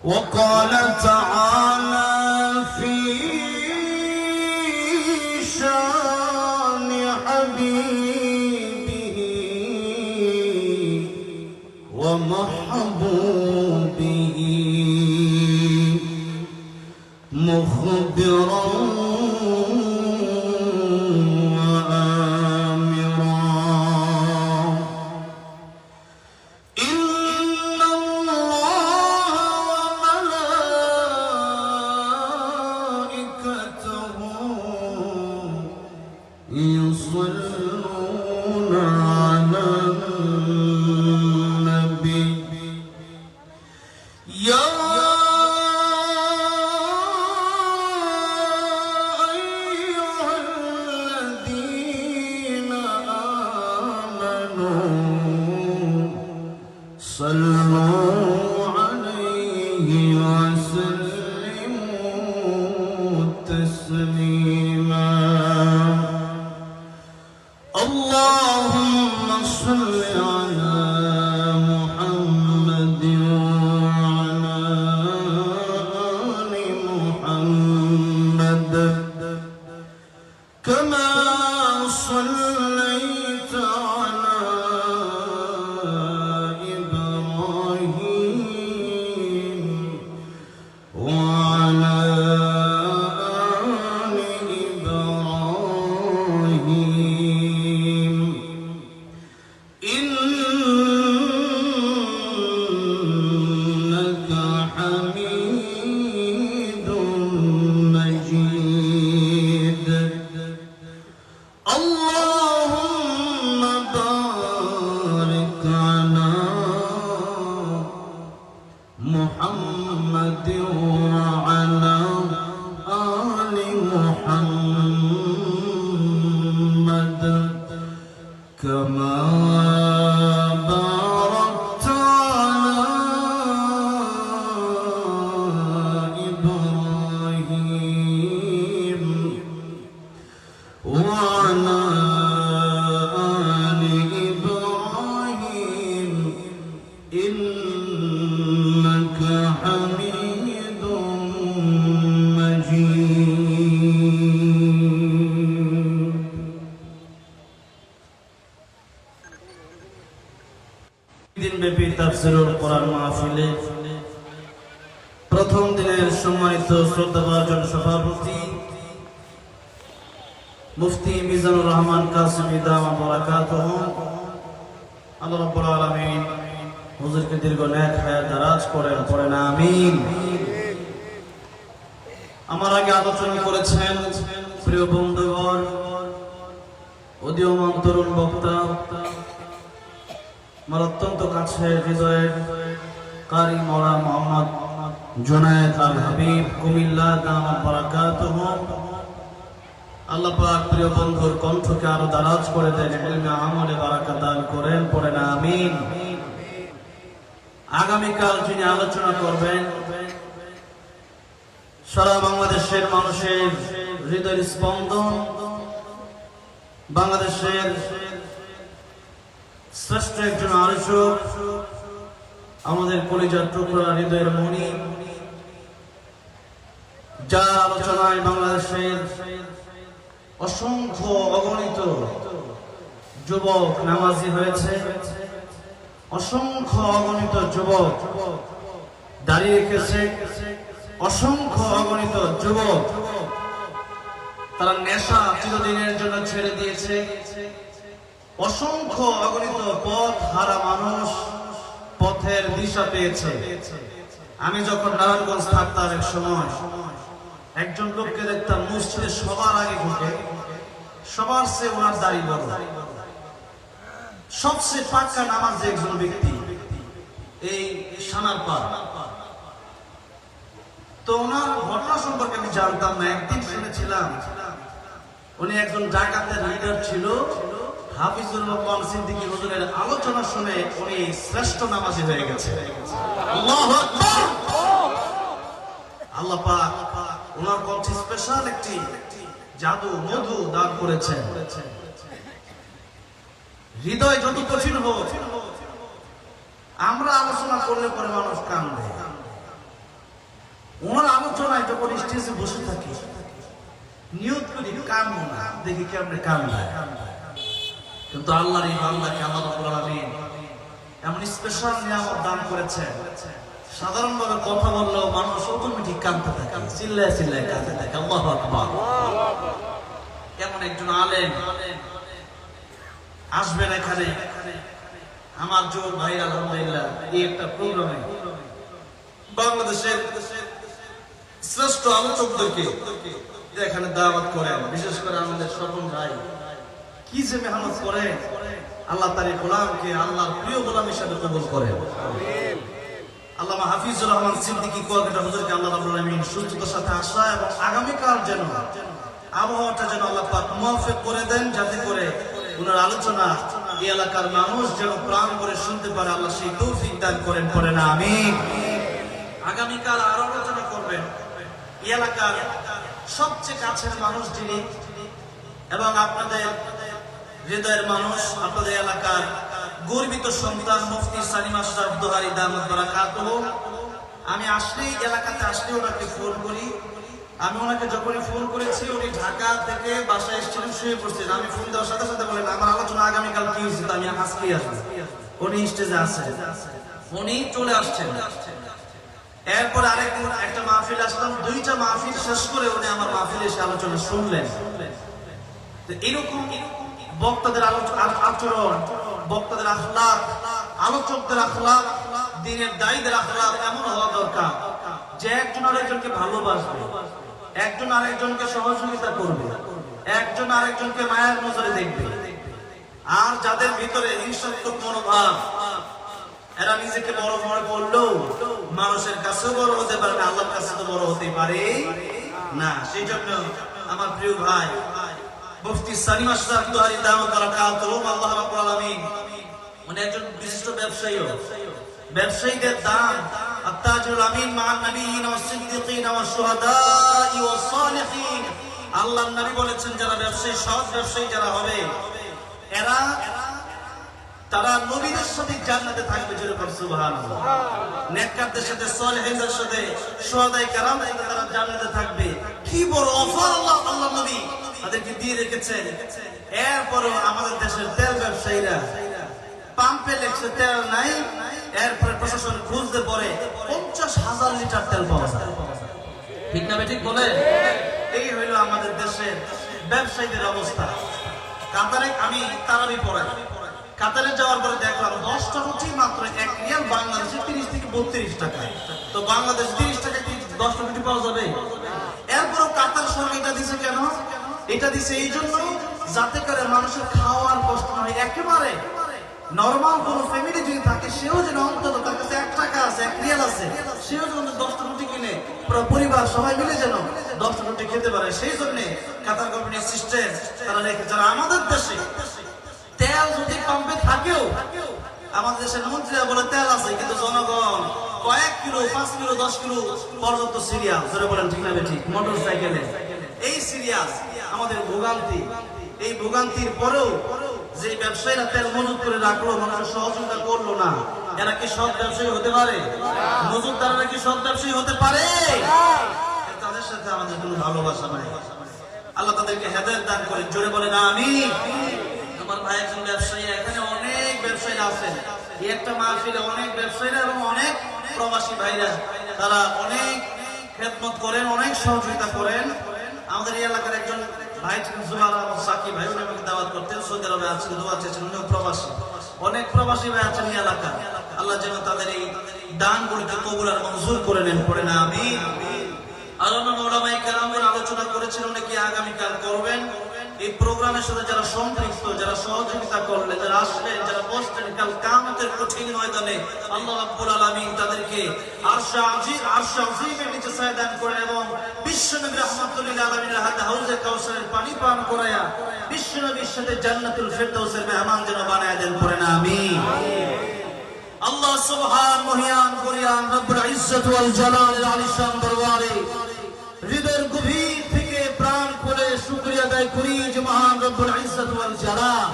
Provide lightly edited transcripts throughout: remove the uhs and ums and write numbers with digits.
وقال تعالى في شان حبيبه ومحبوبه مخبرا يصلون على النبي يا أيها الذين آمنوا صلوا عليه وسلموا تسليما اللهم صل على محمد وعلى آل محمد كما صليت على إبراهيم وعلى آل إبراهيم إنك حميد مجيد اللهم بارك على محمد وعلى آل محمد كما باركت على إبراهيم وعلى آل إبراهيم إنك حميد مجيد দিনব্যাপী তাফসীরুল কোরআন মাহফিলে প্রথম দিনের সম্মানিত শ্রদ্ধাভাজন সভাপতি মুফতি মিজানুর রহমান কাসেমী দাওয়াত বারাকাতুহু আল্লাহ রাব্বুল আলামিন হুজুরকে দীর্ঘ নেক হায়াত দারাজ করেন পড়েন আমিন। আমার আগে আলোচনা করেছেন প্রিয় বন্ধুগণ উদীয়মান তরুণ বক্তা আমার অত্যন্ত কাছের হৃদয়ের কারি মাওলানা মোহাম্মদ জুনায়েদ আল হাবিব কুমিল্লা দাওয়াত বারাকাতুহু আল্লাহ পাক প্রিয় বন্ধুর কণ্ঠকে আরো দারাজ করে দেন ইলমে আমলে বারাকাত দান করেন পড়েন আমিন। আগামীকাল যিনি আলোচনা করবেন সারা বাংলাদেশের মানুষের হৃদয়ের স্পন্দন বাংলাদেশের শ্রেষ্ঠ একজন আলোচক আমাদের কলিজার টুকরা হৃদয়ের মণি যার আলোচনায় বাংলাদেশের অসংখ্য অগণিত যুবক নামাজি হয়েছে অসংখ্য অগণিত যুবক দাঁড়িয়ে রেখেছে অসংখ্য অগণিত যুবক তারা নেশা চিরদিনের জন্য ছেড়ে দিয়েছে অসংখ্য অগণিত পথ হারা মানুষ পথের দিশা পেয়েছে আমি যখন নারায়ণগঞ্জ থাকতাম এক সময় একজন লোককে দেখতাম মসজিদে সবার আগে ঢুকে, সবার চেয়ে ওনার দাড়ি বড়, সবচেয়ে পাক্কা নামাজ যে একজন ব্যক্তি এই সানারপাড়। তো ওনার ঘটনা সম্পর্কে আমি জানতাম না, একদিন শুনেছিলাম উনি একজন ডাকাতের লিডার ছিল। হাফিজুর রহমান সিদ্দিকী হুজুরের আলোচনা শুনে উনি শ্রেষ্ঠ নামাজি হয়ে গেছে। আল্লাহু আকবার। আল্লাহ পাক ওনার কণ্ঠে স্পেশাল একটি জাদু মধু দান করেছেন। হৃদয় যত কঠিন হোক, আমরা আলোচনা করলে পরে মানুষ কাঁদবে। ওনার আলোচনায় যখন স্টেজে বসে থাকি নিয়ত করি কাঁদবো না, দেখি কেমনে কাঁদবে। কিন্তু আল্লাহর এই বান্দাকে আল্লাহ রাব্বুল আলামিন এমন স্পেশাল নিয়ামত দান করেছেন, সাধারণভাবে কথা বললেও মানুষ অটোমেটিক কাঁদতে থাকে, চিল্লায় চিল্লায় কাঁদতে থাকে। আল্লাহু আকবার। কেমন একজন আলেম আসবেন এখানে, আমার জোর ভাই আলহামদুলিল্লাহ এই একটা প্রোগ্রামে বাংলাদেশের শ্রেষ্ঠ আলোচকদেরকে এখানে দাওয়াত করেন, বিশেষ করে আমাদের স্বপন ভাই কি যে মেহনত করেন। আল্লাহ তার গোলামকে আল্লাহর প্রিয় গোলাম হিসেবে কবুল করেন। আল্লামা হাফিজুর রহমান সিদ্দিকী কুয়াকাটা হুজুরকে আল্লাহ রাব্বুল আলামিন সুস্থতার সাথে আসা এবং আগামীকাল যেন আবহাওয়াটা যেন আল্লাহ পাক মুওয়াফিক করে দেন, যাতে করে ওনার আলোচনা এই এলাকার মানুষ যেন প্রাণ করে শুনতে পারে। আল্লাহ সেই তৌফিক দান করেন, পড়েন আমিন। আগামীকাল আরো আলোচনা করবেন এই এলাকার সবচেয়ে কাছের মানুষ যিনি এবং আপনাদের হৃদয়ের মানুষ, আপনাদের এলাকার গর্বিত সন্তান মুফতি সালিম আশরাফ দোহারি দামাত বারাকাতুহু। আমি আসলেই এলাকাতে আসলে ওনাকে ফোন করি। আমি ওনাকে যখনই ফোন করেছি উনি ঢাকা থেকে বাসায় এসেছিলেন, শুয়ে পড়ছেন। আমি ফোন দেওয়ার সাথে সাথে বলেন আমার আলোচনা আগামীকাল কি হয়েছে, আমি আজকেই আসবো। উনি স্টেজে আছেন, উনি চলে আসছেন। এরপর আরেকদিন একটা মাহফিল আসলাম, দুইটা মাহফিল শেষ করে উনি আমার মাহফিলে এসে আলোচনা শুনলেন। এরকম বক্তাদের আচরণ, বক্তাদের আখলাক, আলোচকদের আখলাক, দ্বীনের দায়ীদের আখলাক এমন হওয়া দরকার যে একজন আরেকজনকে ভালোবাসবে, একজন আরেকজনকে সহযোগিতা করবে, একজন আরেকজনকে মায়ের নজরে দেখবে। আর যাদের ভিতরে হিংসাত্মক মনোভাব, এরা নিজেকে বড় মনে করলেও মানুষের কাছেও বড় হতে পারে না, আল্লাহর কাছে তো বড় হতে পারে না। সেই জন্য আমার প্রিয় ভাই মুফতি সালিম আশরাফ দোহারি দামাত বারাকাতুহু, আল্লাহ রাব্বুল আলামিন উনি একজন বিশিষ্ট ব্যবসায়ী। ব্যবসায়ীদের দাম আত্তাজুল আমিন মা'আন নাবিয়িন ওয়াস সিদ্দিকিন ওয়াস শুহাদা'i ওয়াস সালিহিন। আল্লাহর নবী বলেছেন যারা ব্যবসায়ী, সৎ ব্যবসায়ী যারা হবে এরা তারা নবীদের সাথে জান্নাতে থাকবে। যেরকম সুবহানাল্লাহ। নেককারদের সাথে, সালেহিনদের সাথে, শুহাদায়ে কেরামদের সাথে তারা জান্নাতে থাকবে। কি বড় অফার আল্লাহ নবী তাদেরকে দিয়ে রেখেছেন। এরপরও আমাদের দেশের তেল ব্যবসায়ীরা পাম্পে লেখছে তেল নাই, এরপরে প্রশাসন খুঁজতে পরে 50,000 লিটার তেল পাওয়া যায়। ঠিক না ঠিক বলে? এই হইল আমাদের দেশের ব্যবসায়ীদের অবস্থা। কাতারে আমি তারাবি পড়াই, কাতারে যাওয়ার পরে দেখলাম 10টা রুটি মাত্র 1 রিয়াল, বাংলাদেশে 30 থেকে 32 টাকা। তো বাংলাদেশ 30 টাকা কি 10টা রুটি পাওয়া যাবে? এরপরও কাতার সরকার এটা দিছে কেন? এটা দিছে এই জন্য যাতে করে মানুষের খাওয়ার কষ্ট হয়। একেবারে নরমাল কোন ফ্যামিলি যদি থাকে সেও যেন অন্তত তার কাছে 1 টাকা আছে, 1 রিয়াল আছে, সেও যেন 10টা রুটি কিনে পুরো পরিবার সবাই মিলে যেন 10টা রুটি খেতে পারে। সেই জন্য কাতার গভর্নমেন্ট সিস্টেম তারা রেখে। যারা আমাদের দেশে তেল যদি পাম্পে থাকেও আমাদের দেশের মন্ত্রীরা বলে তেল আছে, কিন্তু জনগণ কয়েক কিলো, 5 কিলো, 10 কিলো পর্যন্ত সিরিয়াল ধরে বলেন, ঠিক না ঠিক? মোটর সাইকেলে এই সিরিয়াল আমাদের ভোগান্তি। এই ভোগান্তির পরেও যে ব্যবসায়ীরা তেল মজুত করে রাখলো, মানুষের সহযোগিতা করলো না, এরা কি সৎ ব্যবসায়ী হতে পারে? মজুতদাররা কি সৎ ব্যবসায়ী হতে পারে? তাদের সাথে আমাদের কোনো ভালোবাসা নাই। আল্লাহ তাদেরকে হেদায়েত দান করেন, জোরে বলেন আমিন। আমার ভাই একজন ব্যবসায়ী, এখানে অনেক ব্যবসায়ীরা আছেন। এই একটা মাহফিলে অনেক ব্যবসায়ীরা এবং অনেক প্রবাসী ভাইরা তারা অনেক খেদমত করেন, অনেক সহযোগিতা করেন। আমাদের এই এলাকার একজন ভাই ছিলেন জুবাইর আহমদ সাকি ভাই, উনি আমাকে দাওয়াত করতেন। সৌদি আরবে আছেন, দোয়া চেয়েছেন, উনিও প্রবাসী। অনেক প্রবাসী ভাই আছেন এই এলাকায়। আল্লাহ যেন তাদের এই দানগুলোকে কবুল আর মঞ্জুর করে নেন, পড়ে না আমিন। আর অন্যান্য ওলামায়ে কেরামগণ আলোচনা করেছেন নাকি আগামীকাল করবেন। এই প্রোগ্রামের সাথে যারা সম্পৃক্ত, যারা সহযোগিতা করলেন, যারা আসলেন, যারা বসলেন, কাল কিয়ামতের কঠিন ময়দানে আল্লাহ রাব্বুল আলামিন তাদেরকে আরশে আজিমের নিচে ছায়া দান করেন এবং বিশ্বনবী রাহমাতুল লিল আলামিনের হাতে হাউজে কাউসারের পানি পান করায়া বিশ্বনবীর সাথে জান্নাতুল ফেরদাউসের মেহমান যেন বানায়া দেন, পড়ে না আমিন। আল্লাহ সুবহান মহিয়ান করিয়ান রব্বুল ইজ্জত ওয়াল জালালের আলিশান দরবারে হৃদয়ের গভীর থেকে প্রাণ খুলে শুকরিয়া আদায় করি যে মহান রব্বুল ইজ্জত ওয়াল জালাল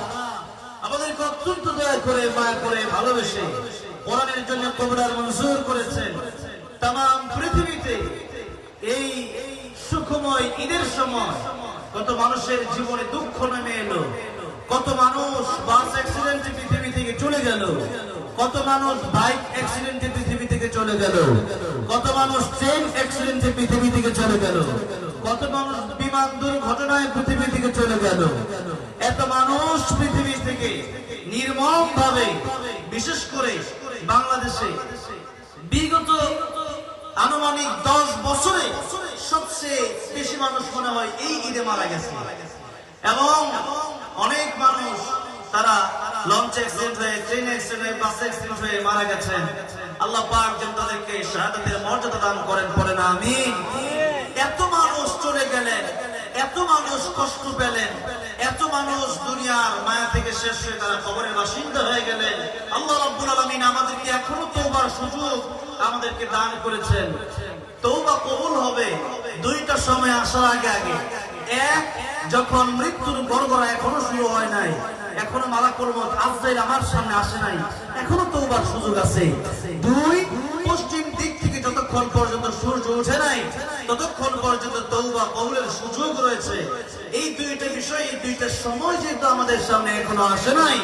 আমাদেরকে অত্যন্ত দয়া করে, মায়া করে, ভালোবেসে কোরআনের জন্য কবুল আর মঞ্জুর করেছেন। तमाम পৃথিবীতে এই সুখময় ঈদের সময় কত মানুষের জীবনে দুঃখ নেমে এলো, কত মানুষ বাস অ্যাক্সিডেন্টে পৃথিবী থেকে চলে গেল, কত মানুষ বাইক অ্যাক্সিডেন্টে পৃথিবী থেকে চলে গেল, কত মানুষ ট্রেন অ্যাক্সিডেন্টে পৃথিবী থেকে চলে গেল, কত মানুষ বিমান দুর্ঘটনায় পৃথিবী থেকে চলে গেল। এত মানুষ পৃথিবী থেকে নির্মম ভাবে, বিশেষ করে বাংলাদেশে বিগত আনুমানিক 10 বছরে সবচেয়ে বেশি মানুষ মনে হয় এই ঈদে মারা গেছে এবং অনেক মানুষ তারা লঞ্চ অ্যাক্সিডেন্ট হয়ে, ট্রেন অ্যাক্সিডেন্ট হয়ে, বাস অ্যাক্সিডেন্ট হয়ে মারা গেছেন। আল্লাহ পাক যেন তাদেরকে শাহাদাতের মর্যাদা দান করেন, পড়ে না আমিন। এত মানুষ চলে গেলেন, এত মানুষ কষ্ট পেলেন, এত মানুষ দুনিয়ার মায়া থেকে শেষ হয়ে তারা কবরের বাসিন্দা হয়ে গেলেন। আল্লাহ রাব্বুল আলামিন আমাদেরকে এখনো তওবার সুযোগ আমাদেরকে দান করেছেন। তওবা কবুল হবে দুইটা সময় আসার আগে আগে। এক, যখন মৃত্যুর গড়গড়া এখনো শুরু হয় নাই, এখনো মালাকুল মউত আজরাইল আমার সামনে আসে নাই, এখনো তওবার সুযোগ আছে। দুই, পশ্চিম দিক থেকে যতক্ষণ পর্যন্ত সূর্য ওঠে নাই ততক্ষণ পর্যন্ত তওবা কবুলের সুযোগ রয়েছে। এই দুইটা বিষয়, এই দুইটা সময় যেহেতু আমাদের সামনে এখনো আসে নাই,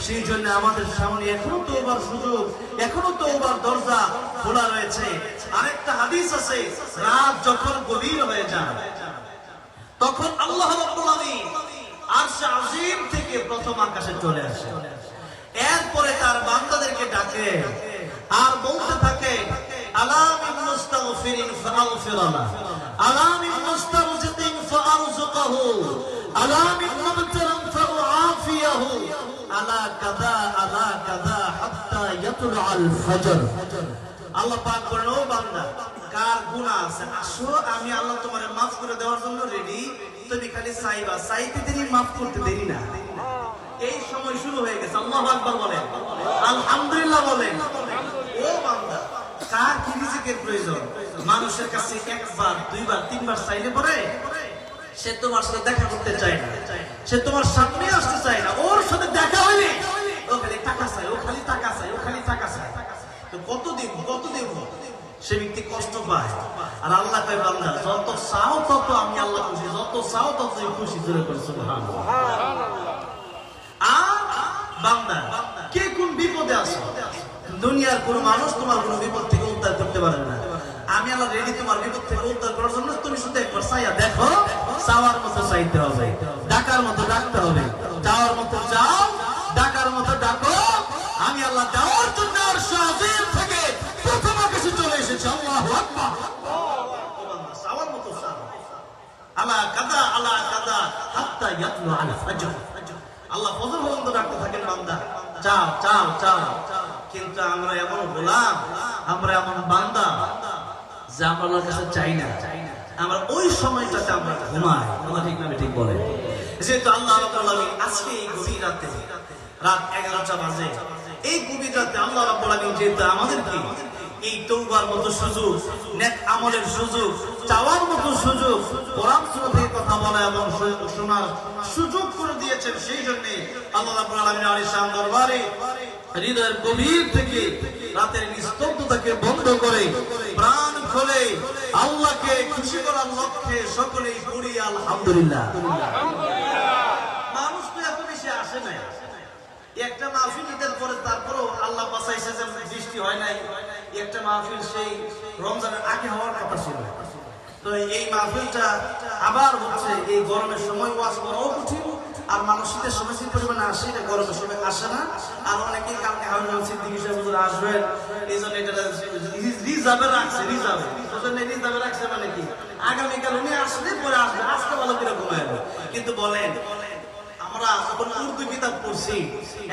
সেই জন্য আমাদের সামনে এখনো তওবার সুযোগ, এখনো তওবার দরজা খোলা রয়েছে। আরেকটা হাদিস আছে, রাত যখন গভীর হয়ে যায় তখন আল্লাহ রাব্বুল আলামিন আরশে আজিম থেকে প্রথম আকাশে চলে আসে, এরপরে তার বান্দাদেরকে ডাকে আর বলতে থাকে, আলা মিন মুস্তাগফিরিন ফাগফিরালা, আলা মিন মুস্তারজিকিন ফারযুকহু, আলা মিন মুবতালান ফাআফিয়াহু, আলা কাযা হাত্তা ইয়াতলুআল ফজর। আল্লাহ পাক বলেন, ও বান্দা, কার গুনাহ আছে আসো, আমি আল্লাহ তোমারে মাফ করে দেওয়ার জন্য রেডি, তুমি খালি চাইবা, চাইতে দেরি, মাফ করতে দেরি না। এই সময় শুরু হয়ে গেছে। আল্লাহু আকবার বলেন, আলহামদুলিল্লাহ বলেন। ও বান্দা, কার কি রিজিকের প্রয়োজন? মানুষের কাছে একবার, দুইবার, তিনবার চাইলে পরে সে তোমার সাথে দেখা করতে চায় না, সে তোমার সামনে আসতে চায় না। ওর সাথে দেখা হইলে ও খালি টাকা চায়, ও খালি টাকা চায়, ও খালি টাকা চায়। তো কত দিব সে ব্যক্তি কষ্ট পায়। আর আল্লাহ কয়, বান্দা যত চাও তত আমি আল্লাহ খুশি, যত চাও তত খুশি। জোরে করে সুবহানাল্লাহ। আর বান্দা, কে কোন বিপদে আছে, দুনিয়ার কোন মানুষ তোমার কোন বিপদ থেকে উদ্ধার করতে পারে না। আমি আল্লাহ রেডি তোমার বিপদ থেকে উদ্ধার করার জন্য। তুমি শুধু একবার চাইয়া দেখো, চাওয়ার মতো চাইতে হবে, ডাকার মতো ডাকতে হবে, যাওয়ার মতো যাও, ডাকার মতো ডাকো। আমি আল্লাহ দেওয়ার জন্য আরশে আজিম থেকে প্রথম আকাশে চলে এসেছি। আল্লাহু আকবার। চাওয়ার মতো চাও, আলা কাদা হাত্তা ইয়াতলু আল ফজর। আল্লাহ ফজর পর্যন্ত ডাকতে থাকেন, বান্দা চাও চাও চাও। কিন্তু আমরা এমন গোলাম, আমরা এমন বান্দা যে আমরা আল্লাহর কাছে চাই না, আমরা ওই সময়টাতে আমরা ঘুমাই। আল্লাহ ঠিক না ঠিক বলে। যেহেতু আল্লাহ রাব্বুল আলামিন আজকে এই গভীর রাতে, রাত 11টা বাজে, এই গভীর রাতে আল্লাহ রাব্বুল আলামিন যেহেতু আমাদেরকে এই তওবার মতো সুযোগ, নেক আমলের সুযোগ, চাওয়ার মতো সুযোগ, কোরআন সুন্নাহ থেকে কথা বলা এবং শোনার সুযোগ করে দিয়েছেন, সেই জন্য আল্লাহ রাব্বুল আলামিনের আলিশান দরবারে হৃদয়ের গভীর থেকে রাতের নিস্তব্ধতাকে বন্ধ করে প্রাণ খুলে আল্লাহকে খুশি করার লক্ষ্যে সকলেই পড়ি আলহামদুলিল্লাহ। মানুষ তো এত বেশি আসে নাই, একটা মাহফিল ঈদের পরে, তারপরেও আল্লাহ বাঁচাইছে যে বৃষ্টি হয় নাই। একটা মাহফিল সেই রমজানের আগে হওয়ার কথা ছিল, তো এই মাহফিলটা আবার হচ্ছে এই গরমের সময় ওয়াজ করাও কঠিন, আর মানুষ শীতের সময় যে পরিমাণে আসে এটা গরমের সময় আসে না। আর অনেকে কালকে হারুন সিদ্দিকী সাহেব হুজুর আসবেন, এই জন্য এটা রিজার্ভে রাখছে। রিজার্ভে রাখছে মানে কি, আগামীকাল উনি আসলে পরে আসবে, আজকে ভালো করে ঘুমাইবে। কিন্তু বলেন আমরা যখন উর্দু কিতাব পড়ছি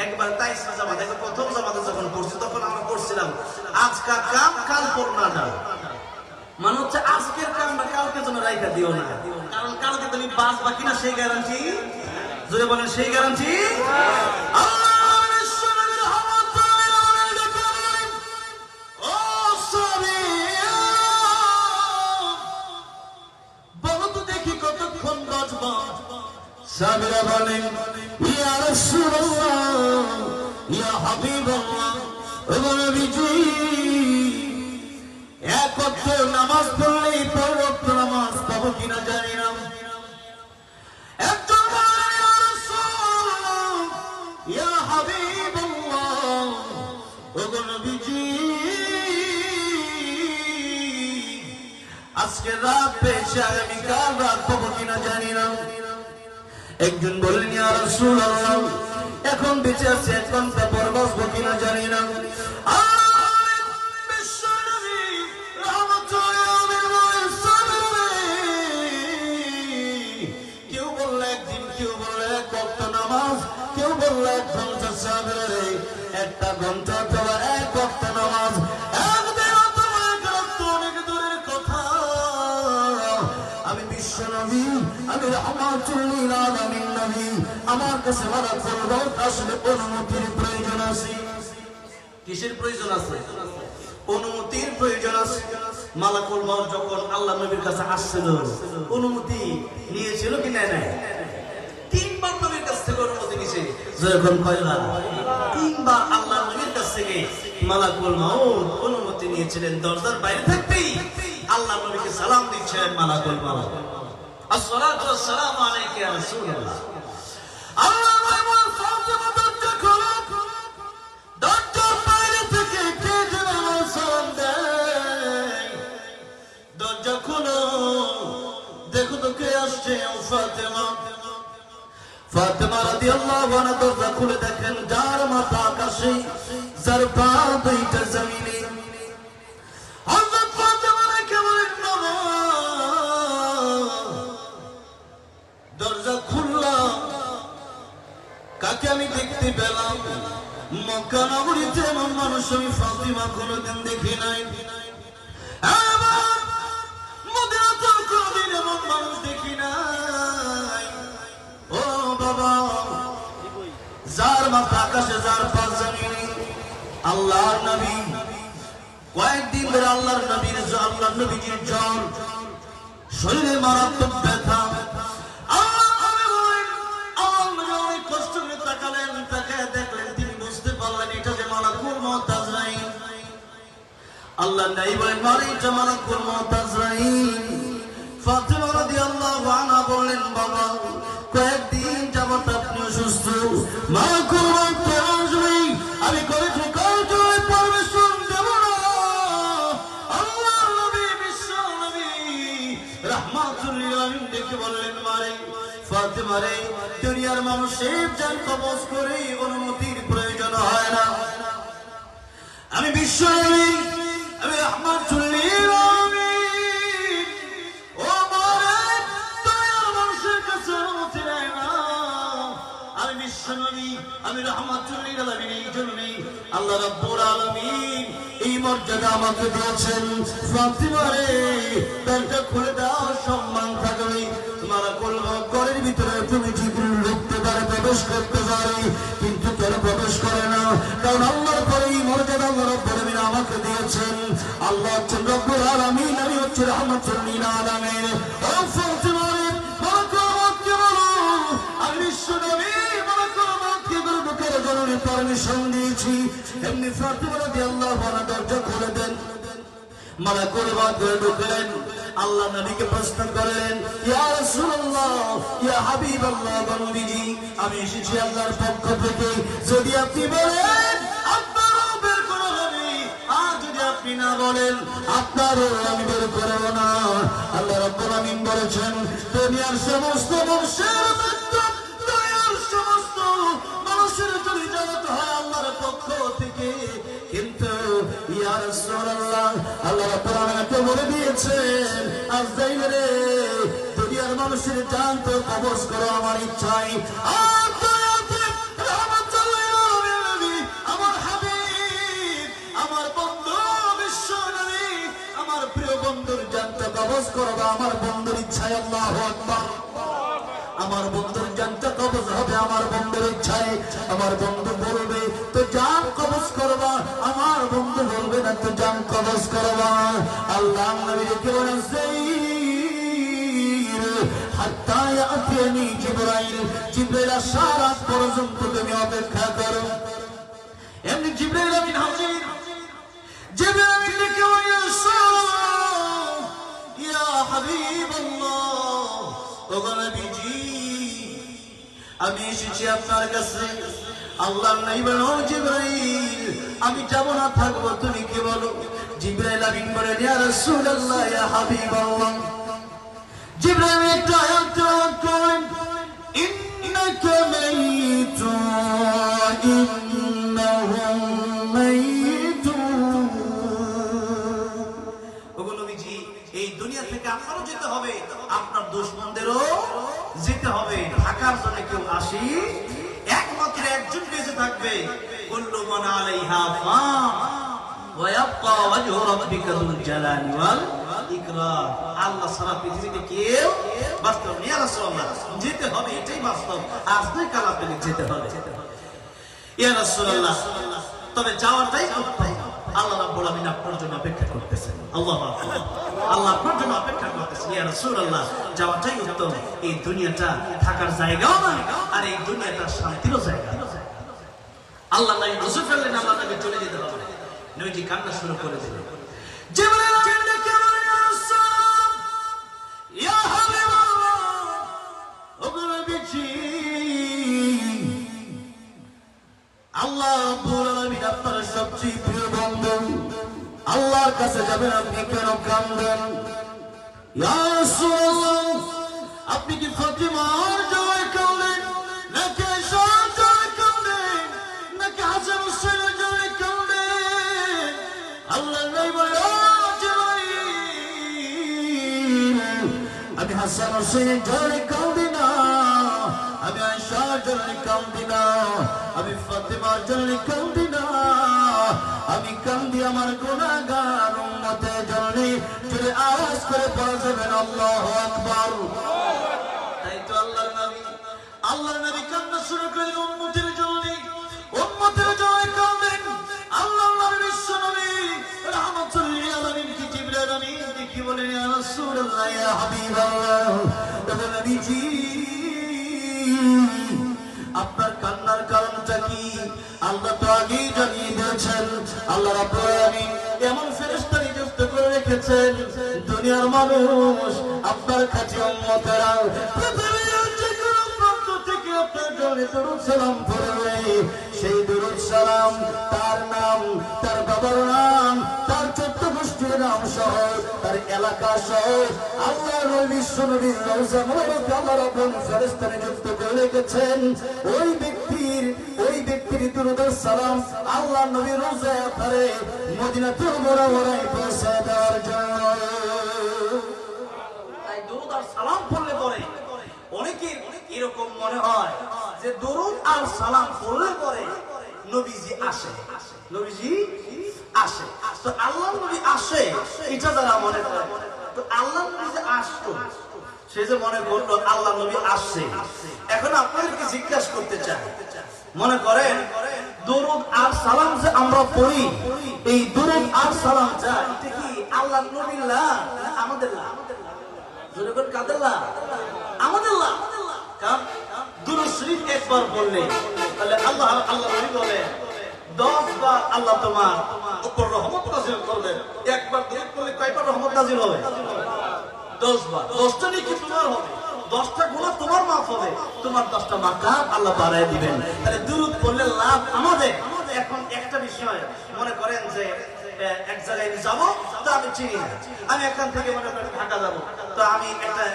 একবার তাইসরা জামাতে, প্রথম জামাতে যখন পড়ছি তখন আমরা পড়ছিলাম আজকার কাম কাল পড়না, মানে হচ্ছে আজকের কামটা কালকে জন্য রাইখা দিও না, কারণ কালকে তুমি বাঁচবা কিনা সেই গ্যারান্টি, যদি বলেন সেই গ্যারান্টি বলো তো দেখি কতক্ষণ বাঁচবা। সাহাবীরা বলেন ইয়া রাসূলুল্লাহ ইয়া হাবিবাল্লাহ, ওগো নবীজি এক ওয়াক্ত নামাজ পড়লেই পর ওয়াক্ত নামাজ পাবো কিনা জানি না। একজন বলেন ইয়া রাসূলুল্লাহ ইয়া হাবিবাল্লাহ, ওগো নবীজি আজকে রাত পেয়েছে আগামীকাল রাত পাবো কিনা জানি না। একজন বললেন ইয়া রাসূলুল্লাহ এখন বেঁচে আছে 1 ঘন্টা পর বাঁচবো কিনা জানি না। কেউ বললো একদিন, কেউ বললো 1 ওয়াক্ত নামাজ, কেউ বললো 1 ঘন্টা। সাহাবীরা 1 ঘন্টা অথবা 1 ওয়াক্ত নামাজ, একদিন অথবা 1 রাত, অনেক দূরের কথা। আমি বিশ্ব নবী, আমি রাহমাতুল লিল আলামিন নবী, আমার কাছে মালাকুল মউত আসলে অনুমতির প্রয়োজন আছে। কিসের প্রয়োজন আছে? অনুমতির প্রয়োজন আছে। মালাকুল মউত যখন আল্লাহ নবীর কাছে আসছিল অনুমতি নিয়েছিল কি না? নাই। 3 বার নবীর কাছ থেকে অনুমতি নিয়েছে। যখন কয়বার? 3 বার আল্লাহ নবীর কাছ থেকে মালাকুল মউত অনুমতি নিয়েছিলেন। দরজার বাইরে থাকতেই আল্লাহ নবীকে সালাম দিচ্ছেন মালাকুল মউত, আসসালাতু ওয়াসসালামু আলাইকা ইয়া রাসূলুল্লাহ। আল্লাহ নবী ফাতিমা দরজা খোলো, দরজার বাইরে থেকে কে যেন সালাম দেয়, দরজা খোলো, দেখো তো কে আসছে। ফাতিমা, ফাতিমা রাদিয়াল্লাহু আনহা দরজা খুলে দেখেন যার মাথা আকাশে, যার পা দুইটা জমিনে। হযরত ফাতিমা রেখে বলেন বাবা, দরজা খুললাম, কাকে আমি দেখতে পেলাম? মক্কা নগরীতে এমন মানুষ আমি ফাতিমা কোনোদিন দেখি নাই, মদিনাতেও কোনোদিন এমন মানুষ দেখি নাই। ও বাবা, যার মাথা আকাশে, যার পা জমিনে, আল্লাহর নবী। কয়েকদিন ধরে আল্লাহর নবীজির জ্বর, শরীরে মারাত্মক ব্যথা। অনেক কষ্ট করে তাকালেন, তাকায় দেখলেন, তিনি বুঝতে পারলেন এটা যে মালাকুল মউত আজরাইল। আল্লাহ নাই বলেন এটা মালাকুল মউত আজরাইল। ফাতিমা রাদিয়াল্লাহু আনহা বললেন বাবা কয়েকদিন যাবত আপনি অসুস্থ, মালাকুল মউত আসবে, আমি করে ঠেকাও জয় পারমিশন দেব না। আল্লাহ নবী, বিশ্ব নবী রাহমাতুল লিল আলামিন দেখে বললেন মারে ফাতিমা রে, দুনিয়ার মানুষের জান কবজ করে অনুমতির প্রয়োজন হয় না। আমি বিশ্ব নবী, আমি রাহমাতুল লিল আলামিন, ও মারে দুনিয়ার মানুষের কাছে অনুমতি নেয় না। আমি বিশ্ব নবী, আমি রাহমাতুল লিল আলামিন, এই জন্যই আল্লাহ রাব্বুল আলামিন এই মর্যাদা আমাকে দিয়েছেন। ফাতিমা রে দরজা খুলে দাও, সম্মান থাকবে। মালাকুল মউত ঘরের ভিতরে তুমি ঠিক ঢুকতে পারে, প্রবেশ করতে পারে, কিন্তু কেন প্রবেশ করে না? কারণ আল্লাহর পরে এই মর্যাদা আল্লাহ রাব্বুল আলামিন আমাকে দিয়েছেন। আল্লাহ হচ্ছেন রব্বুল আলামিন, আমি হচ্ছি রাহমাতুল লিল আলামিন। ও ফাতিমা রে, মালাকুল মউতকে বলো আমি বিশ্ব নবী, মালাকুল মউতকে গর্ব করে জরুরি পারমিশন দিয়েছি। এমনি ফাতিমা রাদিয়াল্লাহু আনহা দরজা খুলে দেন, মালাকুল মউত ঘরে ঢুকলেন। আল্লাহ নবীকে প্রশ্ন করলেন ইয়া রাসূলুল্লাহ ইয়া হাবিবাল্লাহ, নবীজি আমি এসেছি আল্লাহর পক্ষ থেকে, যদি আপনি বলেন আপনারও বের করা হবে, আর যদি আপনি না বলেন আপনারও আমি বের করব না। আল্লাহ রাব্বুল আলামিন বলেছেন দুনিয়ার সমস্ত মানুষের মধ্যে দয়াল থেকে। কিন্তু ইয়া রাসূলুল্লাহ আল্লাহ রাব্বুল আলামিন বলে দিয়েছেন, আজরাইল রে দুনিয়ার মানুষের জান তো কবজ করো আমার ইচ্ছায়। আর দয়াতে রাহমাতুল্লিল আলামিন আমার হাবিব, আমার বন্ধু বিশ্ব নবী, আমার প্রিয় বন্ধুর জানটা কবজ করবা আমার বন্ধুর ইচ্ছায়। আল্লাহু আকবার। আমার বন্ধুর জানটা কবজ হবে আমার বন্ধুর ইচ্ছায়। আমার বন্ধু বলবে তো জান কবজ করবা, আমার বন্ধু বলবে না তো জান কবজ করবা। আল্লাহ নবীকে বলেছেন হাত্তা ইয়াতিয়ানি জিবরাইল, জিবরাইল আসার আগ পর্যন্ত তুমি অপেক্ষা করো। এমনি জিবরাইল আমিন হাজির। জিবরাইল আমিন ডেকে বলেছে ইয়া হাবিবাল্লাহ, ওগো নবীজি আমি এসেছি আপনার কাছে। আল্লাহর নবী বলেন জিবরাইল আমি যাব না থাকবো, তুমি কি বলো? জিবরাইল আমিন বলেন ইয়া রাসূলুল্লাহ ইয়া হাবিবাল্লাহ। জিবরাইল একটা আয়াত তেলাওয়াত করেন, ইন্নাকা মাইতুন ইন্নাহুম মাইতুন। ওগো নবীজি এই দুনিয়া থেকে আপনারও যেতে হবে, আপনার দুশমনদেরও যেতে হবে। ঢাকার জন্য কেউ আসি, একমাত্র একজন বেঁচে থাকবে, কুল্লু মান আলাইহা ফান ওয়া ইয়াবকা ওয়াজহু রাব্বিকা যুল জালালি ওয়াল ইকরাম। আল্লাহ সারা পৃথিবীতে কেউ বাস্তব নেই। ইয়া রাসূলুল্লাহ যেতে হবে, এটাই বাস্তব। আজকে কাল আপনি যেতে হবে। ইয়া রাসূলুল্লাহ তবে যাওয়াটাই কোথায়? আল্লাহ রাব্বুল আমিন আপনার জন্য অপেক্ষা করতেছেন। আল্লাহু আকবার। আল্লাহ আপনার জন্য অপেক্ষা করতেছেন। ইয়া রাসূলুল্লাহ যাওয়াটাই উত্তম। এই দুনিয়াটা থাকার জায়গাও না, আর এই দুনিয়াটা শান্তিরও জায়গা। আল্লাহ নবী বুঝে ফেললেন আল্লাহ নবী চলে যেতে হবে। নবীজি কান্না শুরু করে দিলেন। জিবরাইল আমিন ডেকে বলেন ইয়া রাসূল ইয়া হাবিবাল্লাহ, ওগো নবীজি আল্লাহ রাব্বুল আলামিন আপনার সবচেয়ে প্রিয় বন্ধু, আল্লাহর কাছে যাবেন, আপনি কেন কাঁদেন? ইয়া রাসূলুল্লাহ আপনি কি ফাতিমার জয় কাঁদেন, নাকি আয়েশার জয় কাঁদেন, নাকি হাসান হুসাইনের জয় কাঁদেন? আল্লাহ নবী বলেন ও জিবরাইল আমি হাসান হুসাইনের জয় কাঁদি না, আমি আয়েশার জন্য কাঁদি না, আমি ফাতিমার জন্য কাঁদি না, আমি কাঁদি আমার গুনাহগার উম্মতের জন্য। যদি আওয়াজ করে পড়া যাবেন আল্লাহু আকবার। তাই তো আল্লাহর নবী কান্না শুরু করে উম্মতের জন্য, উম্মতের জন্য কাঁদেন। আল্লাহর নবী বিশ্ব নবী রাহমাতুল লিল আলামিন কি জিবরাইল আমিন কি বলেন ইয়া রাসূলুল্লাহ ইয়া হাবিবাল্লাহ, ওগো নবীজি আপনার কান্নার কারণটা কি? আল্লাহ তো আগেই জানিয়ে দিয়েছেন। আল্লাহ রাব্বুল আলামিন এমন ফেরেশতা নিযুক্ত করে রেখেছেন, দুনিয়ার মানুষ আপনার কাছে উম্মতেরা পৃথিবীর যে কোনো প্রান্ত থেকে আপনার জন্য দরুদ সালাম পড়বে। সেই দরুদ সালাম তার নাম, তার বাবার নাম, তার চোদ্দ গোষ্ঠীর নাম সহ, তার এলাকা সহ আল্লাহ বিশ্ব নবীর রওজা মুবারকে আল্লাহ রাব্বুল ফেরেশতা নিযুক্ত করে রেখেছেন। ওই ব্যক্তির দরুদ সালাম আল্লাহ নবীর রওজায় পারে মদিনাতুল মুনাওয়ারায় পৌঁছে দেওয়ার জন্য। তাই দরুদ আর সালাম পড়লে পরে অনেকের এরকম মনে হয় যে দরুদ আর সালাম পড়লে পরে নবীজি আসে, নবীজি আসে। তো আল্লাহ নবী আসে এটা যারা মনে করে, তো আল্লাহ নবী যে আসতো সে যে মনে করলো আল্লাহ নবী আসছে। এখন আপনাদেরকে জিজ্ঞাসা করতে চাই, মনে করেন দরুদ আর সালাম যে আমরা পড়ি, এই দরুদ আর সালাম যা এটা কি আল্লাহ নবীর না আমাদের না? জোরে করে কাদের না? আমাদের না। কারণ দুরূদ শরীফ একবার বললে তাহলে আল্লাহ নবী বলে 10 বার আল্লাহ তোমার উপর রহমত নাযিল করবে। একবার দরুদ পড়লে কয়বার রহমত নাযিল হবে? 10 বার। 10টা নেকি তোমার হবে, 10টা গুনাহ তোমার মাফ হবে, তোমার 10টা মাকাম আল্লাহ বাড়ায় দিবেন। তাহলে দরুদ পড়লে লাভ আমাদের। এখন একটা বিষয় মনে করেন যে এক জায়গায় যাব, তো আমি চিনি না, আমি এখান থেকে মনে করেন ঢাকা যাব, তো আমি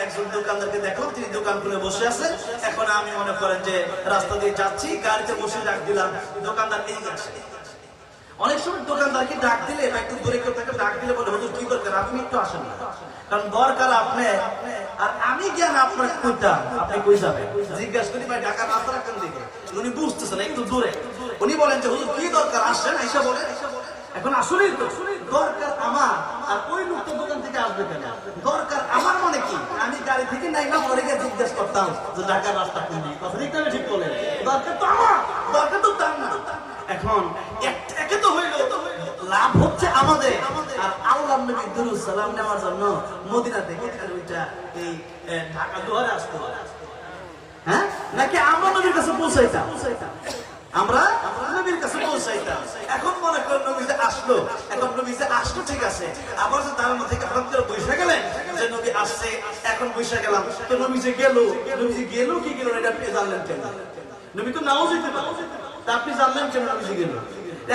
একজন দোকানদারকে দেখলাম, তিনি দোকান খুলে বসে আছে। এখন আমি মনে করেন যে রাস্তা দিয়ে যাচ্ছি, গাড়িতে বসে ডাক দিলাম, দোকানদার এই আসে, অনেক সময় দোকানদারকে ডাক দিলে বা একটু দূরে কেউ তাকে ডাক দিলে বলে হুজুর কি দরকার, আপনি একটু আসেন না, কারণ দরকার আপনি আর আমি জ্ঞান আপনার কইতাম, আপনি কই যাবেন? জিজ্ঞাসা করি ভাই ঢাকার রাস্তা রাখেন দিকে, উনি বুঝতেছেন একটু দূরে, উনি বলেন যে হুজুর কি দরকার, আসেন আইসা বলেন। এখন আসলেই তো দরকার আমার, আর ওই লোক তো দোকান থেকে আসবে কেন? দরকার আমার মানে কি, আমি গাড়ি থেকে নাই না পরে গিয়ে জিজ্ঞেস করতাম যে ঢাকার রাস্তা কোন দিকে, কথা ঠিক বলে, দরকার তো আমার, দরকার তো তার না। এখন একে তো হইলো, লাভ হচ্ছে আমাদের, আর আল্লাহ নবী দুরূদ সালাম নেওয়ার জন্য মদিনা থেকে ওইটা এই ঢাকা দুয়ারে আসতো, হ্যাঁ, নাকি আমরা নবীর কাছে পৌঁছাইতাম, আমরা নবীর কাছে পৌঁছাইতাম। এখন মনে করেন নবী যে আসলো, এখন নবী যে আসলো ঠিক আছে, আবার যে তার মধ্যে হঠাৎ করে বসে গেলেন যে নবী আসছে, এখন বসে গেলাম, তো নবী যে গেল কি গেল এটা আপনি জানলেন কেন? নবী তো নাও যেতে পারে, তা আপনি জানলেন কেন নবী যে গেল?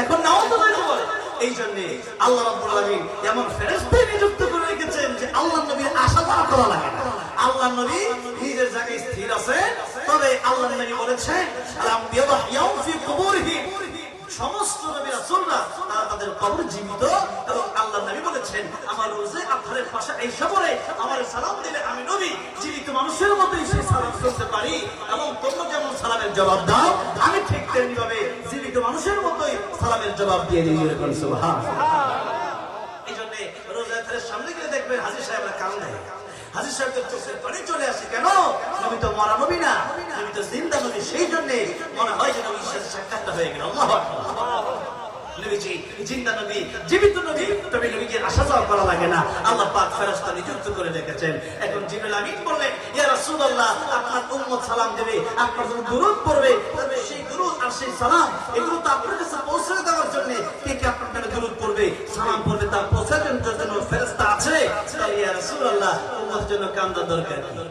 এখন নাও তো যেতে পারে। এই জন্য আল্লাহ রাব্বুল আলামিন এমন ফেরেশতা নিযুক্ত করে রেখেছেন যে আল্লাহ নবীর আশা করা লাগে না। আল্লাহ নবী নিজের জায়গায় স্থির আছে, তবে আল্লাহ নবী বলেছেন আলাম ইয়াহইয়াউ ফি কুবুরিহিম, সমস্ত নবী রাসূলরা তারা তাদের কবর জীবিত, এবং আল্লাহ নবী বলেছেন আমার রোজে আপনার পাশে এসে পড়ে আমার সালাম দিলে আমি নবী জীবিত মানুষের মতোই সেই সালাম করতে পারি, এবং তোমরা যেমন সালামের জবাব দাও আমি ঠিক তেমনি ভাবে জীবিত মানুষের মতোই সালামের জবাব দিয়ে দিই। সুবহানাল্লাহ। এই জন্য রোজার সামনে গেলে দেখবেন হাজী সাহেবরা কান্দে, হাজী সাহেবদের চোখের পানি চলে আসে, কেন? নবী তো মরা নবী না, নবী তো জিন্দা নবী, সেই জন্য মনে হয় যে নবীর সাথে সাক্ষাৎ হয়ে গেল। আল্লাহু আকবার। নবীজি জিন্দা নবী, জীবিত নবী, তবে নবীকে আসা যাওয়া করা লাগে না, আল্লাহ পাক ফেরেশতা নিযুক্ত করে রেখেছেন। এখন জিবরাইল আমিন বললেন ইয়া রাসূলুল্লাহ আপনার উম্মত সালাম দেবে, আপনার জন্য দুরূদ পড়বে, তবে সেই দুরূদ আর সেই সালাম এগুলো তো আপনার কাছে পৌঁছে দেওয়ার জন্য কে কে আপনার জন্য দুরূদ পড়বে, সালাম পড়বে, তা পৌঁছে দেওয়ার জন্য ফেরেশতা আছে। তাই ইয়া রাসূলুল্লাহ উম্মতের জন্য কান্দা দরকার কি?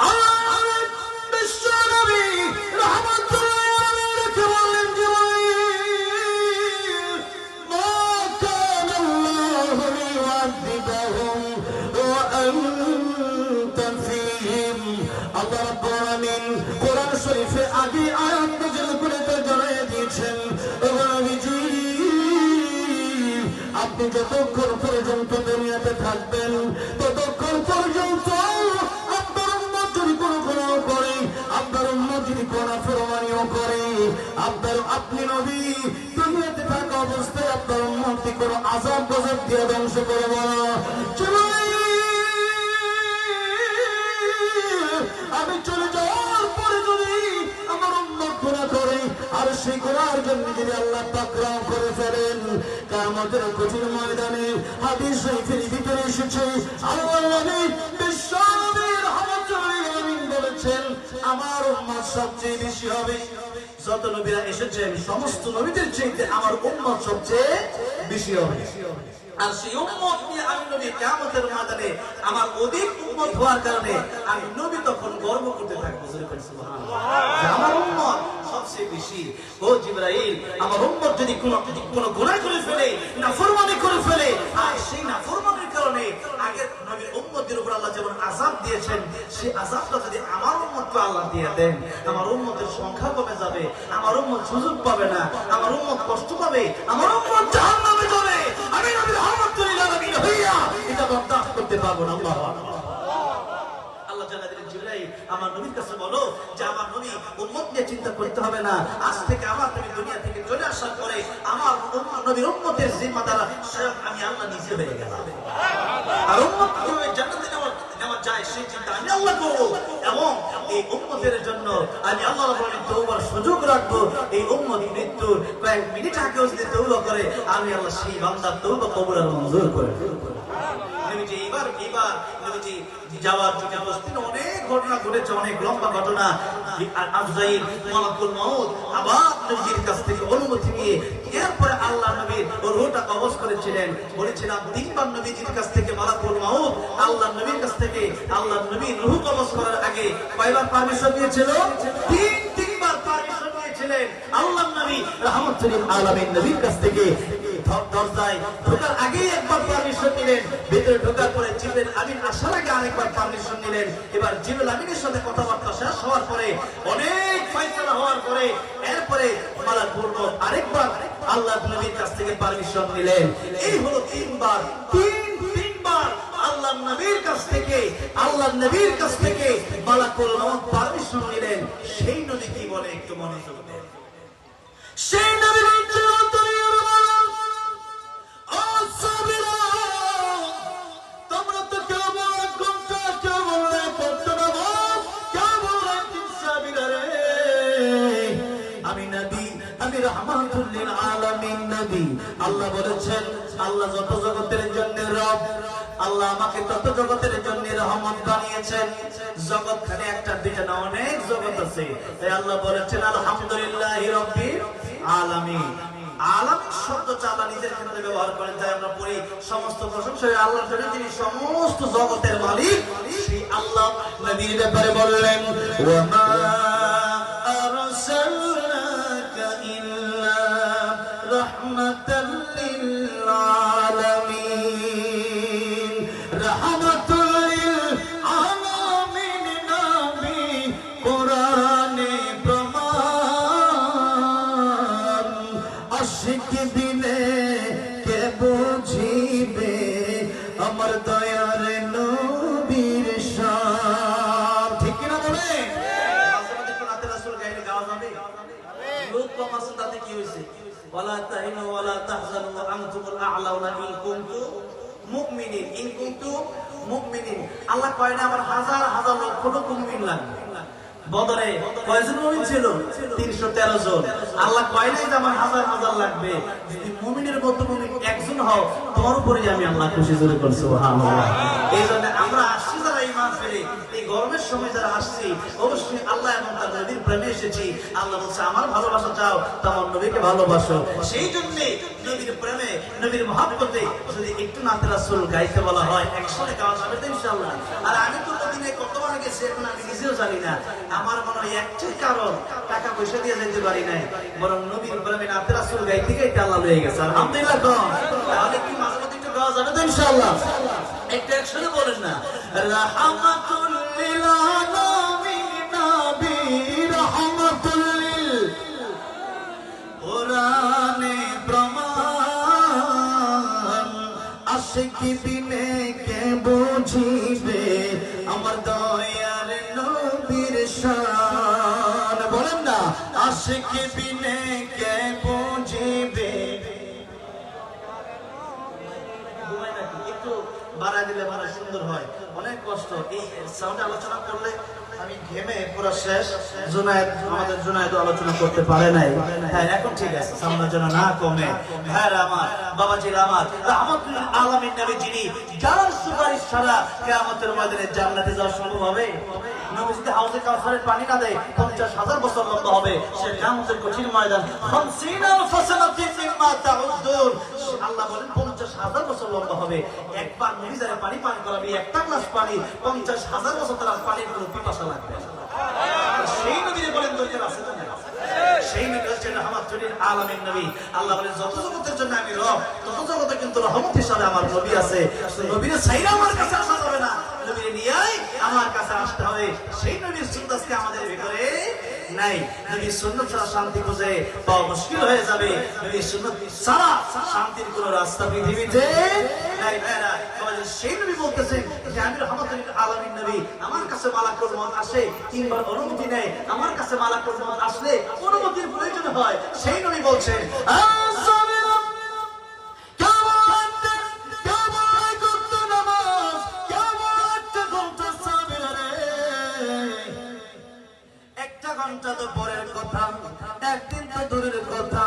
আল্লাহর বিশ্ব নবী রাহমাতুল্লাহ আলাইহি বলেন আল্লাহ রাব্বুল আলামিন কোরআন শরীফে আগে আয়াত নাযিল করে তা জানিয়ে দিয়েছেন, ও নবীজি আপনি যতক্ষণ পর্যন্ত দুনিয়াতে থাকবেন ততক্ষণ পর্যন্ত আপনার উম্মত যদি কোনো গুনাহ করে, আপনার উম্মত যদি কোনো নাফরমানিও করে, আপনি নবী দুনিয়াতে থাকা অবস্থায় আপনার উম্মতকে কোনো আযাব গজব দিয়ে ধ্বংস করব না। আমি চলে যাওয়ার পরে যদি আমার উম্মত গুনাহ করে আর সেই গুনাহের জন্য যদি আল্লাহ পাকরাও করে ফেলেন, কিয়ামতের কঠিন ময়দানে হাদিস শরীফের ভিতরে এসেছে আল্লাহর নবী বিশ্ব নবী রাহমাতুল্লাহ আলামিন বলেছেন আমার উম্মত সবচেয়ে বেশি হবে। যত নবীরা এসেছেন সমস্ত নবীদের চাইতে আমার উম্মত সবচেয়ে বেশি হবে, আর সেই উম্মত নিয়ে আমি নবী কিয়ামতের ময়দানে আমার অধিক উম্মত হওয়ার কারণে আমি নবী তখন গর্ব করতে থাকবো, সুবহানাল্লাহ, আমার উম্মত সবচেয়ে বেশি। ও জিবরাইল আমার উম্মত যদি কোনো গুনাহ করে ফেলে, নাফরমানি করে ফেলে, আর সেই নাফরমানির কারণে আগের নবীর উম্মতের উপর আল্লাহ যেমন আযাব দিয়েছেন সেই আযাবটা যদি আমার উম্মতকে আল্লাহ দিয়ে দেন, আমার উম্মতের সংখ্যা কমে যাবে, আমার উম্মত সুযোগ পাবে না, আমার উম্মত কষ্ট পাবে, আমার উম্মত জাহান্নামে যাবে, আমি নবী রাহমাতুল্লাহ আলামিন হইয়া এটা বরদাস্ত করতে পারবো না। আল্লাহু আকবার। আল্লাহ জানা দিলেন জিবরাইল আমার নবীর কাছে বলো যে আমার নবী উম্মত নিয়ে চিন্তা করতে হবে না, আজ থেকে আমার নবী দুনিয়া থেকে চলে আসার পরে আমার নবীর উম্মতের জিম্মাদার স্বয়ং আমি আল্লাহ নিজে হয়ে গেলাম, আর উম্মত কিভাবে জান্নাতে নেওয়া যায় সেই চিন্তা আমি আল্লাহ করবো, এবং এই উম্মতের জন্য আমি আল্লাহ রাব্বুল আলামিন তওবার সুযোগ রাখবো। এই উম্মত মৃত্যুর কয়েক মিনিট আগেও যদি তওবা করে আমি আল্লাহ সেই বান্দার তওবা কবুল আর মঞ্জুর করে দেব। নবীজি এবার নবীজি যাওয়ার জন্য অবস্থিত অনেক ঘটনা ঘটেছে, অনেক লম্বা ঘটনা। আজরাইল মালাকুল মউত আবার নবীজির কাছ থেকে অনুমতি নিয়ে এরপরে আল্লাহ নবীর রূহটা কবজ করেছিলেন। বলেছিলাম তিনবার নবীজির কাছ থেকে মালাকুল মউত আল্লাহ নবীর কাছ থেকে আল্লাহ নবীর রূহ কবজ করার আগে কয়বার পারমিশন দিয়েছিল? তিনবার পারমিশন দিয়েছিলেন আল্লাহ নবী রাহমাতুল আলামিন নবীর কাছ থেকে। দরজায় ঢোকার আগে একবার পারমিশন নিলেন, ভিতরে ঢোকার পরে জিবরাইল আমিন আসার আগে আরেকবার পারমিশন নিলেন। এবার জিবরাইল আমিনের সাথে কথাবার্তা শেষ হওয়ার পরে অনেক ফয়সালা হওয়ার পরে এরপরে মালাকুল মউত আরেকবার আল্লাহ নবীর কাছ থেকে পারমিশন নিলেন। এই হলো তিনবার আল্লাহ নবীর কাছ থেকে মালাকুল মউত পারমিশন নিলেন। সেই নবী কি বলে একটু মনোযোগ দেন। সেই নবী আল্লাহ বলেছেন, আল্লাহ যত জগতের জন্য রব, আল্লাহ আমাকে তত জগতের জন্য রহমত বানিয়েছেন। জগৎ খালি একটা দুইটা না, অনেক জগৎ আছে। তাই আল্লাহ বলেছেন আলহামদুলিল্লাহি রাব্বিল আলামিন। আলামিন শব্দটা আল্লাহ নিজের ক্ষেত্রে ব্যবহার করেন, তাই আমরা পড়ি সমস্ত প্রশংসা আল্লাহর জন্য, যিনি সমস্ত জগতের মালিক। সেই আল্লাহ নবীর ব্যাপারে বললেন ওয়া মা আরসালনাকা ইল্লা রাহমাতাল লিল আলামিন। রাহমাতুল লিল আলামিন নবী কোরআনে প্রমাণ। আশিক দিলে কে বুঝিবে আমার দয়ার নবীর শান। ঠিক কি না বলে? আসলে কোন আতে রাসূল গাইলে গাওয়া যাবে? লোক কম আছে, তাতে কি হইছে? ওয়ালা তাহিনু ওয়ালা তাহজানু ওয়া আনতুমুল আ'লাউনা ইন কুনতুম মুমিনিন। ইন কুনতুম মুমিনিন। আল্লাহ কয় না আমার হাজার হাজার লক্ষ লক্ষ মুমিন লাগবে। বদরে কয়জন মুমিন ছিল? 313 জন। আল্লাহ কয় না যে আমার হাজার হাজার লাগবে। যদি মুমিনের মধ্যে মুমিন একজন হও, তোমার উপরে আমি আল্লাহ খুশি জোরে করব সুবহানাল্লাহ। এইজন্য আমরা আসছি যারা ঈমান ফেলে, এই গরমের সময় যারা আসছি, অবশ্যই আল্লাহ এবং তার নবীর প্রেমে এসেছি। আল্লাহ বলছে আমার ভালোবাসা চাও, তোমার নবীকে ভালোবাসো। সেই জন্য নবীর প্রেমে, নবীর মহব্বতে যদি একটু নাতে রাসূল গাইতে বলা হয়, একসাথে গাওয়া যাবে তো ইনশাআল্লাহ। আর আমি তো মদিনায় কতবার গেছি, এখন আমি নিজেও জানি না। আমার মনে হয় একটাই কারণ, টাকা পয়সা দিয়ে যেতে পারি নাই, বরং নবীর প্রেমে নাতে রাসূল গাইতে গাইতে আল্লাহ লয়ে গেছে। আলহামদুলিল্লাহ। তাহলে কি মাঝে মধ্যে একটু গাওয়া যাবে তো ইনশাআল্লাহ? একটু একসাথে বলেন না, রাহমাতুল লিল আলামিন নবী রাহমাতুল লিল কোরআনে প্রমাণ। আশিক দিলে কে বুঝিবে আমার দয়ার নবীর শান। বলেন না, আশিক দিলে কে বুঝিবে। একটু বাড়া দিলে বাড়া সুন্দর হয়, অনেক কষ্ট। এই সাউন্ডে আলোচনা করলে আমি ঘেমে পুরো শেষ। জুনায়েদ, আমাদের জুনায়েদ আলোচনা করতে পারে নাই। হ্যাঁ, এখন ঠিক আছে, সাউন্ডের জন্য না কমে। হ্যাঁ আমার বাবাজির, আমার রাহমাতুল আলামিন নবী, যিনি যার সুপারিশ ছাড়া কিয়ামতের ময়দানে জান্নাতে যাওয়া সম্ভব হবে? নবী যদি হাউজে কাউসারের পানি না দেয়, 50,000 বছর লম্বা হবে সে কিয়ামতের কঠিন ময়দান। 50,000 সানাতিন মিম্মা তাউদ্দুন। আল্লাহ বলেন 50,000 বছর লম্বা হবে। একবার নবী যারা পানি পান করাবে, একটা গ্লাস পানি 50,000 বছর তার পানির কোনো পিপাসা লাগবে না। সেই নবীরে বলেন দরকার আছে তো না? সেই নবী হচ্ছেন রাহমাতুল আলামিন নবী। আল্লাহ বলেন যত জগতের জন্য আমি রব, তত জগতে কিন্তু রহমত হিসাবে আমার নবী আছে। নবীরে ছাইরা আমার কাছে আসা যাবে না, নবীরে নিয়েই আমার কাছে আসতে হবে। সেই নবীর সুন্নাত আজকে আমাদের ভিতরে নাই। নবীর সুন্নাত ছাড়া শান্তি খুঁজে পাওয়া মুশকিল হয়ে যাবে। নবীর সুন্নাত ছাড়া শান্তির কোন রাস্তা পৃথিবীতে নাই। ভাইরা, সেই নবী বলতেছেন যে আমি রাহমাতুল আলামিন নবী, আমার কাছে মালাকুল মউত আসে, তিনবার অনুমতি নেয়। আমার কাছে মালাকুল মউত আসলে অনুমতির প্রয়োজন হয়। সেই নবী বলছেন একটা ঘন্টা তো পরের কথা, একদিন তো দূরের কথা,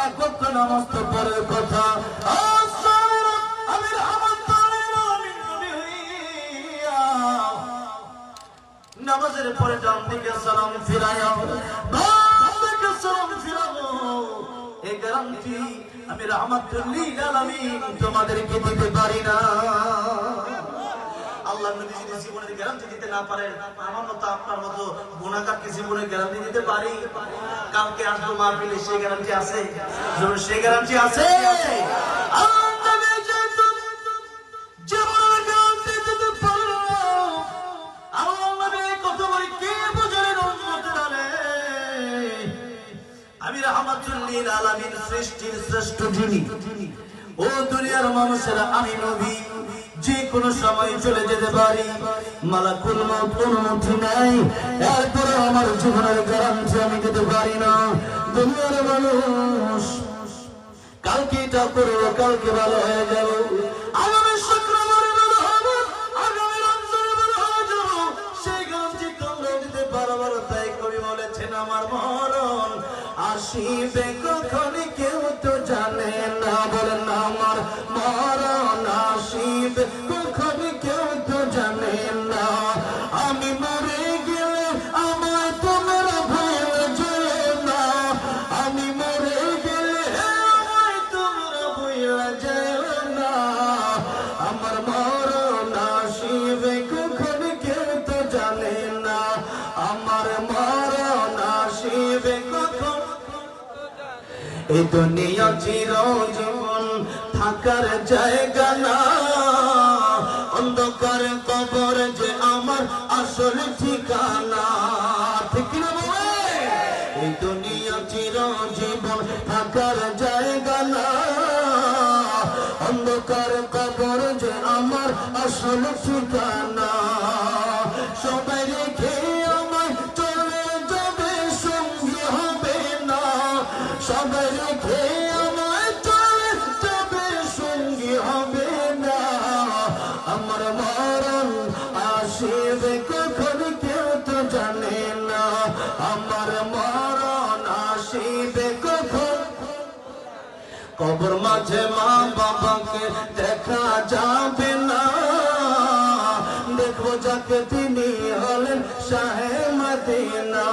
এক ওয়াক্ত নামাজ তো পরের কথা। আমি রাহমাতুল আলামিন নবী হইয়া নামাজের পরে ডান দিকে সালাম ফিরাইয়া বাম দিকে সালাম ফিরাবো, এই গ্যারান্টি আমি রাহমাতুল লিল আলামিন তোমাদেরকে দিতে পারি না। আল্লাহ নবী যদি জীবনের গ্যারান্টি দিতে না পারেন, আমার মতো আপনার মতো গুনাহগারকে জীবনের গ্যারান্টি দিতে পারি? কালকে আসবো মাহফিলে, সেই গ্যারান্টি আছে? সেই গ্যারান্টি আছে? আমি রাহমাতুল লিল আলামিন শ্রেষ্ঠ সৃষ্টির শ্রেষ্ঠ যিনি, ও দুনিয়ার মানুষেরা, আমি নবী যে কোনো সময় চলে যেতে পারি, মালাকুল মউত অনুমতি নাই, এরপরে আমার জীবনের গ্যারান্টি আমি দিতে পারি না। দুনিয়ার মানুষ কালকে এটা করবো, কালকে ভালো হয়ে যাবো, আগামী শুক্রবারে ভালো হবো, আগামী রমজানে ভালো হয়ে যাবো, সেই গ্যারান্টি তোমরা দিতে পারবো না। তাই কবি বলেছেন আমার মরণ আসিবে কখন কেউ তো জানে না। বলেন না আমার মরণ আসিবে কখন কেউ তো জানে না। আমি মরে গেলে আমায় তোমরা ভুলে যেও না, আমি মরে গেলে আমায় তোমরা ভুলে যেও না। আমার মরণ আসিবে কখন কেউ তো জানে না, আমার মরণ আসিবে কখন। এই দুনিয়া চিরজীবন থাকার জায়গা না, অন্ধকার কবর যে আমার আসল ঠিকানা। ঠিক না বলে? এই দুনিয়া চিরজীবন থাকার জায়গা না, অন্ধকার কবর যে আমার আসল ঠিকানা। সবাই রেখে আমায় চলে যাবে, সঙ্গী হবে না। সবাই রেখে আমায় চলে যাবে, সঙ্গী হবে না। আমার মরণ আসিবে কখন কেউ তো জানে না, আমার মরণ আসিবে কখন। কবর মাঝে মা বাবাকে দেখা যাবে না, দেখবো যাকে তিনি হলেন শাহে মদিনা।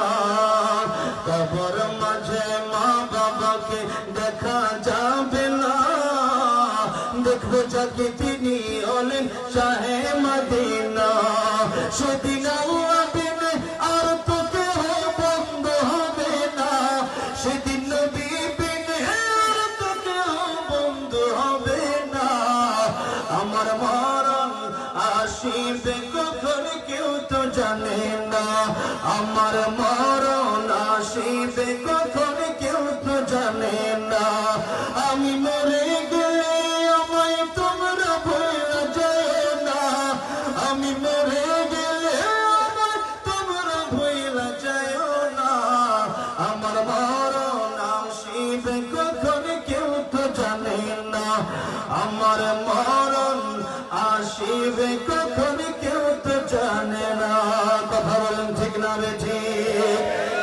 কবর মাঝে মা বাবাকে দেখা যাবে না, দেখবো যাকে তিনি হলেন শাহে মদিনা। সেদিন আল্লাহ বিনে আর তো কেহ বন্ধ হবে না, সেদিন নবী বিনে আর তো কেহ বন্ধ হবে না। আমার মরণ আসিবে কখন কেউ তো জানে না, আমার মরণ আসিবে কখন কেউ তো জানে না। আমি মরে গেলে আমায় তোমরা ভুলে যেও না, আমি মরে গেলে আমায় তোমরা ভুলে যেও না। আমার মরণ আসিবে কখন কেউ তো জানে না, আমার মরণ আসিবে কখন কেউ তো জানে না। কথা বলেন ঠিক না বেঠি?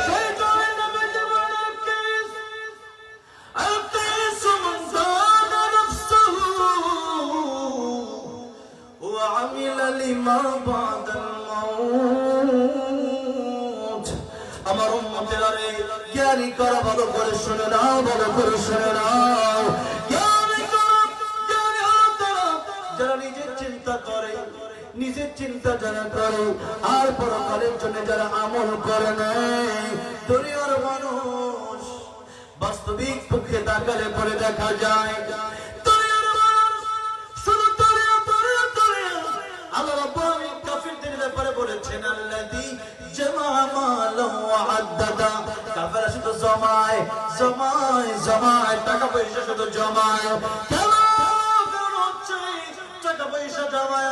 সেই জন্য নবী জীবনে القيس من زاد نفسه وعمل لما بعد الموت। আমার উম্মতেরা রে, জ্ঞানী করা ভালো করে শুনে নাও, ভালো করে শুনে নাও। জ্ঞানী করা, জ্ঞানী হলো তারা যারা নিজের চিন্তা করে, নিজের চিন্তা যারা করে, আর পরকালের জন্য যারা আমল করে নেয়। দুনিয়ার মানুষ বাস্তবিক পক্ষে তাকালে পরে দেখা যায় দুনিয়ার মানুষ শুধু দুনিয়া দুনিয়া দুনিয়া। আল্লাহ রাব্বুল আলামিন কাফিরদের ব্যাপারে বলেছেন আল্লাযী জামা মালাহু ওয়া আদ্দাদা। কাফেররা শুধু জমায় জমায় জমায়, টাকা পয়সা শুধু জমায়। কেন হচ্ছে টাকা পয়সা জমায়?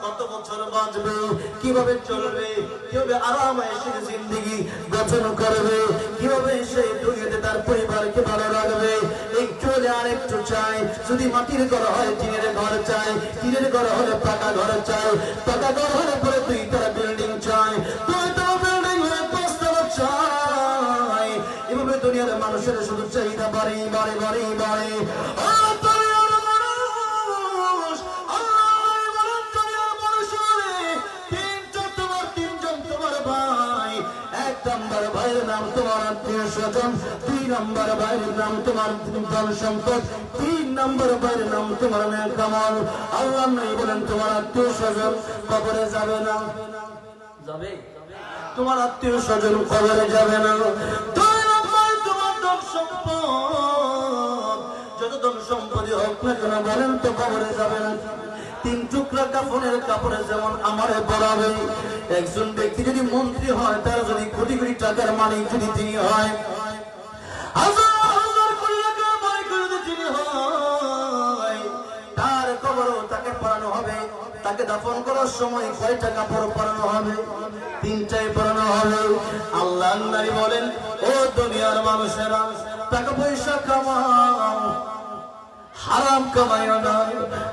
কত বছর বাঁচবে, কিভাবে চলবে, কিভাবে আরাম-আয়েশের জিন্দেগি গঠন করবে, কিভাবে সে দুনিয়াতে তার পরিবারকে ভালো রাখবে। একটু হলে আর একটু চাই, যদি মাটির ঘর হয় টিনের ঘর চাই, টিনের ঘর হলে পাকা ঘর চাই, পাকা ঘর হলে পরে দুই তারা বিল্ডিং চাই, দুই তারা বিল্ডিং হলে পাঁচতলা চাই। এভাবে দুনিয়ার মানুষের শুধু চাহিদা বাড়ি বাড়ি বাড়ি বাড়ি। নম্বর ভাইয়ের নাম তোমার আত্মীয় স্বজন, 2 নম্বর ভাইয়ের নাম তোমার ধন সম্পদ, 3 নম্বর ভাইয়ের নাম তোমার নেকামল। আল্লাহ নবী বলেন তোমার আত্মীয় স্বজন কবরে যাবে না, যাবে? তোমার আত্মীয় স্বজন কবরে যাবে না। 2 নম্বর তোমার ধন সম্পদ, যত ধন সম্পদই হোক না কেন বলেন তো কবরে যাবে না। 3 টুকরা কাফনের কাপড়ে যেমন আমারে পরাবে। একজন ব্যক্তি যদি মন্ত্রী হয়, তার যদি কোটি কোটি টাকার মালিক যদি তিনি হয়, হাজার হাজার কোটি টাকার তাকে দাফন করার সময় কয়টা কাপড় পরানো হবে? 3টাই পরানো হবে। আল্লাহর নবী বলেন, ও দুনিয়ার মানুষেরা, টাকা পয়সা কামাও, হারাম কামাইও না।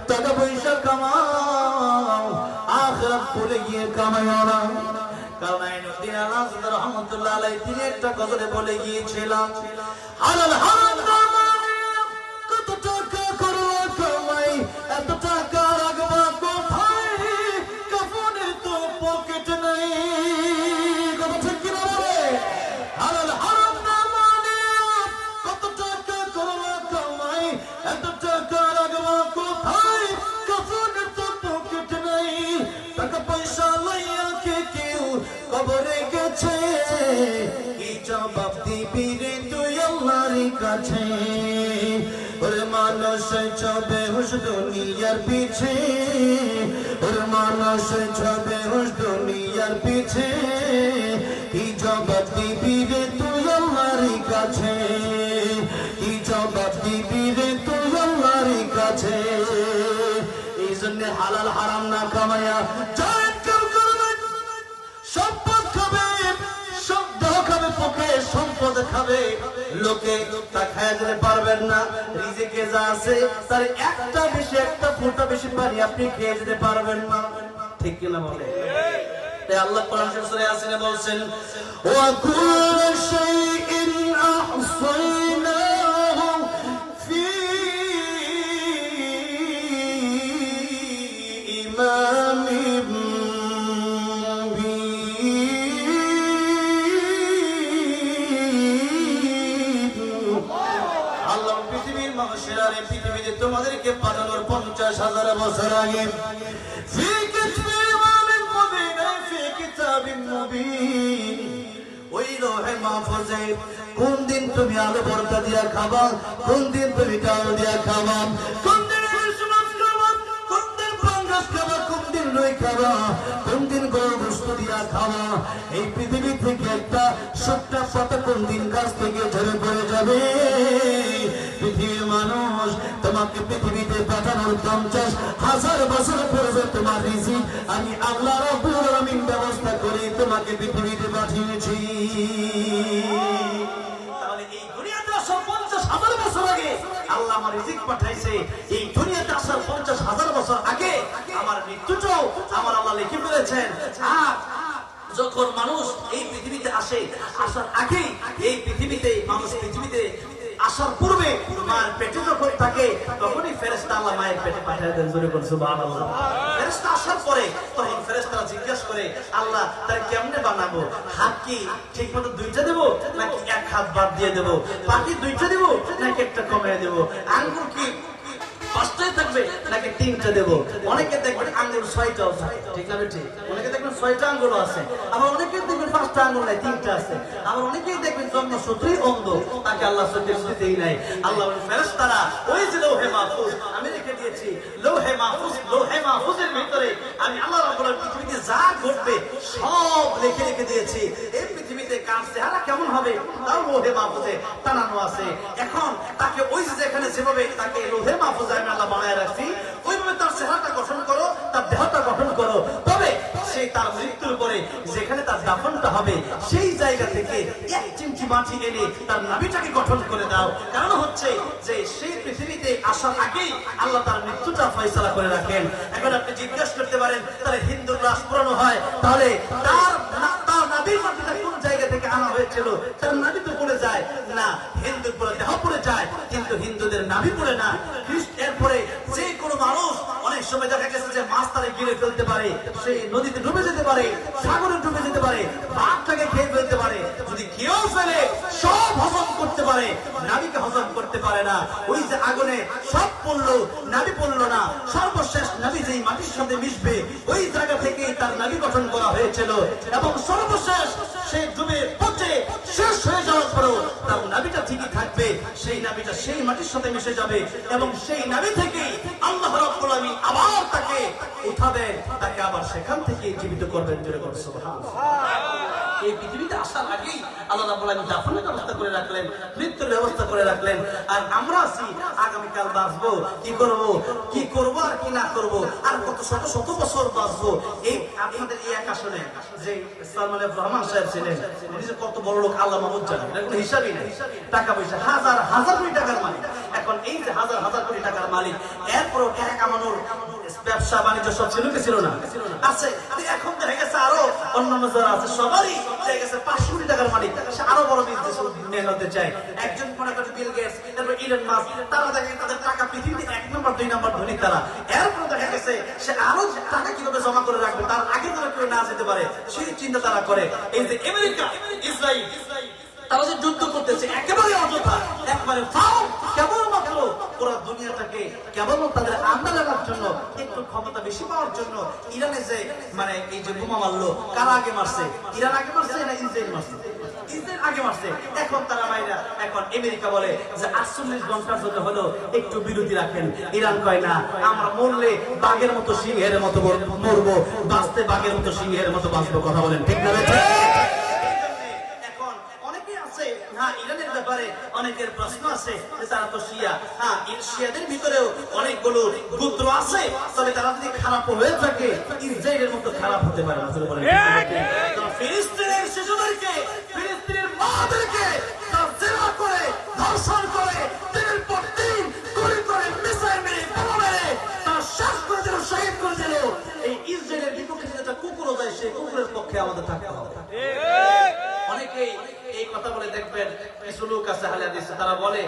টাকা পয়সা কামাও, আখিরাত ভুলে গিয়ে কামাইও না। কারণ আইনুদ্দিন আল-আজহার রাহমাতুল্লাহ আলাইহি তিনি একটা গজলে বলে গিয়েছিলাম, হালাল হারাম কামাই, কত টাকা করো কামাই, এত টাকা রাখবা কোথায়? কাফনের তো পকেট নাই। কথা ঠিক কি না বলে? হালাল হারাম কামাই, কত টাকা করো কামাই, এত টাকা রাখবা কোথায়? কাফনের তো পকেট নাই। টাকা পয়সা লইয়া কে কেউ কবরে গেছে, কি জবাব দিবি রে তুই আল্লাহর কাছে? ওরে মানুষ ছবে হুশ দুনিয়ার পিছে, ওরে মানুষ ছবে হুশ দুনিয়ার পিছে, কি জবাব দিবি রে তুই আল্লাহর কাছে? কি জবাব দিবি রে তুই আল্লাহর কাছে? এই জন্য হালাল হারাম না কামাইয়া সম্পদ খাবে, শব্দ খাবে, পকে সম্পদ খাবে, লোকে তা খায় যেতে পারবেন না। রিজিকে যা আছে তার একটা বেশি, একটা ফোঁটা বেশি পানি আপনি খেয়ে যেতে পারবেন না। ঠিক কিনা বলে? তাই আল্লাহ কোরআন সূরা ইয়াসিনে বলছেন, ওয়া কুল্লু শাইইন আহসাইনাহু ফি ইমামিন। মানুষেরা পৃথিবীতে তোমাদেরকে পাঠানোর 50,000 বছর আগে ওই লোহে মাহফুজে কোন দিন তুমি আলু ভর্তা দিয়া খাবা, কোন দিন তুমি ডাল দিয়া খাবা, কোন দিন কোন দিন পাঙ্গাস খাবা, কোন দিন রই খাবা, কোন দিন গরু গোশত দিয়া খাবা। এই পৃথিবী থেকে একটা সবটা পাতা কোন দিন গাছ থেকে ঝরে পড়ে যাবে। পৃথিবীর মানুষ তোমাকে পৃথিবীতে পাঠানোর 50,000 বছর পূর্বে তোমার রিজিক আমি আল্লাহ রাব্বুল আলামিন ব্যবস্থা করে তোমাকে পৃথিবীতে পাঠিয়েছি। তাহলে এই দুনিয়াতে আসার 50,000 বছর আগে আল্লাহ আমার রিজিক পাঠাইছে। এই দুনিয়াতে আসার 50,000 বছর আগে আমার মৃত্যুটাও আমার আল্লাহ লিখে ফেলেছেন। আর যখন মানুষ এই পৃথিবীতে আসে, আসার আগেই এই পৃথিবীতে মানুষ পৃথিবীতে আসার পূর্বে মার পেটে যখন থাকে তখনই ফেরেশতা আল্লাহ মায়ের পেটে পাঠিয়ে দেন। জোরে বলুন সুবহানাল্লাহ। ফেরেশতা আসার পরে তখন ফেরেশতারা জিজ্ঞাসা করে, আল্লাহ তার কেমনে বানাবো? হাত কি ঠিকমতো 2টা দেব নাকি এক হাত বাদ দিয়ে দেব? বাকি 2টা দেব নাকি একটা কমিয়ে দেব? আঙ্গুল কি 5টাই থাকবে নাকি 3টা দেব? অনেকে দেখবেন আঙ্গুল 6টাও থাকে, ঠিক না ঠিক? অনেকে দেখবেন 6টা আঙ্গুল আছে, আবার অনেকে দেখবেন 5টা আঙ্গুল নাই, 3টা আছে। আবার অনেকেই দেখবেন জন্মসূত্রেই অন্ধ, তাকে আল্লাহ চোখের দিতেই নাই। আল্লাহ বলেন ফেরেশতারা ওই যে লৌহে মাহফুজ আমি রেখে দিয়েছি, লৌহে মাহফুজের ভিতরে আমি আল্লাহ রাব্বুল আলামিন পৃথিবীতে যা ঘটবে সব রেখে দিয়েছি। এই পৃথিবীতে কার চেহারা কেমন হবে তাও লৌহে মাহফুজে টানানো আছে। এখন তাকে ওই যেখানে যেভাবে তাকে লৌহে মাহফুজে আল্লাহ বানায় রাখছি ওইভাবে তার চেহারাটা গঠন করো, তার দেহটা গঠন করো। তবে সেই তার মৃত্যুর পরে যেখানে তার দাফনটা হবে সেই জায়গা থেকে 1 চিমটি মাটি এনে তার নাভিটাকে গঠন করে দাও। কারণ হচ্ছে যে সেই পৃথিবীতে আসার আগেই আল্লাহ তার মৃত্যুটা ফয়সালা করে রাখেন। এখন আপনি জিজ্ঞাসা করতে পারেন, তাহলে হিন্দুর লাশ পুরানো হয়, তাহলে তার নাভির মাটিটা কোন জায়গা থেকে আনা হয়েছিল? তার নাভি তো পড়ে যায় না, হিন্দুর পুরো দেহ পড়ে যায়, কিন্তু হিন্দুদের নাভি পড়ে না। এরপরে যে কোনো মানুষ অনেক সময় দেখা গেছে যে মাছ তারে গিলে ফেলতে পারে, সেই নদীতে ডুবে যেতে পারে, সাগরে ডুবে যেতে পারে, বাঘটাকে খেয়ে ফেলতে পারে। যদি কেউ ফেলে সব হজম করতে পারে, নাবিকে হজম করতে পারে না। ওই যে আগুনে সব পড়লো, নাবি পড়লো না, সর্বশেষ নাবি যেই মাটির সাথে মিশবে ওই জায়গা থেকেই তার নাবি গঠন করা হয়েছিল। এবং সর্বশেষ সে ডুবে পচে শেষ হয়ে যাওয়ার পরেও তার নাবিটা ঠিকই থাকবে, সেই নাবিটা সেই মাটির সাথে মিশে যাবে এবং সেই নাবি থেকেই আল্লাহ রাব্বুল আলামিন আবার তাকে উঠাবেন, তাকে আবার সেখান থেকে জীবিত করবেন। জোরে বলুন সুবহানাল্লাহ। এই পৃথিবীতে আসার আগেই আল্লাহ রাব্বুল আলামিন দাফনের ব্যবস্থা করে রাখলেন, মৃত্যুর ব্যবস্থা করে রাখলেন। আর আমরা আছি আগামীকাল বাঁচবো, কি করব আর কি না করব, আর কত শত শত বছর বাঁচবো। এই আপনাদের এই এক আসনে যে সালমান এফ রহমান সাহেব ছিলেন, উনি যে কত বড় লোক আল্লাহ মাহমুদ জানেন, এটা কোনো হিসাবই নেই। টাকা পয়সা হাজার হাজার কোটি টাকার মালিক। এখন এই যে হাজার হাজার কোটি টাকার মালিক, এরপরও টাকা কামানোর ব্যবসা বাণিজ্য সব ছিল কি ছিল না? আছে। এখন দেখা গেছে আরো অন্যান্য যারা আছে সবারই দেখা গেছে 500 কোটি টাকার মালিক, সে আরো বড় বিজনেস হতে চায়। একজন মনে করে বিল গেটস, তারপর ইলন মাস্ক, তারা দেখা গেছে তাদের টাকা পৃথিবীতে 1 নম্বর 2 নম্বর ধনী তারা। এরপর দেখা গেছে সে আরো টাকা কিভাবে জমা করে রাখবে, তার আগে যেন কেউ না যেতে পারে সেই চিন্তা তারা করে। এই যে আমেরিকা ইসরায়েল তারা যে যুদ্ধ করতেছে একেবারে অযথা, একবারে ফাও, কেবলমাত্র পুরো দুনিয়াটাকে কেবল তাদের আন্ডারে রাখার জন্য, একটু ক্ষমতা বেশি পাওয়ার জন্য। ইরানে যে মানে এই যে বোমা মারলো, কারা আগে মারছে? ইরান আগে মারছে না ইসরায়েল মারছে? ইসরায়েল আগে মারছে। এখন তারা মাইরা, এখন আমেরিকা বলে যে 48 ঘন্টার জন্য হলো একটু বিরতি রাখেন। ইরান কয় না, আমরা মরলে বাঘের মতো সিংহের মতো মরবো, বাঁচতে বাঘের মতো সিংহের মতো বাঁচবো। কথা বলেন ঠিক না? ইরানের ব্যাপারে অনেকের প্রশ্ন আছে যে তারা তো শিয়া। হ্যাঁ, শিয়াদের ভিতরেও অনেকগুলো গোত্র আছে, তবে তারা যদি খারাপ হয়ে থাকে ইসরায়েলের মতো খারাপ হতে পারে না। ফিলিস্তিনের শিশুদেরকে, ফিলিস্তিনের মাদেরকে জেরা করে, ধর্ষণ করে, দিনের পর দিন গুলি করে, মিসাইল মেরে, বোমা মেরে তার শেষ করে দিল, শহীদ করে দিল। এই ইসরায়েলের বিপক্ষে যেটা কুকুরও যায়, সেই কুকুরের পক্ষে আমাদের থাকতে হবে। অনেকেই এই কথা বলে দেখবেন, কিছু লোক আছে আহলে হাদিস, তারা বলে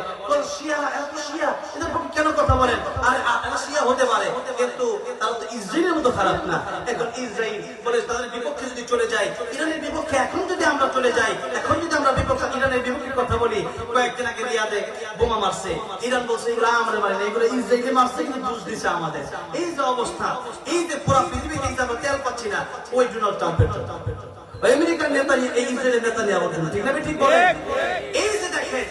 শিয়া এত শিয়া, এদের পক্ষে কেন কথা বলেন? আরে আপনারা শিয়া হতে পারে, কিন্তু তারা তো ইসরায়েলের মতো খারাপ না। এখন ইসরায়েল বলে তাদের বিপক্ষে যদি চলে যায়, ইরানের বিপক্ষে এখন যদি আমরা চলে যাই, এখন যদি আমরা বিপক্ষে ইরানের বিপক্ষে কথা বলি, কয়েকদিন আগে রিয়াদে বোমা মারছে, ইরান বলছে এগুলো আমরা মারি না, এগুলো ইসরায়েলে মারছে, কিন্তু দোষ দিছে আমাদের। এই যে অবস্থা, এই যে পুরো পৃথিবীতে আমরা তেল পাচ্ছি না, ওই ডোনাল্ড ট্রাম্পের আমেরিকার নেতা, এই ইসরায়েলের নেতা নিয়ে আবার ঠিক না? ঠিক বলেন। এই যে দেখেন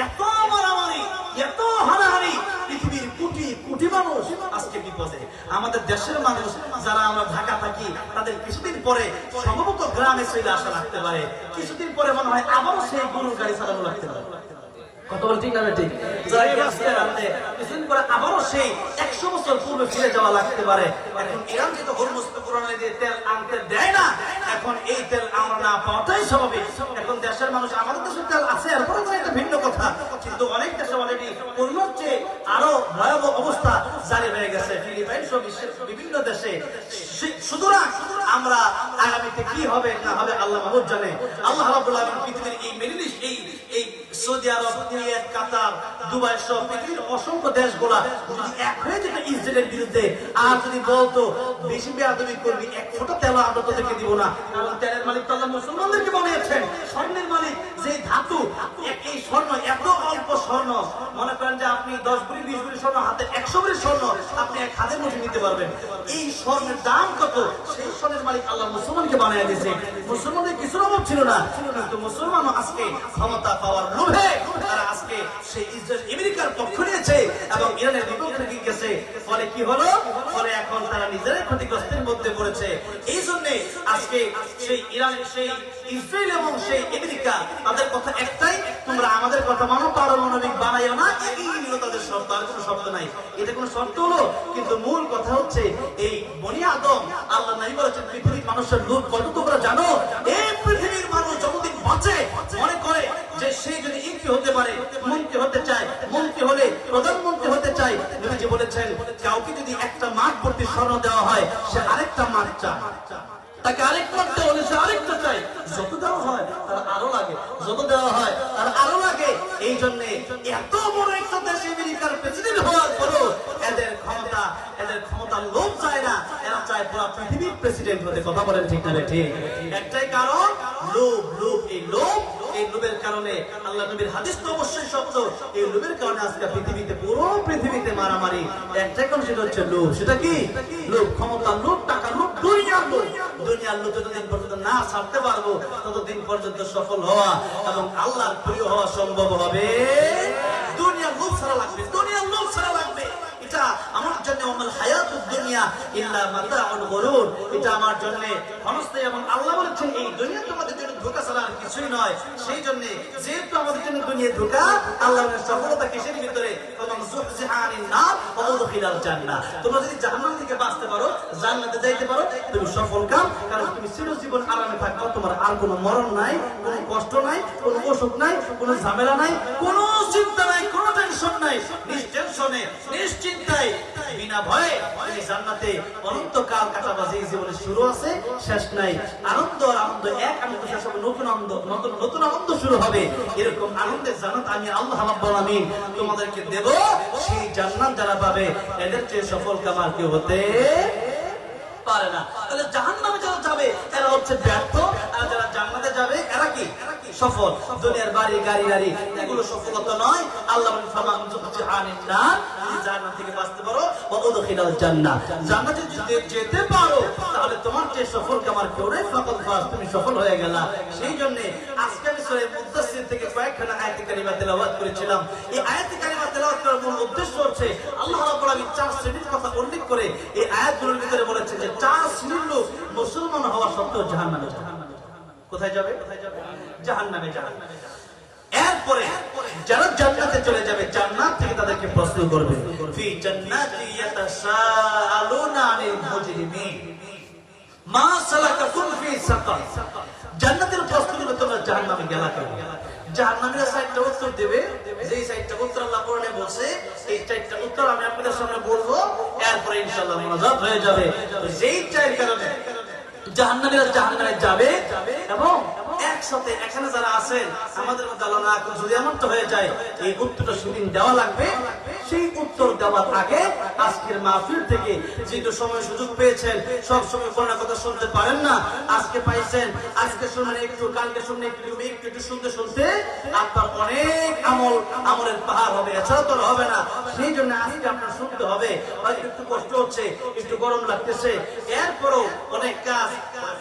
এত মারামারি, এত হানাহানি, পৃথিবীর কোটি কোটি মানুষ আজকে বিপদে। আমাদের দেশের মানুষ যারা আমরা ঢাকা থাকি, তাদের কিছুদিন পরে সম্ভবত গ্রামে চলে আসা লাগতে পারে, কিছুদিন পরে মনে হয় আবারও সেই গরুর গাড়ি চালানো লাগতে পারে। কত বল ঠিক না? ঠিক। কিছুদিন পরে আবারও সেই 100 বছর পূর্বে ফিরে যাওয়া লাগতে পারে। এখন ইরান যেহেতু হরমুজ প্রণালী দিয়ে তেল আনতে দেয় না, এখন এই তেল আমরা না পাওয়াটাই স্বাভাবিক। এখন দেশের মানুষ, আমাদের দেশের তেল আছে, এরপরে তো একটা ভিন্ন কথা, কিন্তু অনেক দেশে অলরেডি পূর্ণর চেয়ে আরো ভয়াবহ অবস্থা জারি হয়ে গেছে, ফিলিপাইন সহ বিশ্বের বিভিন্ন দেশে। সুতরাং আমরা আগামীতে কি হবে না হবে আল্লাহ মাহমুদ জানে। আল্লাহ রাব্বুল আলামিন পৃথিবীর এই মিডল ইস্ট, এই সৌদি আরব, কুয়েত, কাতার, দুবাই সহ পৃথিবীর অসংখ্য দেশগুলা যদি এক হয়ে যেত ইসরায়েলের বিরুদ্ধে, আর যদি বলতো বেশি বেয়াদবি করবি, এক ফোঁটা তেল আমরা তোদেরকে দিব না। কারণ তেলের মালিক তো আল্লাহ মুসলমানদেরকে বানিয়েছেন। স্বর্ণের মালিক যে ধাতু, এই স্বর্ণ এত অল্প স্বর্ণ, মনে করেন যে আপনি 10 ভরি 20 ভরি স্বর্ণ হাতে 100 ভরি স্বর্ণ আপনি এক হাতের মধ্যে নিতে পারবেন। এই স্বর্ণের দাম কত, সেই স্বর্ণের মালিক আল্লাহ মুসলমানকে বানিয়ে দিয়েছে। মুসলমানদের কিছুর অভাব ছিল না, কিন্তু মুসলমানও আজকে ক্ষমতা পাওয়ার লোভে তারা আজকে সেই ইসরায়েল আমেরিকার পক্ষ নিয়েছে এবং ইরানের বিপক্ষে গেছে। ফলে কি হলো? ফলে এখন তারা নিজেরাই ক্ষতিগ্রস্তের মধ্যে পড়েছে। এই জন্য আজকে সেই ইরান, সেই ইসরায়েল এবং সেই আমেরিকা, তাদের কথা একটাই, তোমরা আমাদের কথা মানো, পারমাণবিক বানাইও না। এই হলো তাদের শর্ত, আর কোনো শর্ত নাই। এটা কোনো শর্ত হলো, কিন্তু মূল কথা হচ্ছে এই বনি আদম, আল্লাহ নবী বলেছেন পৃথিবীর মানুষের লোক কত তোমরা জানো? এই পৃথিবীর মানুষ যতদিন বাঁচে মনে করে যে সে যদি এমপি হতে পারে, মন্ত্রী হতে চায়, মন্ত্রী হলে প্রধানমন্ত্রী হতে চায়। নবীজি বলেছেন কাউকে যদি একটা মাঠ ভর্তি স্বর্ণ দেওয়া হয়, সে আরেকটা মাঠ চায়, তাকে আরেক মাঠটা হলে সে আরেকটা চায়। যত দেওয়া হয় তার আরো লাগে, যত দেওয়া হয় তার আরো লাগে। এই জন্য এত বড় একটা দেশ আমেরিকার প্রেসিডেন্ট হওয়ার পরও এদের ক্ষমতার লোভ চায় না, এরা চায় পুরো পৃথিবীর প্রেসিডেন্ট হতে। কথা বলেন ঠিক না? ঠিক। একটাই কারণ, লোভ। এই লোভের কারণে আল্লাহ নবীর হাদিস তো অবশ্যই সত্য, এই লোভের কারণে আজকে পৃথিবীতে, পুরো পৃথিবীতে মারামারি। একটাই কারণ, সেটা হচ্ছে লোভ। সেটা কি? লোভ, ক্ষমতার লোভ, টাকার লোভ, দুনিয়ার লোভ। দুনিয়ার লোভ যতদিন পর্যন্ত না ছাড়তে পারবো, ততদিন পর্যন্ত সফল হওয়া এবং আল্লাহর প্রিয় হওয়া সম্ভব হবে। দুনিয়ার লোভ ছাড়া লাগবে, দুনিয়ার লোভ ছাড়া লাগবে। এটা আমার জন্য ওয়ামাল হায়াতুদ দুনিয়া ইল্লা মাতাউল গুরুর, এটা আমার জন্য ক্ষণস্থায়ী, এবং আল্লাহ বলেছেন এই দুনিয়া তোমাদের জন্য ধোঁকা ছাড়া আর কিছুই নয়। সেই জন্য যেহেতু আমাদের জন্য দুনিয়া ধোঁকা, আল্লাহর সফলতা কিসের ভিতরে? ফামান যুহজিহা আনিন নার ওয়া উদখিলাল জান্নাহ। তোমরা যদি জাহান্নাম থেকে বাঁচতে পারো, জান্নাতে যাইতে পারো, তুমি সফল কাম। কারণ তুমি চিরজীবন আরামে থাকবে, তোমার আর কোনো মরণ নাই, কোনো কষ্ট নাই, কোনো অসুখ নাই, কোনো ঝামেলা নাই, কোনো চিন্তা নাই, কোনো টেনশন নাই। নিশ্টেনশনে, নিশ্চিন্তায়, বিনা ভয়ে তুমি জান্নাতে অনন্তকাল কাটাবা। যে জীবনে শুরু আছে, শেষ নাই। আনন্দ আর আনন্দ, এক আনন্দ শেষ হবে, নতুন আনন্দ, নতুন আনন্দ শুরু হবে। এরকম আনন্দের জান্নাত আমি আল্লাহ রাব্বুল আলামিন তোমাদেরকে দেব। সেই জান্নাত যারা পাবে, এদের চেয়ে সফল কামার কেউ হতে পারে না। তাহলে জাহান্নামে যারা যাবে এরা হচ্ছে ব্যর্থ, আর যারা জান্নাতে যাবে এরা কি? সফল। দুনিয়ার বাড়ি, গাড়ি গাড়ি এগুলো সফলতা নয়। আল্লাহ বলেন ফামান যুহজিহা আনিন নার, তুমি জান্নাত থেকে বাঁচতে পারো, ওয়া উদখিলাল জান্নাহ, জান্নাতে যদি যেতে পারো, তাহলে তোমার যে সফল কামার কেউ নেই। ফাকাদ ফাজ, তুমি সফল হয়ে গেলা। সেই জন্য আজকে আমি সূরা মুদাসসির থেকে কয়েকখানা আয়াতে কারিমা তেলাওয়াত করেছিলাম। এই আয়াতে কারিমা তেলাওয়াত করার মূল উদ্দেশ্য হচ্ছে আল্লাহ রাব্বুল আলামিন 4 শ্রেণীর কথা উল্লেখ করে এই আয়াতগুলোর ভিতরে বলেছে যে 4 শ্রেণীর লোক মুসলমান হওয়া সত্ত্বেও জাহান্নামে যাবে। কোথায় যাবে? জাহান্নামে যাবে। এরপরে যারা জান্নাতে চলে যাবে, জান্নাত থেকে তাদেরকে প্রশ্ন করবে, ফি জান্নাতি ইয়াতাসাআলুনা আনিল মুজরিমিন মা সালাকাকুম ফি সাকার। জান্নাতের প্রশ্ন করবে তোমরা জাহান্নামে গেলা কেন? জাহান্নামীরা 4টা উত্তর দেবে। যেই 4টা উত্তর আল্লাহ কোরআনে বলছে, এই 4টা উত্তর আমি আপনাদের সামনে বলবো, এরপরে ইনশাআল্লাহ মুনাজাত হয়ে যাবে। তো যেই 4 কারণে জাহান্নামীরা জাহান্নামে যাবে, এবং একসাথে এখানে যারা আছেন আমাদের মধ্যে আল্লাহ না করে যদি এমনটা হয়ে যায় এই উত্তরটা সেদিন দেওয়া লাগবে। সেই উত্তর দেওয়ার আগে আজকের মাহফিল থেকে যেহেতু সময় সুযোগ পেয়েছেন, সব সময় কোনো কথা শুনতে পারেন না, আজকে পাইছেন, আজকে শুনলে একটু, কালকে শুনলে একটু, একটু শুনতে শুনতে আপনার অনেক আমলের পাহাড় হবে, এছাড়া তো হবে না। সেই জন্য আজকে আপনার শুনতে হবে। হয়তো একটু কষ্ট হচ্ছে, একটু গরম লাগতেছে, এরপরও অনেক কাজ,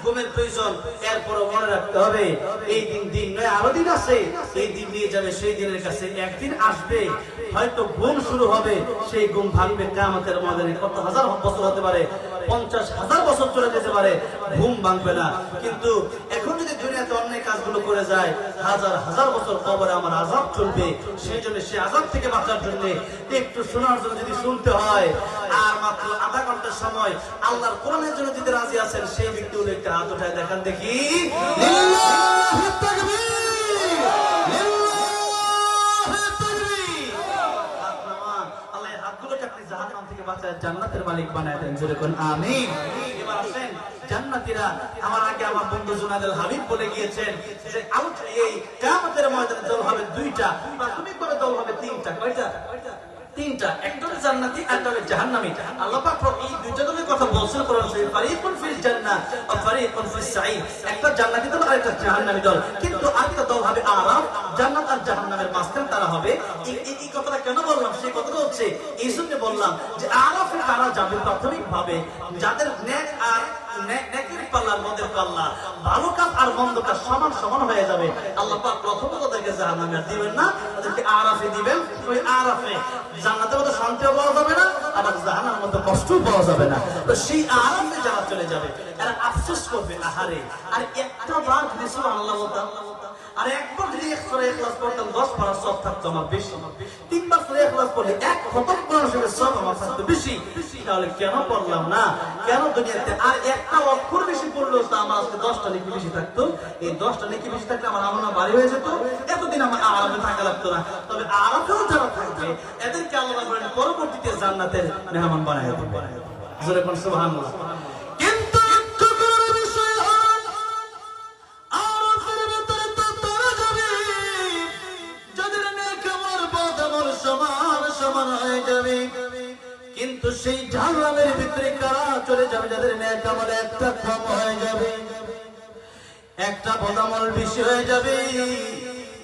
ঘুমের প্রয়োজন, এরপরও মনে রাখতে হবে এই দিন নয়, আরো দিন আছে। এই দিন নিয়ে যাবে, সেই দিনের কাছে একদিন আসবে, হয়তো ঘুম শুরু হবে, সেই ঘুম ভাঙবে কিয়ামতের ময়দানে। কত হাজার বছর হতে পারে, 50,000 বছর চলে যেতে পারে, ঘুম ভাঙবে না। কিন্তু এখন যদি দুনিয়াতে অন্যায় কাজগুলো করে যায়, হাজার হাজার বছর কবরে আমার আযাব চলবে। সেই জন্য সেই আযাব থেকে বাঁচার জন্য একটু শোনার জন্য যদি শুনতে হয়, আর মাত্র আধা ঘন্টার সময় আল্লাহর কোরআনের জন্য যদি রাজি আছেন, সেই ব্যক্তিগুলো একটা হাত উঠায় দেখান দেখি। লিল্লাহি তাকবীর, লিল্লাহি তাকবীর। আল্লাহ হাতগুলোকে আপনি জাহান্নাম থেকে বাঁচায় জান্নাতের মালিক বানায় দেন, জোরে কোন আমিন। এবার আসেন জান্নাতীরা, আমার আগে আমার বন্ধু জুনায়েদ হাবিব বলে গিয়েছেন যে এই কিয়ামতের ময়দানে দল হবে 2টা, প্রাথমিকভাবে দল হবে 3টা। কয়টা? 3টা। একটা হলো জান্নাতি, একটা হলো জাহান্নামী। আল্লাহ পাক এই 2টা দলের কথা বলছেন কোরআন শরীফে, ফারিকুন ফিল জান্নাহ ওয়া ফারিকুন ফিস সাঈর। একটা জান্নাতি দল আর একটা জাহান্নামী দল। কিন্তু আরেকটা দল হবে আরাফ, জান্নাত আর জাহান্নামের মাঝখানে তারা হবে। এই কথাটা কেন বললাম? সেই কথাটা হচ্ছে এই জন্য বললাম যে আরাফে তারা যাবে প্রাথমিকভাবে, যাদের নেক আর নেকের পাল্লা, মন্দের পাল্লা, ভালো কাজ আর মন্দ কাজ সমান সমান হয়ে যাবে। আল্লাহ পাক প্রথমত তাদেরকে জাহান্নামে দিবেন না, তাদেরকে আরাফে দিবেন। ওই আরাফে জান্নাতের মতো শান্তিও পাওয়া যাবে না, আবার জাহান্নামের মতো কষ্টও পাওয়া যাবে না। তো সেই আরাফে যারা চলে যাবে এরা আফসোস করবে, আহারে আর একটা বার যদি সুবহানাল্লাহ বলতাম, আর একবার যদি সূরা ইখলাস পড়তাম 10 পারা সওয়াব থাকতো আমার বেশি। 3বার সূরা ইখলাস পড়লে এক খতম কোরআন শরীফের সওয়াব আমার থাকতো বেশি। তাহলে কেন পড়লাম না? কেন দুনিয়াতে আর একটা অক্ষর বেশি পড়লেও তো আমার আজকে 10টা নেকি বেশি থাকতো। এই 10টা নেকি বেশি থাকলে আমার আমলনা ভারী হয়ে যেত, এতদিন আমার আরামে থাকা লাগতো না। তবে আরামেও যারা থাকবে এদেরকে আল্লাহ বলেন পরবর্তীতে জান্নাতের মেহমান বানায় দেবেন, জোরে কোন সুবহানাল্লাহ। কিন্তু কিন্তু সেই জাহান্নামের ভিতরে কারা চলে যাবে? যাদের নেক আমল একটা কম হয়ে যাবে, একটা বদামল বেশি হয়ে যাবে।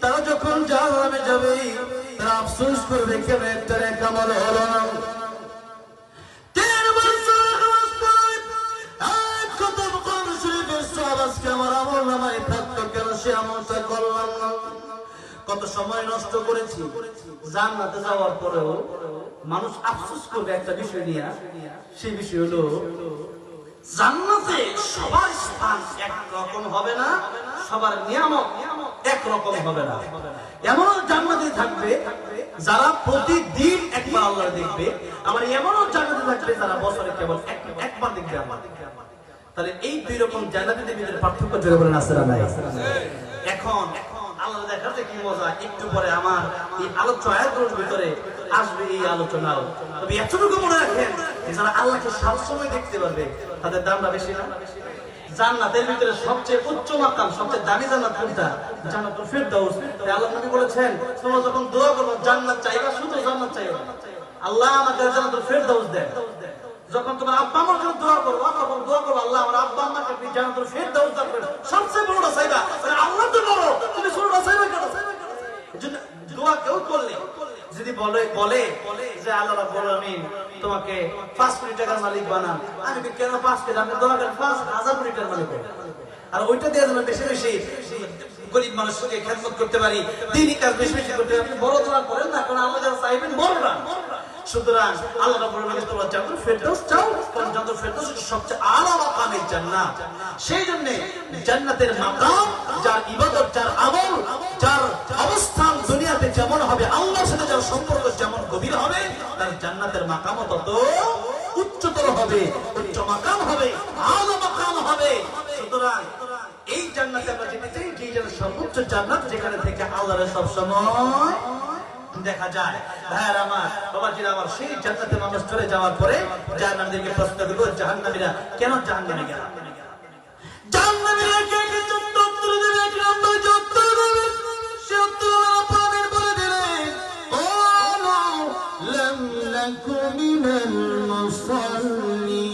তারা যখন জাহান্নামে যাবে তারা আফসোস করবে, কেন একটা নেক আমল হলো না। 3 বছর অবস্থায় এক খতম কোরআন শরীফের সওয়াব আজকে আমার আমল নামায় থাকতো, কেন সে আমলটা করলাম না? কত সময় নষ্ট করেছি। জান্নাতে যাওয়ার পরেও মানুষ আফসোস করবে একটা বিষয় নিয়ে, সেই বিষয় হলো জান্নাতে সবার স্থান একরকম হবে না, সবার নিয়ামত একরকম হবে না। এমন জান্নাতে থাকবে যারা প্রতিদিন একবার আল্লাহ দেখবে, আবার এমনও জান্নাতে থাকবে যারা বছরে কেবল একবার দেখবে আল্লাহ। তাহলে এই দুই রকম জান্নাতের ভিতরে পার্থক্য জোরে বলেন আছে না নাই? এখন আল্লাহ দেখাতে কি মজা, একটু পরে আমার এই আলোচনার ভিতরে আসবে এই আলোচনাও। তবে এতটুকু মনে রাখেন, যারা আল্লাহকে সবসময় দেখতে পারবে তাদের দামটা বেশি না? জান্নাতের ভিতরে সবচেয়ে উচ্চ মাকাম, সবচেয়ে দামি জান্নাত কোনটা? জান্নাতুল ফিরদাউস। আল্লাহ নবী বলেছেন, তোমরা যখন দোয়া করবে জান্নাত চাইবা, শুধু জান্নাত চাইবা, আল্লাহ আমাকে জান্নাতুল ফিরদাউস দেন। যখন তোমার আব্বা আমার জন্য দোয়া করবো, তখন দোয়া করবো আল্লাহ আমার আব্বা আমাকে জান্নাতুল ফিরদাউস দান করেন। সবচেয়ে বড়টা চাইবা, আল্লাহ তো বড়, তুমি ছোটটা চাইবা কেন? এজন্য দোয়া কেউ করলে যদি বলে যে আল্লাহ রাব্বুল আলামিন তোমাকে 5 কোটি টাকার মালিক বানান, আমি কেন 5 কোটি? আপনি দোয়া করেন 5,000 কোটি টাকার মালিক হন, আর ওইটা দিয়ে যেন বেশি বেশি গরিব মানুষকে খেদমত করতে পারি, দ্বীনি কাজ বেশি বেশি করতে পারি। আপনি বড় দোয়া করেন না, কারণ আল্লাহ যারা চাইবেন বড়রা। সুতরাং আল্লাহ রাব্বুল আলামিন তোমরা জান্নাতুল ফিরদাউস চাও, কারণ জান্নাতুল ফিরদাউস সবচেয়ে আলা মাকামের জান্নাত। সেই জন্য জান্নাতের মাকাম, যার ইবাদত, যার আমল, যার অবস্থান দুনিয়াতে যেমন হবে, আল্লাহর সাথে যার সম্পর্ক যেমন গভীর হবে, তার জান্নাতের মাকামও তত উচ্চতর হবে, উচ্চ মাকাম হবে, আলা মাকাম হবে। সুতরাং এই জান্নাতে আমরা যেতে চাই, যে জান্নাত সর্বোচ্চ জান্নাত, যেখানে থেকে আল্লাহর সব সময় দেখা যায়। ভাইয়ার আমার, বাবাজিরা আমার, সেই জান্নাতে মানুষ চলে যাওয়ার পরে জাহান্নামীদেরকে প্রশ্ন করব, জাহান্নামীরা কেন জাহান্নামে গেল? জাহান্নামীরা কে কে উত্তর দেবে? এক নম্বর উত্তর দেবে, সে উত্তর আপনাদের বলে দিলেন, ও লাম নাকু মিনাল মুসাল্লিন।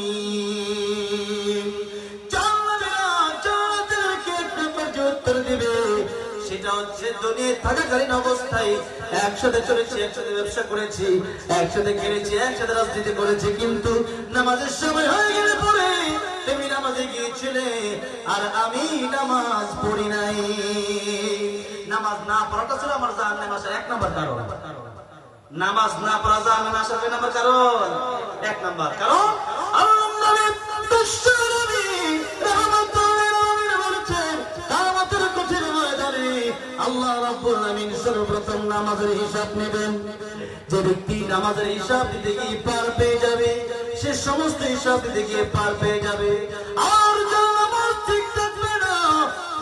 জাহান্নামীরা জান্নাতেরকে এক নম্বর উত্তর দিবে, সেটা হচ্ছে দুনিয়ায় থাকাকালীন অবস্থায় একসাথে চলেছি, একসাথে ব্যবসা করেছি, একসাথে খেলেছি, একসাথে রাজনীতি করেছি, কিন্তু নামাজের সময় হয়ে গেলে পরে তুমি নামাজে গিয়েছিলে আর আমি নামাজ পড়ি নাই। নামাজ না পড়াটা ছিল আমার জাহান্নামে আসার 1 নম্বর কারণ। নামাজ না পড়া জাহান্নামে আসার 2 নম্বর কারণ। 1 নম্বর কারণ আল্লাহ নবী বিশ্বনবী রাহমাতুল্লাহ আলাইহি বলেছেন, কিয়ামতের কঠিন ময়দানে আল্লাহ রাব্বুল আলামিন সর্বপ্রথম নামাজের হিসাব নেবেন। যে ব্যক্তি নামাজের হিসাব দিতে গিয়ে পার পেয়ে যাবে, সে সমস্ত হিসাব দিতে গিয়ে পার পেয়ে যাবে। আর যার নামাজ ঠিক থাকবে না,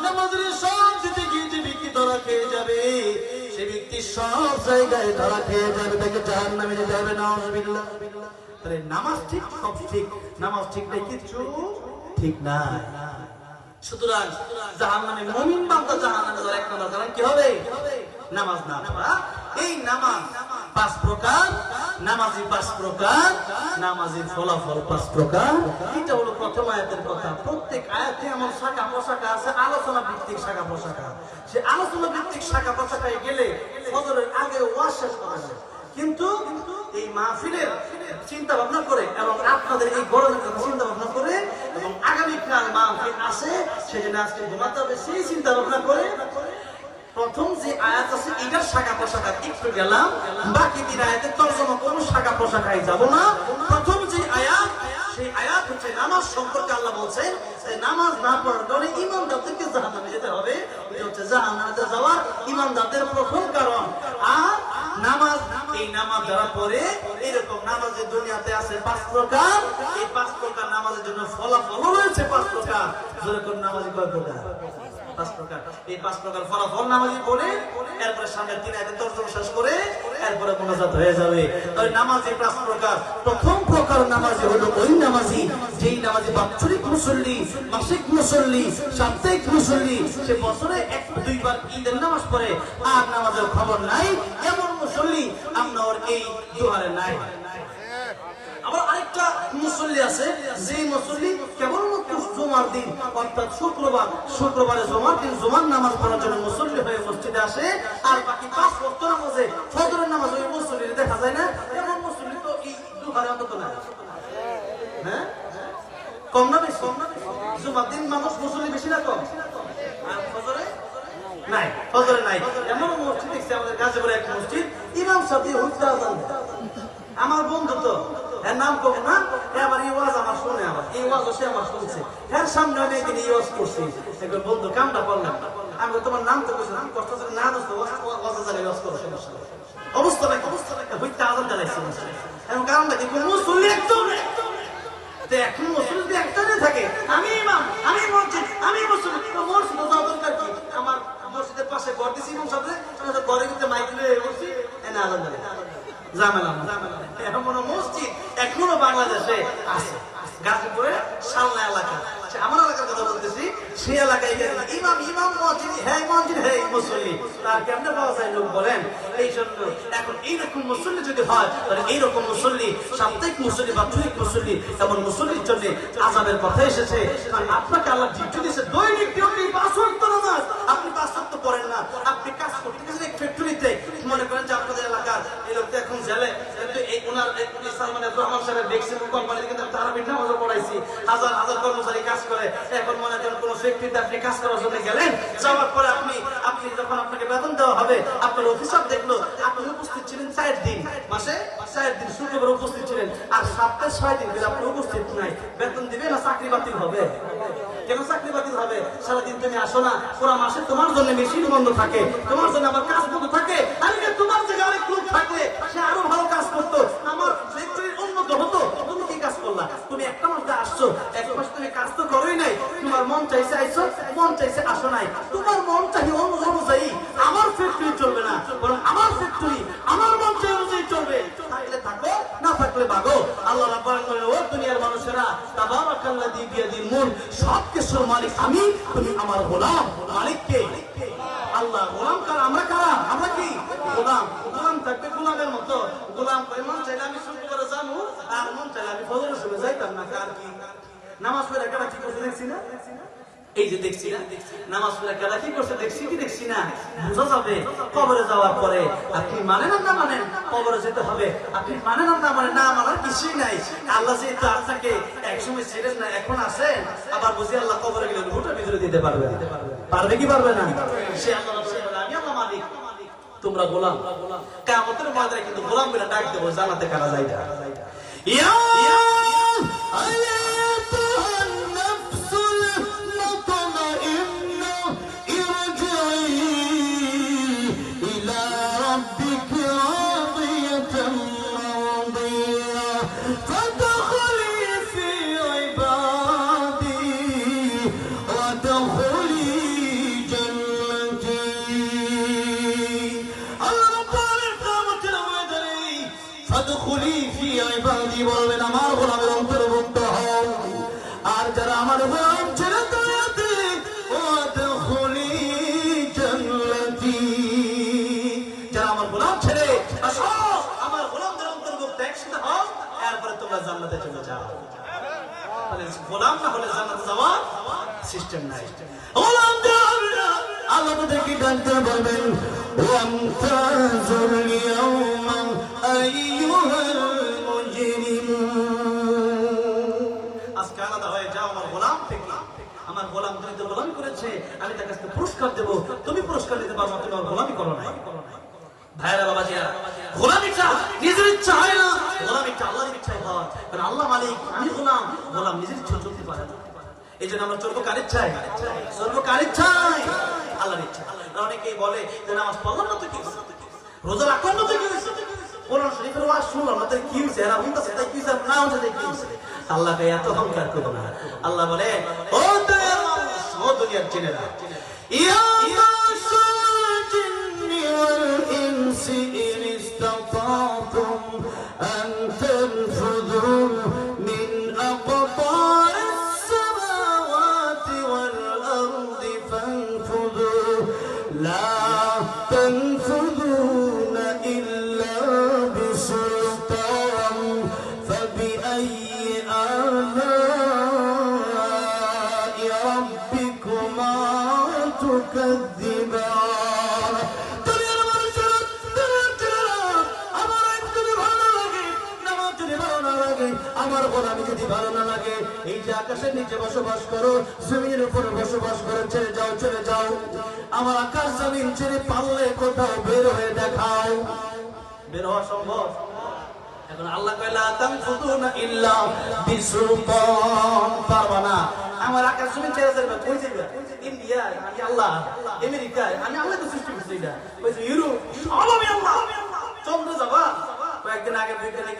নামাজের হিসাব দিতে গিয়ে যে ব্যক্তি ধরা খেয়ে যাবে, সে ব্যক্তি সব জায়গায় ধরা খেয়ে যাবে, তাকে জাহান্নামে যেতে হবে। নাউযুবিল্লাহ। তাহলে নামাজ ঠিক, সব ঠিক, নামাজ ঠিক নাই, কিছু ঠিক না। সুতরাং জাহান্নামে মুমিন বান্দা জাহান্নামে যাওয়ার 1 নম্বর কারণ কি হবে? নামাজ না পড়া। এই নামাজ 5 প্রকার, নামাজি 5 প্রকার, নামাজির ফলাফল 5 প্রকার। এটা হলো প্রথম আয়াতের কথা। প্রত্যেক আয়াতে আমার শাখা প্রশাখা আছে, আলোচনা ভিত্তিক শাখা প্রশাখা। সে আলোচনা ভিত্তিক শাখা প্রশাখায় গেলে ফজরের আগে ওয়াজ শেষ করা যায়, কিন্তু এই মাহফিলের চিন্তা ভাবনা করে এবং আপনাদের এই গরমের কথা চিন্তা ভাবনা করে এবং আগামীকাল মাহফিল আসে, সেজন্য আজকে ঘুমাতে হবে, সেই চিন্তা ভাবনা করে প্রথম যে আয়াত আছে এটার শাখা প্রশাখা একটু গেলাম, বাকি 3 আয়াতের তরজমা কোনো শাখা প্রশাখায় যাব না। প্রথম যে আয়াত, সেই আয়াত হচ্ছে নামাজ সম্পর্কে আল্লাহ বলছেন যে নামাজ না পড়ার কারণে ঈমানদারদেরকে জাহান্নামে যেতে হবে। এটা হচ্ছে জাহান্নামে যাওয়ার ঈমানদারদের প্রথম কারণ। আর নামাজ, এই নামাজ যারা পড়ে, এরকম নামাজের দুনিয়াতে আছে 5 প্রকার। এই 5 প্রকার নামাজের জন্য ফলাফল রয়েছে 5 প্রকার। যেরকম নামাজি কয় প্রকার? 5 প্রকার। এই 5 প্রকার ফলাফল নামাজি পড়ে এরপরে সামনে 3 আয়াতের তরজমা শেষ করে এরপরে মুনাজাত হয়ে যাবে। তাই নামাজি 5 প্রকার। প্রথম প্রকার নামাজি হলো ওই নামাজি যেই নামাজি বাৎসরিক মুসল্লি, মাসিক মুসল্লি, সাপ্তাহিক মুসল্লি, সে বছরে 1-2 বার ঈদের নামাজ পড়ে আর নামাজের খবর নাই, এমন মুসল্লি আমরা ওর এই দুয়ারে নাই। আবার আরেকটা মুসল্লি আছে, যে মুসল্লি কেবলমাত্র জুমার দিন অর্থাৎ শুক্রবারে জুমার দিন জুমার নামাজ পড়ার জন্য মুসল্লি হয়ে মসজিদে আসে, আর বাকি 5 ওয়াক্ত নামাজে ফজরের নামাজ ওই মুসল্লির দেখা যায় না। এমন মুসল্লি তো এই দুয়ারে অন্তত নাই। হ্যাঁ, কম না বেশি? জুমার দিন মানুষ মুসল্লি বেশি না কম? আর ফজরে নাই, ফজরে নাই। এমন মসজিদ দেখছি আমাদের গাজীপুরে একটা মসজিদ, ইমাম সাহেব হুজুর আজান দেয়। আমার বন্ধু তো এর নাম কব না, আবার এই ওয়াজ আমার শুনে, আবার এই ওয়াজ সে আমার শুনছে, এর সামনে আমি একদিন এই ওয়াজ করছি। একবার বন্ধু কামটা করলাম, আমি তোমার নাম তো কইছি, আমি কষ্ট করে না দোস্ত ওয়াজ জায়গায় ওয়াজ করো, সমস্যা নেই। অবস্থা নাই হইতে আজান জ্বালাইছি এবং কারণটা কি মুসল্লি একদম এখন মুসল্লি একটানে থাকে, আমি ইমাম, আমি মসজিদ, আমি মুসল্লি, মসজিদ যাওয়া দরকার কি? আমার মসজিদের পাশে ঘর দিছি ইমাম সাহেব, ঘরের ভিতরে মাইক লয়ে বসছি, এনে আজান জ্বালাই ঝামেলা। এমন মসজিদ এখনো বাংলাদেশে আছে, গাজীপুরে সালনা এলাকা, আমার এলাকার কথা বলতেছি, সেই এলাকায় ইমাম ইমাম মসজিদ, হ্যাঁ মসজিদ, হ্যাঁ মুসল্লি, তার কেমনে পাওয়া যায় লোক বলেন? এই জন্য এখন এইরকম মুসল্লি যদি হয়, তাহলে এইরকম মুসল্লি, সাপ্তাহিক মুসল্লি বা দৈনিক মুসল্লি, এমন মুসল্লির জন্য আযাবের কথা এসেছে। কারণ আপনাকে আল্লাহ ডিউটি দিয়েছে দৈনিক ডিউটি, 5 ওয়াক্ত নামাজ, আপনি 5 ওয়াক্ত পড়েন না, আপনি কাজ করতে গেছেন এক ফ্যাক্টরিতে, মনে করেন যে আপনাদের এলাকার এই লোকটা এখন জেলে, এই ওনার সালমান রহমান সাহেবের বেক্সিম কোম্পানিতে কিন্তু তারা বিনা নামাজও পড়াইছি, হাজার হাজার কর্মচারী কাজ করে। এখন মনে করেন কোন ফ্যাক্টরিতে আপনি কাজ করার জন্য গেলেন, যাওয়ার পরে আপনি যখন আপনাকে বেতন দেওয়া হবে, আপনার অফিসার দেখলো আপনি উপস্থিত ছিলেন 4 দিন, মাসে 4 দিন শুক্রবার উপস্থিত ছিলেন, আর সপ্তাহে 6 দিন কিন্তু আপনি উপস্থিত নাই, বেতন দিবে না চাকরি বাতিল হবে? কেন চাকরি বাতিল হবে? সারাদিন তুমি আসো না, পুরো মাসে তোমার জন্য মেশিন বন্ধ থাকে, তোমার জন্য আমার কাজ বন্ধ থাকে, আমি তোমার জায়গায় আরেক লোক থাকলে সে আরো ভালো কাজ করতো, আমার ফ্যাক্টরির উন্নত হতো। তুমি কি কাজ করলা? তুমি একটা মাস আসছো, এক মাস তুমি কাজ তো করোই নাই, তোমার মন চাইছে আইছো, মন চাইছে আসো নাই, তোমার মন চাই অনুযায়ী আমার ফ্যাক্টরি চলবে না, বরং আমার ফ্যাক্টরি আমার মন চাই অনুযায়ী চলবে। থাকলে থাকো, না থাকলে ভাগো। আল্লাহ রাব্বুল আলামিন, ও দুনিয়ার মানুষেরা, তাবারাকাল্লাযী বিয়াদিল মুলক, সব কিছুর মালিক আমি, তুমি আমার গোলাম। মালিক কে? আল্লাহ। গোলাম কারা? আমরা কারা? আমরা কি গোলাম? গোলাম থাকবে গোলামের মতো, গোলাম কই মন চাইলে আমি শুক্রবারে যাবো, আর মন চাইলে আমি ফজরের সময় যাইতাম না। কার কি? নামাজ পড়ে কারা কি করতে দেখছি না? এই যে দেখছি না, নামাজ পড়ে কারা কি করতে দেখছি কি দেখছি না? বোঝা যাবে কবরে যাওয়ার পরে। আপনি মানেন আর না মানেন, কবরে যেতে হবে। আপনি মানেন আর না মানেন, না মানার কিছুই নাই। আল্লাহ যেহেতু আপনাকে একসময় ছিলেন না, এখন আছেন, আবার বুঝি আল্লাহ কবরে গেলে ভোটের ভিতরে দিতে পারবে, পারবে কি পারবে না? সে আল্লাহ আমি আল্লাহ মালিক, তোমরা গোলাম। কিয়ামতের ময়দানে কিন্তু গোলাম বলে ডাক দেবো, জানাতে কারা যাইতা। ইয়া আইয়াতুহান নাফসুল মুতমাইন্না ইরজিই ইলা রাব্বিকি রাদিয়াতান মারদিয়া ফাদখুলি ফি ইবাদি ওয়াদখুলি জান্নাতি। আল্লাহ বলেন কিয়ামতের ময়দানে ফাদখুলি ফি ইবাদি, বলবেন আমার গোলামের অন্তর্ভুক্ত হও। আর যারা আমার গোলাম ছেড়ে দয়াতে ওয়াদখুলি জান্নাতি, যারা আমার গোলাম ছেড়ে আসো, আমার গোলামদের অন্তর্ভুক্ত একসাথে হও, এরপরে তোমরা জান্নাতে চলে যাও। গোলাম না হলে জান্নাতে যাওয়া সিস্টেম নাই। গোলাম আল্লাহ তাদেরকে ডাকতে বলবেন, ওয়ামতাজুল ইয়াওমা আইয়ুহাল মুজরিমুন, আজকে আলাদা হয়ে যাও আমার গোলাম থেকে। আমার গোলাম তুমি তো গোলামি করেছে, আমি তার কাছে পুরস্কার দেবো, তুমি পুরস্কার দিতে পারো না, তুমি আমার গোলামি করো না। ভাইরা বাবাজিরা, গোলামিটা নিজের ইচ্ছা হয় না, গোলামিটা আল্লাহর ইচ্ছায় হয়। কারণ আল্লাহ মালিক, আমি গোলাম, গোলাম নিজের ইচ্ছা চলতে পারে না। এই জন্য আমরা চলবো কার ইচ্ছায়? চলবো কার ইচ্ছায়? আল্লাহর ইচ্ছা। অনেকেই বলে যে নামাজ পড়লাম না তো কি হয়েছে, রোজা রাখলাম না তো কি হয়েছে, কোরআন শরীফের ওয়াজ শুনলাম না তো কি হয়েছে, এরা বলতেছে তাই কি হয়েছে, না হয়েছে কি হয়েছে। আল্লাহকে এত অহংকার করবো না। আল্লাহ বলে, ও দুনিয়ার মানুষ, ও দুনিয়ার জিনেরা, ইয়া মাশাআল জিন্নি ওয়াল ইনসি ইন ইসতাতাতুম আন তানফুযু মিন আকতারিস সামাওয়াতি ওয়াল আরদি ফানফুযু লা তানফুযুনা ইল্লা বিসুলতান ফাবিআইয়ি আলা'i রাব্বিকুমা তুকাযযিবান। দুনিয়ার মানুষেরা, আমার আইন যদি ভালো না লাগে, নামাজ যদি ভালো না লাগে, আমার গোলামি যদি ভালো না লাগে, এই যে আকাশের নিচে বসবাস করো, জমিনের উপরে বসবাস করো, ছেড়ে যাও, চলে যাও। আমার আকাশ জমিন ছেড়ে পারলে কোথাও বের হয়ে দেখাও। বের হওয়া সম্ভব? এখন আল্লাহ কইলা তানফুদুনা ইল্লা বিসুলতান, পারবা না। আমার আকাশ জমিন ছেড়ে যাবে কই যাবে? ইন্ডিয়া আমি আল্লাহ, আমেরিকা আমি আল্লাহ তো সৃষ্টি করছি। এটা কইছে ইউরোপ সব আমি আল্লাহ। চন্দ্র যাবা? কয়েকদিন আগে বিজ্ঞানী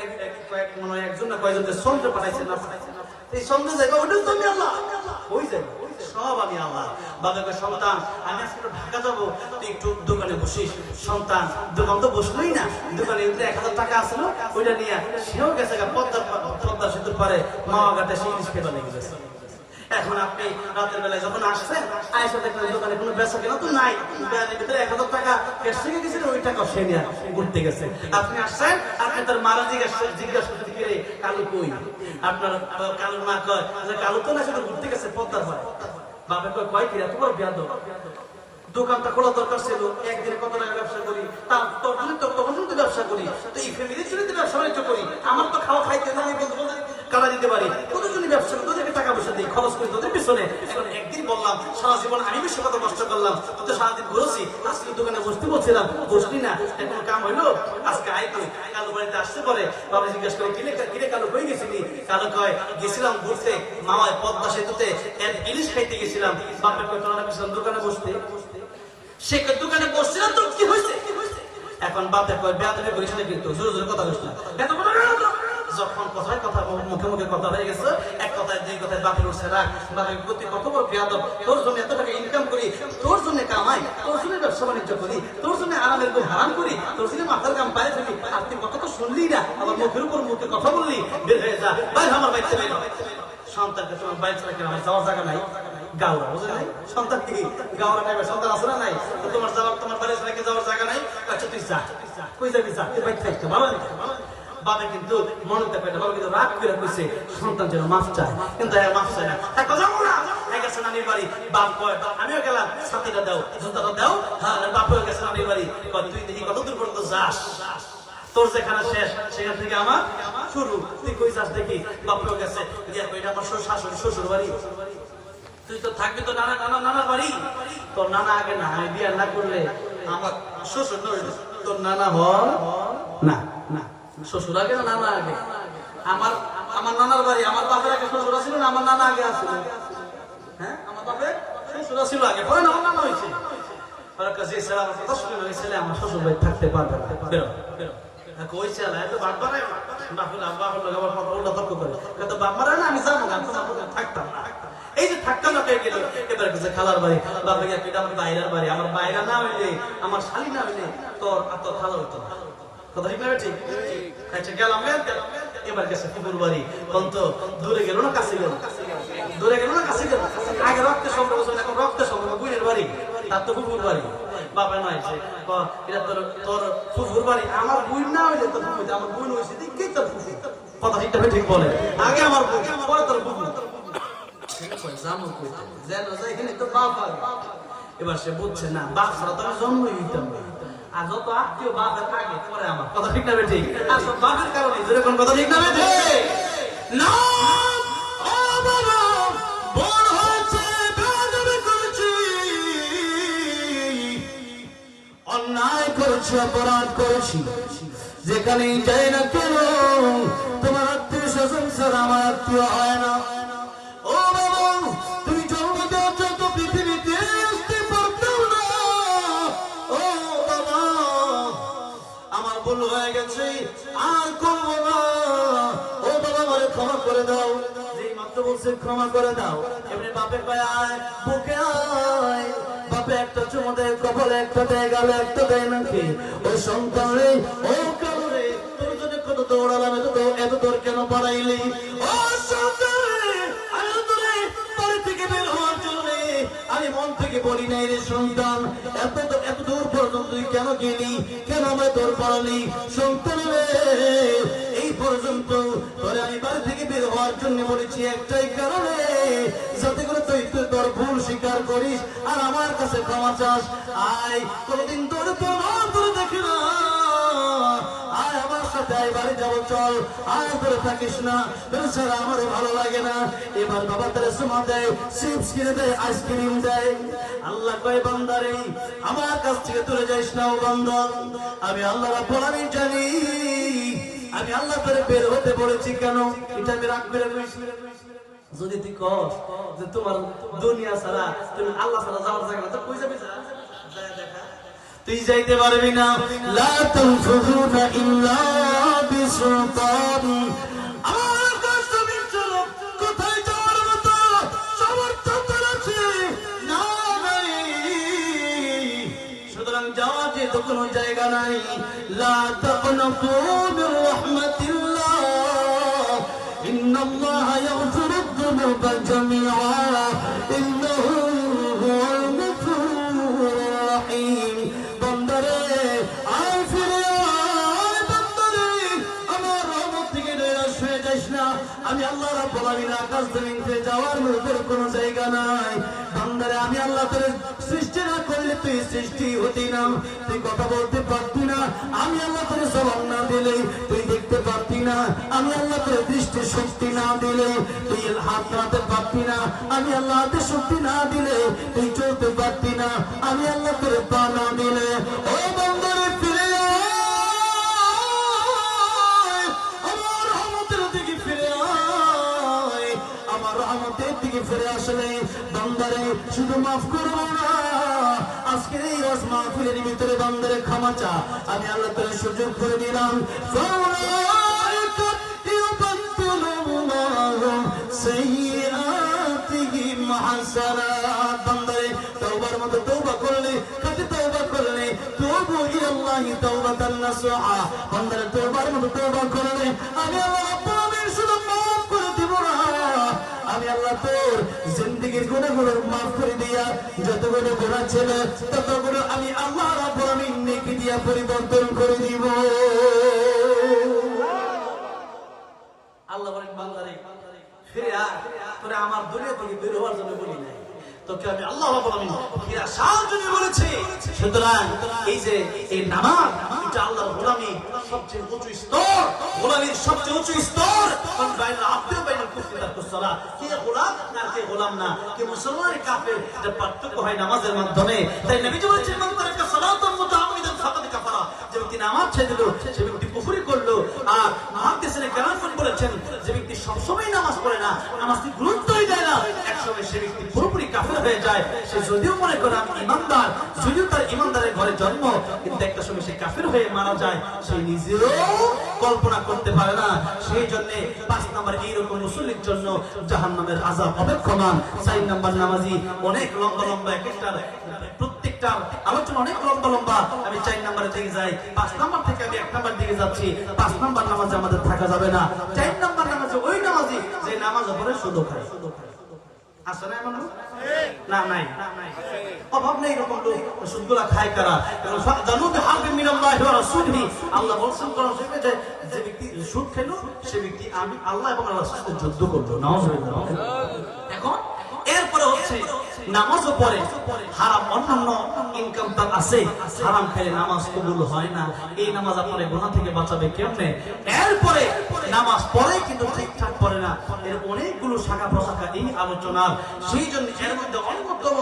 কয়েক মনে হয় একজন না কয়েকজন চন্দ্র পাঠাইছে না পাঠাইছে না, এই চন্দ্র যাবে ওটাও তো আমি আল্লাহ। কই যাবে? সব আমি আল্লাহ। বাবাকে সন্তান আমি আজকে ঢাকা যাবো, তুই একটু দোকানে বসিস। সন্তান দোকান তো বসলোই না, দোকানে 1000 টাকা আসলো ওইটা নিয়ে সেও গেছে পদ্মা সেতুর পারে মাওয়া ঘাটে সেই ইলিশ খেতে লেগে গেছে। এখন আপনি রাতের বেলায় যখন আসছেন আয়সা দেখলেন দোকানে কোনো বেচা কেনা তো নাই, ব্যাগের ভিতরে 1000 টাকা ক্যাশ থেকে গেছিল, ওই টাকা সে নিয়ে ঘুরতে গেছে। আপনি আসছেন, আপনি তার মারা জিজ্ঞাসা করতে গেলে কালু কই? আপনার কালুর মা কয় যে কালু তো না, সেটা ঘুরতে গেছে পদ্মার পারে। বাপে কয় কিরা তোমার বিয়াদব, দোকানটা খোলা দরকার ছিল, একদিনে কত টাকা ব্যবসা করি, তার তখন তো ব্যবসা করি, তো এই ফ্যামিলির জন্য ব্যবসা বাণিজ্য করি, আমার তো খাওয়া খাইতে না, আমি বলতে কালা দিতে পারি, তোদের জন্য ব্যবসা করি, তোদেরকে টাকা পয়সা দিই, খরচ করি তোদের পিছনে। এখন একদিন বললাম সারা জীবন আমি বেশি কথা কষ্ট করলাম, তোদের সারাদিন ঘুরেছি, আজকে দোকানে বসতে বলছিলাম, বসলি না, এখন কাম হইলো, আজকে আয় তুই। কালু বাড়িতে আসতে পারে, বাবা জিজ্ঞেস করে কিরে কালু হয়ে গেছিলি? কালু কয় গেছিলাম ঘুরতে মাওয়ায় পদ্মা সেতুতে ইলিশ খাইতে গেছিলাম। বাপের কয় তোরা গেছিলাম দোকানে বসতে, সে দোকানে বসছিলাম তো কি হয়েছে? এখন বাপে কয় বেয়াদবি করিস না, কিন্তু জোরে জোরে কথা কইস না। যখন কথায় কথা মুখে মুখে কথা হয়ে গেছে, এক কথায় দুই কথায় বাপের উঠছে রাগ। বাপের প্রতি কত বড় বেয়াদব, তোর জন্য এত টাকা ইনকাম করি, তোর জন্য কামাই, তোর জন্য ব্যবসা বাণিজ্য করি, তোর জন্য আরামের খুব হারাম করি, তোর জন্য মাথার কাম পায়ে থাকি, আর তুই কথা তো শুনলি না, আবার মুখের উপর মুখে কথা বললি, বের হয়ে যা, বাইরে আমার বাড়িতে বের। সন্তানকে তোমার বাইরে ছাড়া কেন আমার যাওয়ার জায়গা নাই? গাওয়া বুঝে নাই? সন্তান কি গাওয়া টাইপের সন্তান আছে না নাই? তোমার যাওয়ার, তোমার বাড়ি ছেড়ে যাওয়ার জায়গা নাই? আচ্ছা তুই যা, কই যাবি যা, তুই বাইরে থাকতে ভালো না। বাবা কিন্তু মনে পেটে, বাবা কিন্তু রাগ করে কইছে সন্তান যেন মাফ চায়, কিন্তু মাফ চায় না। এক কথা বলো না, এক গেছে নানির বাড়ি, বাপ কয় আমিও গেলাম, ছাতিটা দাও, জুতাটা দাও। হ্যাঁ, বাপও গেছে নানির বাড়ি, তুই দেখি কত দূর পর্যন্ত যাস, তোর যেখানে শেষ সেখান থেকে আমার শুরু, তুই কই যাস দেখি। বাপও গেছে, এটা আমার শাশুড়ি শ্বশুর বাড়ি, তুই তো থাকবি তো নানার বাড়ি, তোর নানা আগে না, আমি বিয়ে না করলে আমার শ্বশুর তোর নানা হয় না। না, শ্বশুর আগে না নানা আগে? আমার নানার বাড়ি, আমার বাপের আগে শ্বশুর ছিল না, আমার নানা আগে আসছিল। হ্যাঁ, আমার বাপের শ্বশুর ছিল আগে, পরে না আমার নানা হয়েছে। যে ছেলে আমার কথা শুনে ওই ছেলে আমার শ্বশুর বাড়ি থাকতে পারবে না, বেরো বেরো। ওই ছেলে এত বাপ বাড়ায় না, বাপের আব্বার লোক আবার উল্টা তর্ক করে, বাপ মারা না, আমি যাবো না, থাকতাম না। এই যে থাকতাম না পেয়ে গেল, এবার কাছে খালার বাড়ি, বাবা গিয়ে আমার বাইরের বাড়ি, আমার বাইরা না হইলে, আমার শালি না হইলে তোর আর তোর খালা হইতো না। কথা ঠিক না ঠিক? আচ্ছা গেলাম, এবার গেছে ফুপুর বাড়ি, তো দূরে গেল না কাছে গেল, দূরে গেল না কাছে গেল। আগে রক্তের সম্পর্ক ছিল, এখন রক্তের সম্পর্ক বুইনের বাড়ি, তার তো ফুপুর বাড়ি। বাবা নয় যে এটা তোর ফুপুর বাড়ি, আমার বুই না হইলে তোর ফুপু, আমার বুই হয়েছে দেখেই তোর ফুপু। কথা ঠিকটা ঠিক বলে, আগে আমার বুই, পরে তোর ফুপু। এবার সে বুঝছে না, বাপ ছাড়া তো আমি জন্মই দিতাম না, আর যত আত্মীয় বাপের আগে পরে আমার। কথা ঠিক না ঠিক? আর সব বাপের কারণে, যেরকম কথা ঠিক না ঠিক না। অন্যায় করেছি, অপরাধ করেছি, যেখানেই যাই না কেন তোমার আত্মীয় স্বজন ছাড়া আমার আত্মীয় হয় না। ও বাবা, তুমি জন্ম দেওয়ার তো পৃথিবীতে আসতে পারতাম না। ও বাবা, আমার ভুল হয়ে গেছে, আর করবো না। ও বাবা, আমারে ক্ষমা করে দাও। যেই মাত্র বলছে ক্ষমা করে দাও, এমনি বাপে কয় আয়, বুকে আয়। বাপে একটা চুমো দেয়, কপালে একটা দেয়, গালে একটা দেয় নাকি। ও সন্তান রে, ও কালো রে, তোর জন্য কত দৌড়ালাম, এত দৌড় কেন বাড়াইলি? ও সন্তান রে, বাড়ি থেকে বের হওয়ার জন্য আমি মন থেকে বলি নাই রে সন্তান, এত দূর পর্যন্ত তুই কেন গেলি, কেন আমায় দৌড় পাড়ালি? সন্তান রে, এই পর্যন্ত তোরে আমি বাড়ি থেকে বের হওয়ার জন্য বলেছি একটাই কারণে, যাতে করে তুই তোর ভুল স্বীকার করিস আর আমার কাছে ক্ষমা চাস। আয়, কোনদিন তোর দেখি না, আয় আমার সাথে আয়, বাড়ি যাবো চল। আয় করে থাকিস না, বেচারা আমারও ভালো লাগে না। এবার বাবা তারা সুমা দেয়, চিপস কিনে দেয়, আইসক্রিম দেয়। আল্লাহ কয় বান্দারে আমার কাছ থেকে দূরে যাইস না ও বান্দা, আমি আল্লাহ রাব্বুল আলামিন জানি। আমি আল্লাহ তোরে বের হতে বলেছি কেন, এটা আমি রাগ করে কইছি। যদি তুই কস যে তোমার দুনিয়া ছাড়া তুমি আল্লাহ ছাড়া যাওয়ার জায়গা না, তো কই যাবি? যা দেখা তুই যাইতে পারবি না। লা তানফুযুনা ইল্লা বিসুলতান। আমার কাছ থেকে চলো, কোথায় যাওয়ার মতো সামর্থ্য তোর আছে না নাই, সুতরাং যাওয়ার যেহেতু কোনো জায়গা নাই। লা তাকনাতু মির রাহমাতিল্লাহ, ইন্নাল্লাহা ইয়াগফিরুদ যুনুবা জামিআ, ইন্নাহু হুয়াল গফুরুর রাহিম। বান্দারে আয় ফিরে আয়, বান্দারে আমার রহমত থেকে নিরাশ হয়ে যাস না। আমি আল্লাহ রাব্বুল আলামিন আকাশ জমিনতে যাওয়ার মতো কোনো জায়গা নাই। বান্দারে আমি আল্লাহ তোর সৃষ্টি না করলে তুই সৃষ্টি হতি না, তুই কথা বলতে পারতি না। আমি আল্লাহ তোর জবান না দিলে তুই দেখতে পারতি না। আমি আল্লাহ তোর দৃষ্টি শক্তি না দিলে তুই হাত নাড়াতে পারতি না। আমি আল্লাহ হাতে শক্তি না দিলে তুই চলতে পারতি না। আমি আল্লাহ তোর পা না দিলে ও বান্দারে ফিরে আয়, আমার রহমতের দিকে ফিরে আয়। আমার রহমতের দিকে ফিরে আসলে বান্দারে শুধু মাফ করবো না, আজকের এই রস মাহফিলের ভিতরে বান্দারে ক্ষমা চা, আমি আল্লাহ তোর সুযোগ করে দিলাম। বান্দারে তওবার মতো তওবা করলে, খাঁটি তওবা করলে, তুবু ইলাল্লাহি তাওবাতান নাসুহা, বান্দারে তওবার মতো তওবা করলে আমি আল্লাহ রাব্বুল আলামিন শুধু মাফ করে দেব না, আমি আল্লাহ তোর জিন্দেগীর গুনাহগুলো মাফ করে দিয়া যতগুলো গুনাহ ছিল ততগুলো আমি আল্লাহ রাব্বুল আলামিন নেকি দিয়া পরিবর্তন করে দিব। আল্লাহ বলেন বান্দারে ফিরে আয়, তোরে আমার দুনিয়া থেকে বের হওয়ার জন্য বলি নাই, তোকে আমি আল্লাহ রাব্বুল আলামিন ফিরে আসার জন্য বলেছি। সুতরাং এই যে এই নামাজ, এটা আল্লাহর গোলামি সবচেয়ে উঁচু স্তর, গোলামির সবচেয়ে উঁচু স্তর। কোন বাইনা আপনি বাইনা কুফরি তারকুস সালাত, কে গোলাম আর কে গোলাম না, কে মুসলমান আর কাফের, এটা পার্থক্য হয় নামাজের মাধ্যমে। তাই নবীজি বলেছেন মান তারাকা সালাতান মুতাআম্মিদান ফাকাদ কাফারা, যে ব্যক্তি নামাজ ছেড়ে দিল সে ব্যক্তি কুফরি করলো। আর মুহাদ্দিসিনে কেরাম বলেছেন যে ব্যক্তি সবসময় নামাজ পড়ে না, নামাজকে গুরুত্বই দেয় না, একসময় সে ব্যক্তি পুরোপুরি কাফের হয়ে যায়। সে যদিও মনে করে আমি ইমানদার, যদিও তার ইমানদারের ঘরে জন্ম, কিন্তু একটা সময় সে কাফের হয়ে মারা যায়, সে নিজেও কল্পনা করতে পারে না। সেই জন্য 5 নম্বর এইরকম মুসল্লির জন্য জাহান্নামের আযাব অপেক্ষমান। 4 নম্বর নামাজি অনেক লম্বা লম্বা, একটা প্রত্যেকটা আলোচনা অনেক লম্বা লম্বা। আমি 4 নম্বরের দিকে যাই, 5 নম্বর থেকে আমি 1 নম্বর দিকে যাচ্ছি। 5 নম্বর নামাজে আমাদের থাকা যাবে না। 4 নম্বর নামাজে ওই নামাজি যে নামাজ পড়ে শুধু খায়। আছে না এমন? না, নাই, অভাব নেই এরকম লোক। সুদগুলা খায় কারা? জানুবি হারবিন মিনাল্লাহি ওয়া রাসূলিহি, আল্লাহ বলেছেন কোরআন শরীফে যে ব্যক্তি সুদ খেলো সে ব্যক্তি আমি আল্লাহ এবং আল্লাহর সাথে যুদ্ধ করলো। নাউযুবিল্লাহ। এখন এরপরে হচ্ছে নামাজও পড়ে, হারাম অন্যান্য ইনকাম তার আছে, হারাম খেলে নামাজ কবুল হয় না। এই নামাজ আপনার গুনাহ থেকে বাঁচাবে কেমনে? এরপরে নামাজ পড়ে কিন্তু ঠিকঠাক পড়ে না, এর অনেকগুলো শাখা প্রশাখা এই আলোচনার। সেই জন্য এর মধ্যে অন্যতম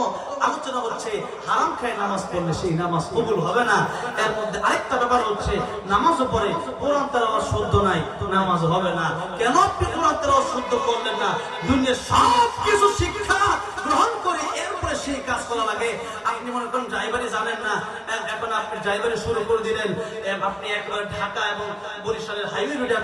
আলোচনা হচ্ছে হারাম খেয়ে নামাজ পড়লে সেই নামাজ কবুল হবে না। এর মধ্যে আরেকটা ব্যাপার হচ্ছে নামাজও পড়ে কোরআন তেলাওয়াত শুদ্ধ নাই, নামাজ হবে না। কেন আপনি কোরআন তেলাওয়াত শুদ্ধ করলেন না? দুনিয়ার সব কিছু শিক্ষা গ্রহণ করে এরপরে সেই কাজ করা লাগে। আপনি মনে করেন ড্রাইভারি জানেন না, এখন আপনি ড্রাইভারি শুরু করে দিলেন, আপনি একবার ঢাকা এবং বরিশালের হাইওয়ে রোডে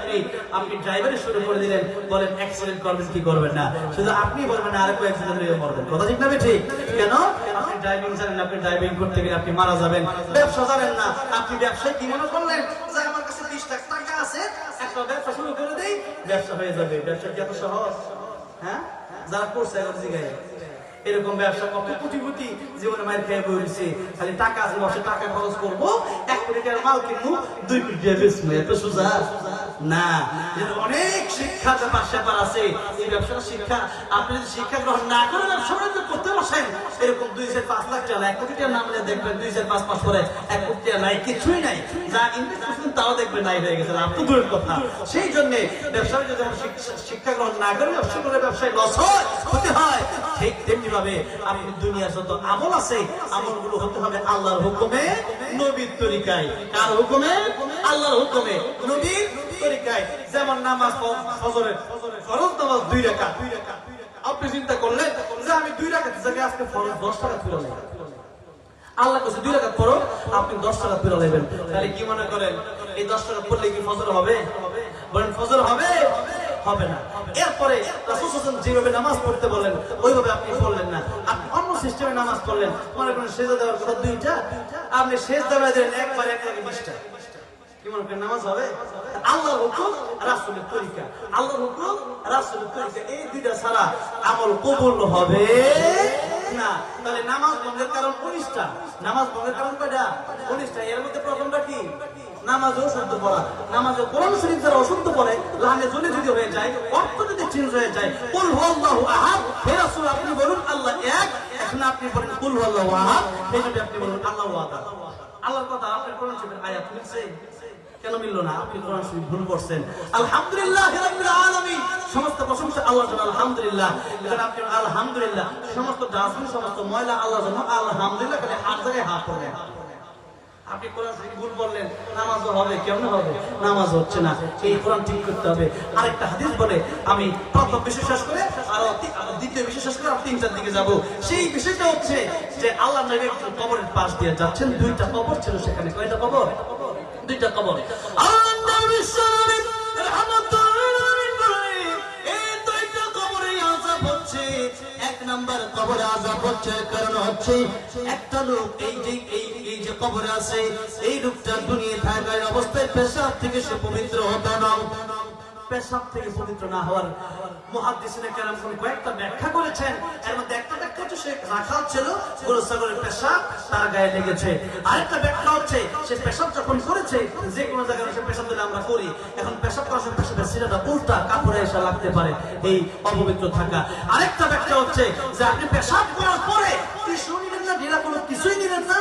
আপনি ড্রাইভারি শুরু করে দিলেন, বলেন অ্যাক্সিডেন্ট করবেন কি করবেন না? শুধু আপনি বলবেন না, আরেকটা অ্যাক্সিডেন্ট হয়ে মরবেন। কথা ঠিক না ঠিক? কেন? আপনি ড্রাইভিং জানেন, আপনি ড্রাইভিং করতে গেলে আপনি মারা যাবেন। ব্যবসা জানেন না, আপনি ব্যবসায় কি মনে করলেন যে আমার কাছে 20 লাখ টাকা আছে, একটা ব্যবসা শুরু করে দেই, ব্যবসা হয়ে যাবে। ব্যবসা কি এত সহজ? হ্যাঁ, যারা করছে এখন জিগায় এরকম ব্যবসা কত কোটিপতি জীবনে মায়ের খেয়ে বসেছে, খালি টাকা আছে, বসে টাকা খরচ করবো, 1 কোটি টাকার মাল কিনবো, 2 কোটি টাকা বেচবো। এত সোজা না, অনেক শিক্ষা ব্যাপার স্যাপার আছে। এই ব্যবসাটা শিক্ষা, আপনি যদি শিক্ষা গ্রহণ না করেন, ব্যবসা করতে বসেন বসেন এরকম 2-5 লাখ টাকা 1 কোটি টাকা নামলে দেখবেন 2-5 মাস পরে 1 কোটি টাকা নাই, কিছুই নাই, যা ইনভেস্ট করছেন তাও দেখবেন নাই হয়ে গেছে, লাভ তো দূরের কথা। সেই জন্য ব্যবসায় যদি আমরা শিক্ষা গ্রহণ না করি, ব্যবসা করে ব্যবসায় লস হতে হয়, ঠিক তেমনি ভাবে আপনি দুনিয়ার যত আমল আছে আমলগুলো হতে হবে আল্লাহর হুকুমে, নবীর তরিকায়। কার হুকুমে? আল্লাহর হুকুমে, নবীর তরিকায়। যেমন নামাজ, ফজরের ফরজ নামাজ 2 রাকাত, আপনি চিন্তা করলেন যে আমি 2 রাকাত জায়গায় আজকে ফরজ 10 রাকাত পড়ে নেব, আল্লাহ কাছে 2 রাকাত পড়ো, আপনি 10 রাকাত পড়ে নেবেন, তাহলে কি মনে করেন এই 10 রাকাত পড়লে কি ফজর হবে? বলেন ফজর হবে? হবে না। এরপরে রাসূল সাল্লাল্লাহু আলাইহি ওয়াসাল্লাম যেভাবে নামাজ পড়তে বলেন ওইভাবে আপনি পড়লেন না, আপনি অন্য সিস্টেমে নামাজ পড়লেন। মনে করেন সেজদা দেওয়ার কথা 2টা, আপনি সেজদা দিলেন একবার 20টা, কি মনে করেন নামাজ হবে? আল্লাহর হুকুম, রাসূলের তরিকা, আল্লাহর হুকুম, রাসূলের তরিকা, এই 2টা ছাড়া আমল কবুল হবে না। তাহলে নামাজ ভঙ্গের কারণ 19টা, নামাজ ভঙ্গের কারণ কয়টা? 19টা। এর মধ্যে প্রথমটা কি? নামাজ অশুদ্ধ পড়া। নামাজে কোরআন শরীফ যারা অশুদ্ধ পড়ে, লামে জলে যদি হয়ে যায়, অর্থ যদি চেঞ্জ হয়ে যায়, কুল হুয়াল্লাহু আহাদ, হে রাসূল আপনি বলুন আল্লাহ এক, এখন আপনি বলেন কুল হুয়াল্লাহু আহাদ, এই যদি আপনি বলুন আল্লাহু আহাদ। আল্লাহর কথা আপনি কোরআন শরীফের আয়াত মিলছে? কেন মিলল না? আপনি কোরআন শরীফ ভুল করছেন। আলহামদুলিল্লাহি রাব্বিল আলামিন, সমস্ত প্রশংসা আল্লাহর জন্য, আলহামদুলিল্লাহ। এখানে আপনি আলহামদুলিল্লাহ, সমস্ত ডাস্টবিন, সমস্ত ময়লা আল্লাহর জন্য, আলহামদুলিল্লাহ করে হাত জায়গায় হাত পড়েন। আপনি কোরআন শরীফ ভুল বললেন, নামাজও হবে? কেমন হবে? নামাজ হচ্ছে না, এই কোরআন ঠিক করতে হবে। আরেকটা হাদিস বলে, আমি প্রথম বিষয় শেষ করে আর দ্বিতীয় বিষয় শেষ করে আর 3টার দিকে যাব। সেই বিষয়টা হচ্ছে যে আল্লাহ নবী কবরের পাশ দিয়ে যাচ্ছেন, 2টা কবর ছিল সেখানে। কয়টা কবর? 2টা কবর। আল্লাহ নবী সাল্লাল্লাহু রাহমাতুল্লাহ বলেন এই 2টা কবরে আযাব হচ্ছে। 1 নাম্বার কবরে আযাব হচ্ছে কারণ হচ্ছে একটা লোক এই যে কবরে আছে, এই লোকটা দুনিয়া থাকার অবস্থায় পেশাব থেকে সে পবিত্র হতো না। পেশাব থেকে পবিত্র না হওয়ার মুহাদ্দিসিনে কেরাম কয়েকটা ব্যাখ্যা করেছেন। এর মধ্যে একটা ব্যাখ্যা হচ্ছে সে রাখাল ছিল, গরু ছাগলের পেশাব তার গায়ে লেগেছে। আরেকটা ব্যাখ্যা হচ্ছে সে পেশাব যখন করেছে, যে কোনো জায়গায় সে পেশাব দিলে আমরা করি, এখন পেশাব করার সময় পেশাবের সিরাটা উল্টা কাপড়ে এসে লাগতে পারে, এই অপবিত্র থাকা। আরেকটা ব্যাখ্যা হচ্ছে যে আপনি পেশাব করার পরে টিস্যু নিলেন না, ঢিলা কোনো কিছুই নিলেন না,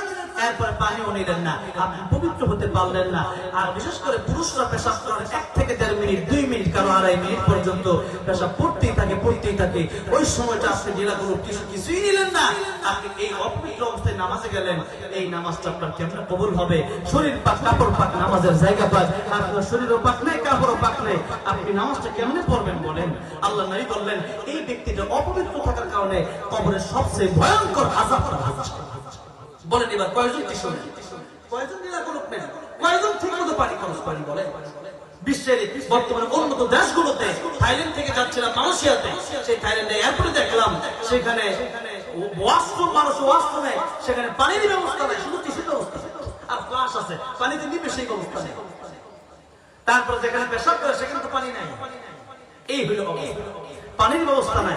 এরপরে পানিও নিলেন না, আপনি পবিত্র হতে পারলেন না। আর বিশেষ করে পুরুষরা পেশাব করার 1 থেকে 1.5 মিনিট, 2 মিনিট, কারো 2.5 মিনিট পর্যন্ত পেশাব পড়তেই থাকে। ওই সময়টা আপনি ঢিলা কোনো কিছুই নিলেন না, আপনি এই অপবিত্র অবস্থায় নামাজে গেলেন, এই নামাজটা আপনার কেমন কবুল হবে? শরীর পাক, কাপড় পাক, নামাজের জায়গা পাক, আপনার শরীরও পাক নেই, কাপড়ও পাক নেই, আপনি নামাজটা কেমনে পড়বেন বলেন? আল্লাহ নবী বললেন এই ব্যক্তিটা অপবিত্র থাকার কারণে কবরের সবচেয়ে ভয়ঙ্কর আযাবটা হচ্ছে। বলেন এবার কয়জন টিস্যু নেন? কয়জন নিরাপদ নেন? কয়জন ঠিক মতো পানি খরচ করেন? বলেন। বিশ্বের বর্তমানে উন্নত দেশগুলোতে, থাইল্যান্ড থেকে যাচ্ছিলাম মালয়েশিয়াতে, সেই থাইল্যান্ডে এয়ারপোর্টে দেখলাম সেখানে ওয়াশরুম, মানুষ ওয়াশরুমে সেখানে পানির ব্যবস্থা নেই, শুধু টিস্যুর ব্যবস্থা আর ফ্লাশ আছে, পানিতে নিবে সেই ব্যবস্থা নেই। তারপরে যেখানে পেশাব করে সেখানে তো পানি নাই। এই হইল অবস্থা, পানির ব্যবস্থা নাই।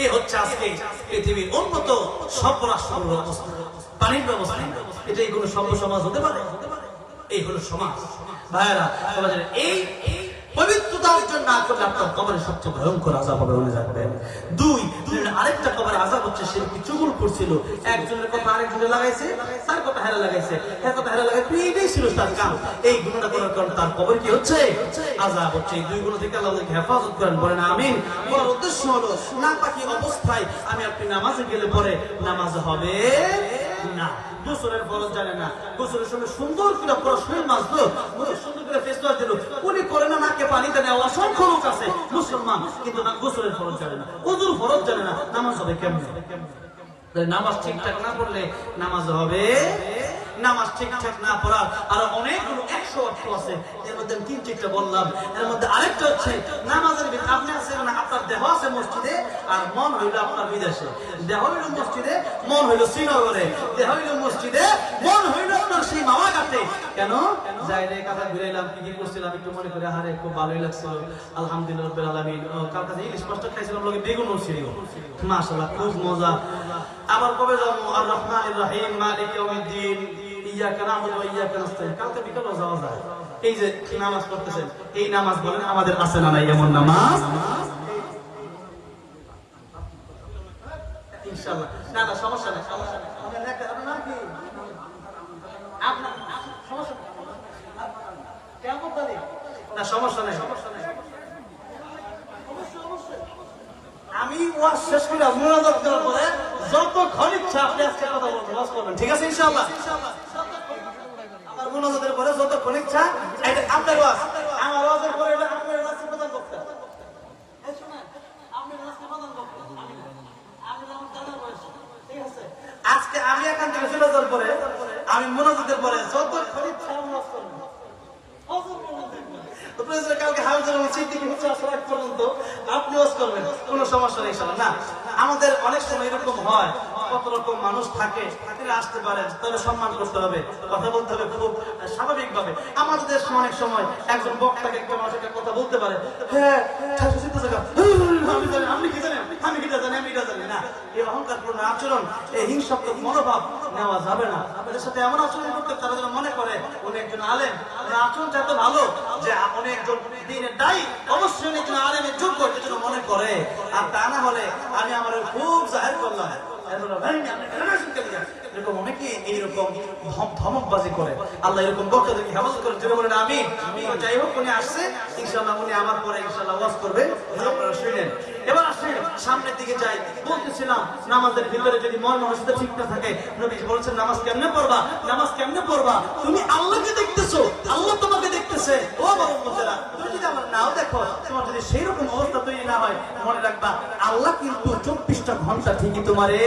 এই হচ্ছে আজকে পৃথিবীর উন্নত সব রাষ্ট্রগুলোর অবস্থা, পানির ব্যবস্থা। এটাই কোনো সভ্য সমাজ হতে পারে? এই হলো সমাজ। ভাইরা, সমাজের এই পবিত্রতা অর্জন না করলে আপনার কবরের সবচেয়ে ভয়ঙ্কর আযাব হবে, মনে রাখবেন। 2, আরেকটা কবরের আযাব হচ্ছে সে কি চুগল করছিল, একজনের কথা আরেকজনে লাগাইছে, তার কথা হেরা লাগাইছে, এর কথা হেরা লাগাইছে, এইটাই ছিল তার কাম। এই গুণটা করার কারণে তার কবর কি হচ্ছে? আযাব হচ্ছে। এই 2 গুণ থেকে আল্লাহ আমাদেরকে হেফাজত করেন, বলেন আমিন। বলার উদ্দেশ্য হলো নাপাকি অবস্থায় আমি আপনি নামাজে গেলে পরে নামাজ হবে না। গোসলের ফরজ জানে না, গোসলের সময় সুন্দর করে পুরো শরীর মাজলো, সুন্দর করে ফেস ওয়াশ দিল, উনি করে না, নাকে পানিতে নেওয়া অসংখ্য লোক আছে মুসলমান, কিন্তু না গোসলের ফরজ জানে না, ওযুর ফরজ জানে না, নামাজ হবে কেমনে? নামাজ ঠিকঠাক না পড়লে নামাজ হবে। নামাজ ঠিকঠাক না পড়ার আরো অনেকগুলো 100 অর্থ আছে, এর মধ্যে 3-4টা বললাম। এর মধ্যে আরেকটা হচ্ছে নামাজের ভিতরে আপনি আছেন না, আপনার দেহ আছে মসজিদে আর মন হইল আপনার বিদেশে, দেহ হইল মসজিদে, মন হইল শ্রীনগরে, দেহ হইল মসজিদে, মন হইল আপনার সেই মামা ঘাটে। কেন যাই রে কথা ঘুরাইলাম, কি করছিলাম একটু মনে করে, হারে খুব ভালোই লাগছিল, আলহামদুলিল্লাহ রাব্বিল আলামিন। কাল কাছে ইলিশ মাছটা খাইছিলাম, লগে বেগুনও ছিল, মাশাআল্লাহ খুব মজা। আবার কবে যাবো? আর রহমানির রহিম মালিক ইয়াউমিদ্দিন ইয়াকা না'বুদু ওয়া ইয়াকা নাস্তাইন। কালকে বিকালে যাওয়া যায়। এই যে নামাজ পড়তেছেন, এই নামাজ বলেন আমাদের আছে না নাই এমন নামাজ? ইনশাআল্লাহ। না না সমস্যা নেই, সমস্যা নেই। আপনার নাম কি? আপনার সমস্যা নেই। কেমন জানি? না সমস্যা নেই, সমস্যা নেই। আমি ওয়াজ শেষ করে মুনাজাত করার পরে যতক্ষণ ইচ্ছা আপনি আজকে কথা বলবেন, ওয়াজ করবেন, ঠিক আছে ইনশাআল্লাহ? আমার মুনাজাতের পরে যতক্ষণ ইচ্ছা এটা আপনার ওয়াজ, আমার ওয়াজের পরে এটা আপনার ওয়াজের প্রধান বক্তা। এই শুনেন, আপনি ওয়াজের প্রধান বক্তা, আমি আমার দাদা বয়স, ঠিক আছে? আজকে আমি এখান থেকে চলে যাওয়ার পরে আমি মুনাজাতের পরে যতক্ষণ ইচ্ছা আমি ওয়াজ করব। কালকে হাউজের সিদ্দিকী হচ্ছে আসলে পর্যন্ত আপনি ওয়াজ করবেন, কোনো সমস্যা নেই ইনশাআল্লাহ। না আমাদের অনেক সময় এরকম হয়, কত রকম মানুষ থাকে, তারা আসতে পারেন, তবে সম্মান করতে হবে, কথা বলতে হবে খুব স্বাভাবিকভাবে। আমাদের দেশে অনেক সময় একজন বক্তাকে একটা মানুষ একটা কথা বলতে পারে, হ্যাঁ আপনি কি জানেন, আমি কিটা জানি, আমি এটা জানি না। এই অহংকারপূর্ণ আচরণ, এই হিংসাত্মক মনোভাব নেওয়া যাবে না। আমাদের সাথে এমন আচরণ করতে তারা যেন মনে করে উনি একজন আলেম, আচরণটা এত ভালো যে উনি একজন দিনের দায়ী, অবশ্যই একজন আলেমের যোগ্য, যেন মনে করে। আর তা না হলে আমি আমার খুব জাহের করলাম, এরকম অনেকে এইরকম ধমকবাজি করে। আল্লাহ এরকম বক্তাদেরকে হেফাজত করে, যেটা বলেন আমি যাই হোক উনি আসছে, ইনশাআল্লাহ উনি আমার পরে ইনশাআল্লাহ ওয়াজ করবে, আপনারা শুনেন। এবার আসেন সামনের দিকে যাই। বলতেছিলাম নামাজের ভিতরে যদি মন মানসিকতা ঠিক না থাকে, নবীজি বলেছেন নামাজ কেমনে পড়বা, নামাজ কেমনে পড়বা? তুমি আল্লাহকে দেখতেছো, আল্লাহ তোমাকে দেখতেছে। ও বাবা মুসেরা, তুমি যদি আমার নাও দেখো, তোমার যদি সেই রকম অবস্থা তৈরি না হয়, মনে রাখবা আল্লাহ কিন্তু 24টা ঘন্টা ঠিকই তোমারে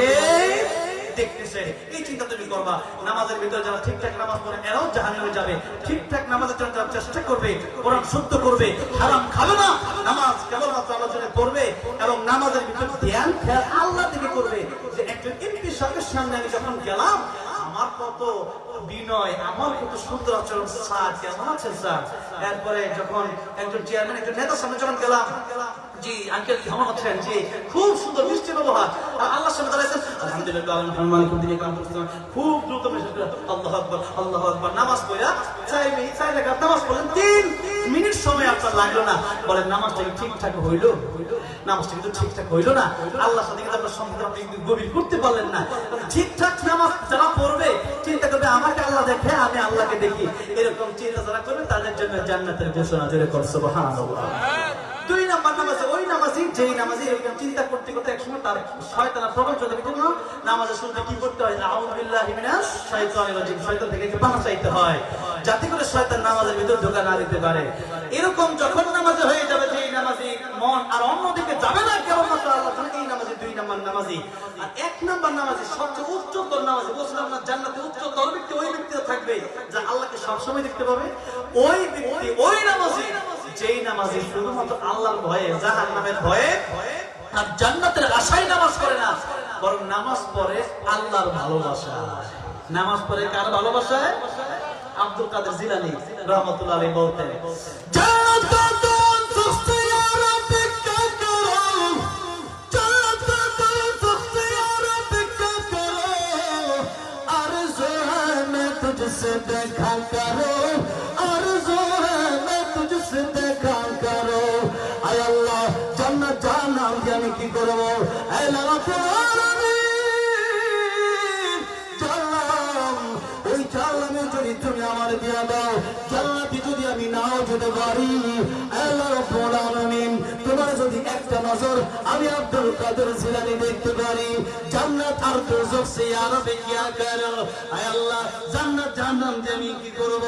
দেখতেছে। এই চিন্তা তুমি করবা। নামাজের ভিতরে যারা ঠিকঠাক নামাজ পড়ে এরাও জাহান্নামে যাবে। ঠিকঠাক নামাজের জন্য যারা চেষ্টা করবে, কোরআন শুদ্ধ করবে, হারাম খাবে না, নামাজ কেবলমাত্র আল্লাহর জন্য করবে এবং নামাজের ভিতরে ধ্যান খেয়াল আল্লাহ থেকে করবে। যে একজন এমপি সাহেবের সামনে আমি যখন গেলাম, আমার কত বিনয়, আমার কত সুন্দর আচরণ, স্যার কেমন আছেন স্যার? এরপরে যখন একজন চেয়ারম্যান, একজন নেতার সামনে যখন গেলাম, জি আঙ্কেল কেমন আছেন, জি খুব সুন্দর মিষ্টি ব্যবহার, আল্লাহর সামনে দাঁড়াইছেন, আলহামদুলিল্লাহ খুব দ্রুত আল্লাহু আকবার, আল্লাহু আকবার, নামাজ পড়া 4 রাকাত নামাজ পড়লেন, 3 মিনিট সময় আপনার লাগলো না। বলেন নামাজটা কি ঠিকঠাক হইলো? নামাজটা কিন্তু ঠিকঠাক হইলো না। আল্লাহর সাথে কিন্তু আপনার সম্পর্ক আপনি গভীর করতে পারলেন না। ঠিকঠাক নামাজ যারা পড়বে চিন্তা করবে আমাকে আল্লাহ দেখে, আমি আল্লাহকে দেখি, এরকম চিন্তা যারা করবে তাদের জন্য জান্নাতের ঘোষণা জোরে কর সুবহানাল্লাহ। 2 নাম্বার নামাজ, ওই নামাজি যেই নামাজি এরকম চিন্তা করতে করতে একসময় তার শয়তানের প্রবেশ হতে বিভিন্ন নামাজের শুরুতে কি করতে হয়? আউযু বিল্লাহি মিনাশ শাইতানির রাজিম, শয়তান থেকে একটু পানা চাইতে হয়, যাতে করে শয়তান নামাজের ভিতর ঢোকা না দিতে পারে। এরকম যখন নামাজে হয়ে যাবে যে এই নামাজি মন আর অন্যদিকে যাবে না, কেবলমাত্র আল্লাহ, এই নামাজি 2 নাম্বার নামাজি। আর 1 নাম্বার নামাজি সবচেয়ে উচ্চতর নামাজি, বলছিলাম না জান্নাতে উচ্চতর ব্যক্তি ওই ব্যক্তিটা থাকবে যা আল্লাহকে সবসময় দেখতে পাবে। ওই ব্যক্তি, ওই নামাজি যেই নামাজি শুধুমাত্র আল্লাহর ভয়ে, জাহান্নামের ভয়ে আর জান্নাতের আশায় নামাজ পড়ে না, বরং নামাজ পড়ে আল্লাহর ভালোবাসা। নামাজ পড়ে কার ভালোবাসায়? আব্দুল কাদের জিলানী রাহমাতুল্লাহ আলাইহি বলতেন, देखा करो आरज़ू है मैं तुझसे देखा करो। आय अल्लाह जन्नत जाना আমি কি করব? এই লাগাতার জানলাম, ওই জানলামের যদি তুমি আমার দিয়া দাও, জান্নাতে যদি আমি নাও যেতে পারি, আল্লাহ রাব্বুল আলামিন তোমার যদি একটা নজর আমি আব্দুল কাদের জিলানী দেখতে পারি, জান্নাত আর দোজখ সে আরবে কিয়া করো। আয় আল্লাহ জান্নাত জাহান্নাম দিয়ে আমি কি করব?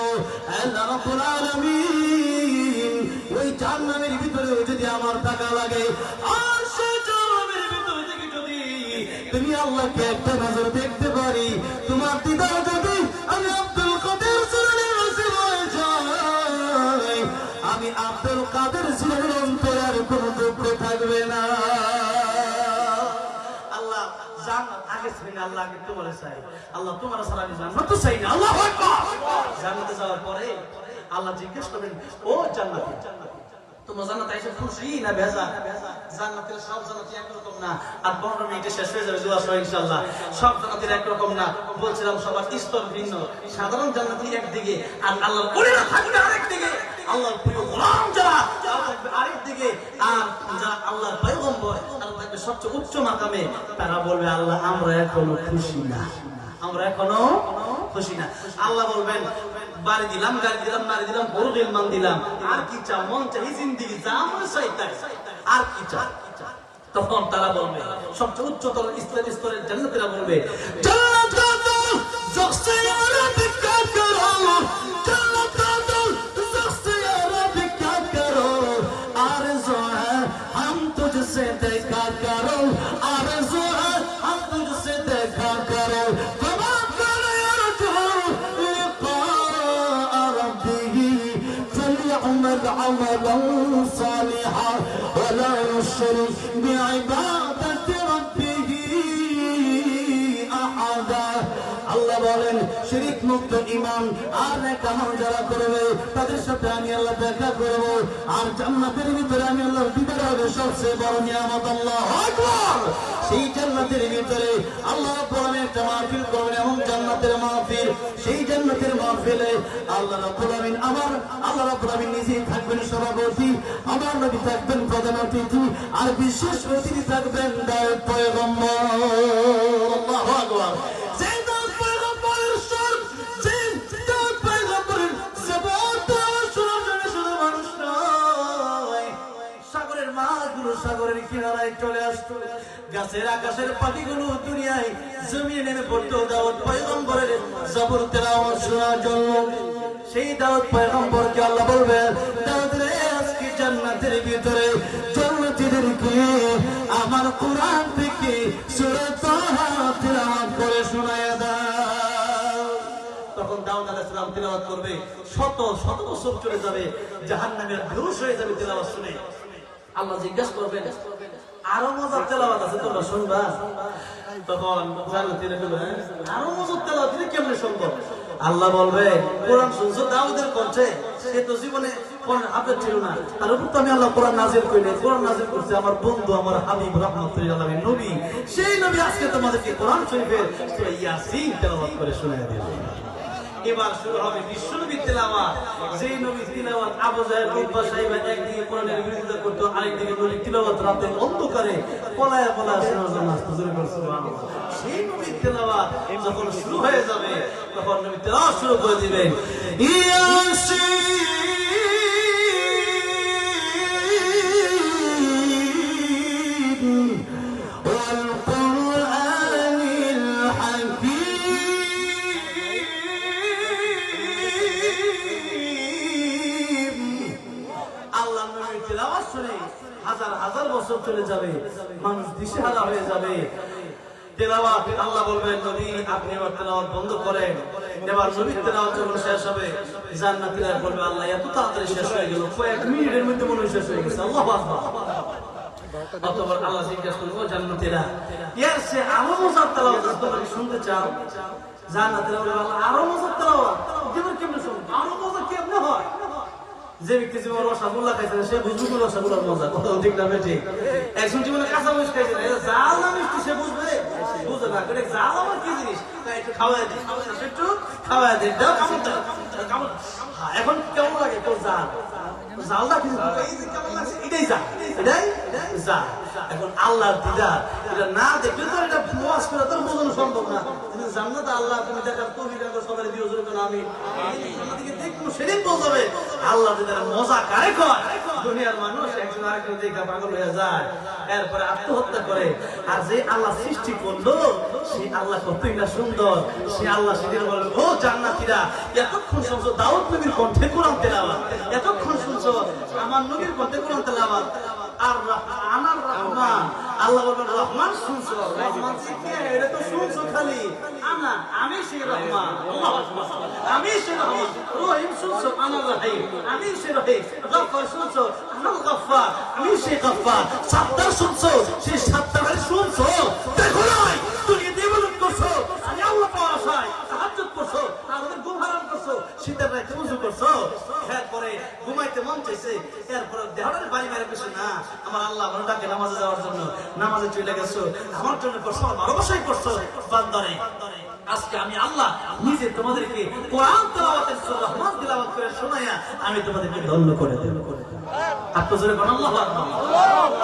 আল্লাহ রাব্বুল আলামিন ওই জাহান্নামের ভিতরে যদি আমার টাকা লাগে, আর সে জাহান্নামের ভিতরে থেকে যদি তুমি আল্লাহকে একটা নজর দেখতে পারি, তোমার দিদার যদি আমি আব্দুল কাদের জিলানী নসিব হয়ে যায়, আমি আব্দুল কাদের জিলানীর অন্তরের কোনো দুঃখ থাকবে না। আল্লাহ জান্নাত আগে চাই না, আল্লাহ আগে তোমার চাই। আল্লাহ তোমার ছাড়া আমি জান্নাত তো চাই না। আল্লাহু আকবার। জান্নাতে যাওয়ার পরে আল্লাহ জিজ্ঞেস করবেন, ও জান্নাতি, তোমরা জান্নাতে এসে খুশি না বেজার? জান্নাতের সব জান্নাতি একরকম না। আর 15 মিনিটে শেষ হয়ে যাবে দোয়া সহ ইনশাআল্লাহ। সব জান্নাতের একরকম না, বলছিলাম সবার স্তর ভিন্ন। সাধারণ জান্নাতি একদিকে আর আল্লাহর ওলিরা থাকবে আরেক দিকে। আল্লাহর প্রিয় গোলাম যারা তারা থাকবে আরেক দিকে, আর যারা আল্লাহর পয়গম্বর তারা থাকবে সবচেয়ে উচ্চ মাকামে। তারা বলবে আল্লাহ আমরা এখনো খুশি না, আমরা এখনো খুশি না। আল্লাহ বলবেন বাড়ি দিলাম, গাড়ি দিলাম, নারী দিলাম, বড় মান দিলাম, আর কি চাও? মন চাই জিন্দিগি যা মন চাই তাই, আর কি চাও? তখন তারা বলবে, সবচেয়ে উচ্চতর স্তরের জান্নাতীরা বলবে জান্নাত দাও জোসে আরবি কা করো, জান্নাত দাও জোসে আরবি কা করো, আরজু है हम तुझसे देखा करो, आरज़ू है हम तुझसे देखा करो, वमा कान यरजू लिक़ाء रब्बिह फलयअमल अमलन सालिहा वला युशरिक बिइबादति रब्बिह अहादा। আল্লাহ বলেন শিরক মুক্ত ঈমান আর নেক আমল যারা করবে তাদের সাথে আমি আল্লাহ দেখা করব, আর জান্নাতের ভিতরে আমি আল্লাহ দিদার হবে সবচেয়ে বড় নিয়ামত। আল্লাহু আকবার। সেই জান্নাতের ভিতরে আল্লাহ রাব্বুল আলামিন একটা মাহফিল করবেন, এবং জান্নাতের মাহফিল, সেই জান্নাতের মাহফিলে আল্লাহ রাব্বুল আলামিন আল্লাহ রাব্বুল আলামিন নিজেই থাকবেন সভাপতি, আমার নবী থাকবেন প্রধান অতিথি, আর বিশেষ অতিথি থাকবেন দাউদ পয়গম্বর। আল্লাহু আকবার। সাগরের কিনারায় চলে আসতো, গাছের আকাশের পাখিগুলো দুনিয়ায় জমিয়ে নেমে পড়তো দাউদ পয়গম্বরের জবর তেলাওয়াত শোনার জন্য। সেই দাউদ পয়গম্বরকে আল্লাহ বলবেন দাউদ রে আজকে জান্নাতের ভিতরে জান্নাতীদেরকে আমার কোরআন থেকে সূরা তাহা তেলাওয়াত করে শোনায়া দাও। তখন দাউদ আলাইহিস সালাম তেলাওয়াত করবে, শত শত বছর চলে যাবে, জাহান্নামের বেহুশ হয়ে যাবে তেলাওয়াত শুনে। আল্লাহ জিজ্ঞাসা করবেন আরো মজার তেলাওয়াত আছে তোমরা শুনবা? তখন জান্নাতীরা বলবে আরো মজার তেলাওয়াত দিলে কেমনে সম্ভব? আল্লাহ বলবে কোরআন শুনছো দাউদের কণ্ঠে, সে তো জীবনে কোরআন হাফেজ ছিল না, তার উপর তো আমি আল্লাহ কোরআন নাযিল করিনি, কোরআন নাযিল করছে আমার বন্ধু আমার হাবিব রাহমাতুল লিল আলামিন নবী, সেই নবী আজকে তোমাদেরকে কোরআন শরীফের সূরা ইয়াসিন তেলাওয়াত করে শোনায় দিবে। এবার শুরু হবে বিশ্বনবীর তেলাওয়াত। যেই নবীর তেলাওয়াত আবু জাহেল উতবা সাইবা একদিকে কোরআনের বিরোধিতা করতো, আরেকদিকে নবীর তেলাওয়াত রাতের অন্ধকারে পলায়া পলায়া শোনার জন্য আসতো। সুবহানাল্লাহ। সেই নবীর তেলাওয়াত যখন শুরু হয়ে যাবে তখন নবী তেলাওয়াত শুরু করে দিবেন ইয়াসিন ওয়াল কুরআনিল হাকীম। আল্লাহ নবীর তেলাওয়াত শুনে হাজার হাজার বছর চলে যাবে, মানুষ দিশেহারা হয়ে যাবে। তেলাওয়াত আল্লাহ বলবেন নবী আপনি এবার তেলাওয়াত বন্ধ করেন। এবার নবীর তেলাওয়াত যখন শেষ হবে জান্নাতীরা বলবে আল্লাহ এত তাড়াতাড়ি শেষ হয়ে গেল, কয়েক মিনিটের মধ্যে মনে হয় শেষ হয়ে গেছে। আল্লাহু আকবার। অতঃপর আল্লাহ জিজ্ঞাসা করবে জান্নাতীরা এর সে আরো মজার তেলাওয়াত তোমরা কি শুনতে চাও? জান্নাতীরা বলবে আল্লাহ আরো মজার তেলাওয়াত জীবন কেমনে শুনবো, আরো মজা কেমনে হয়? যে ব্যক্তি জীবনে রসগোল্লা খাইছে সে বুঝবে রসগোল্লার মজা, কথা ঠিক না ঠিক? একজন জীবনে কাঁচা মরিচ খাইছে জাল না মিষ্টি সে বুঝবে, বুঝবে না এটা জাল আমার কি জিনিস, একটু খাওয়াই দিই, একটু খাওয়াই দিই, দাও কামড় দাও কামড়। এখন কেমন লাগে তোর জাল? জালটা কিন্তু এই যে কেমন লাগছে এটাই জাল, এটাই জাল। এখন আল্লাহর দিদার এটা না দেখলে তো এটা ওয়াজ করে তোর বোঝানো সম্ভব না। তুমি জান্নাত আল্লাহ তুমি দেখার তৌফিক দাও সবাই দিও জোরে করে আমি দিকে দেখবো সেদিন বোঝাবে আল্লাহ দিদার মজা কারে কয়। দুনিয়ার মানুষ একজন আরেকজন দেখে পাগল হয়ে যায়, এরপরে আত্মহত্যা করে। আর যে আল্লাহ সৃষ্টি করলো সেই আল্লাহ কতই না সুন্দর, সে আল্লাহ সেদিন বলবে ও জান্নাতীরা এতক্ষণ শুনছো দাউদ নবীর কণ্ঠে কোরআন তেলাওয়াত, এতক্ষণ শুনছো আমার নবীর কণ্ঠে কোরআন তেলাওয়াত। আর আমার রহমান আল্লাহ বলবেন রহমান শুনছো, রহমান কে? এটা তো শুনছো খালি আমি সেই রহমান, আল্লাহু আকবার, আমি সেই রহমান। রহিম শুনছো আনা রহিম, আমি সেই রহিম। গফফার শুনছো আনাল গফফার, আমি সেই গফফার। সাত্তার শুনছো সেই সাত্তার শুনছো। দেখো নাই তুমি দেবলুক করছো, আমি আল্লাহ পাওয়ার আশায় তাহাজ্জুদ করছো, আমাদের ঘুম হারাম করছো, শীতের রাতে ওযু করছো, এরপরে ঘুমাইতে মন চাইছে, এরপরে দেহটারে বাড়ি মেরে কিছু না, আমার আল্লাহ আমার ডাকে নামাজে যাওয়ার জন্য, নামাজে চলে গেছো, আমার জন্য করছো, আমার ভালোবাসাই করছো বান্দারে। আজকে আমি আল্লাহ নিজে তোমাদেরকে কোরআন তেলাওয়াতের সূরা রহমান তেলাওয়াত করে শোনায়া আমি তোমাদেরকে ধন্য করে দেব। আত্মজোরে কোন আল্লাহু আকবার।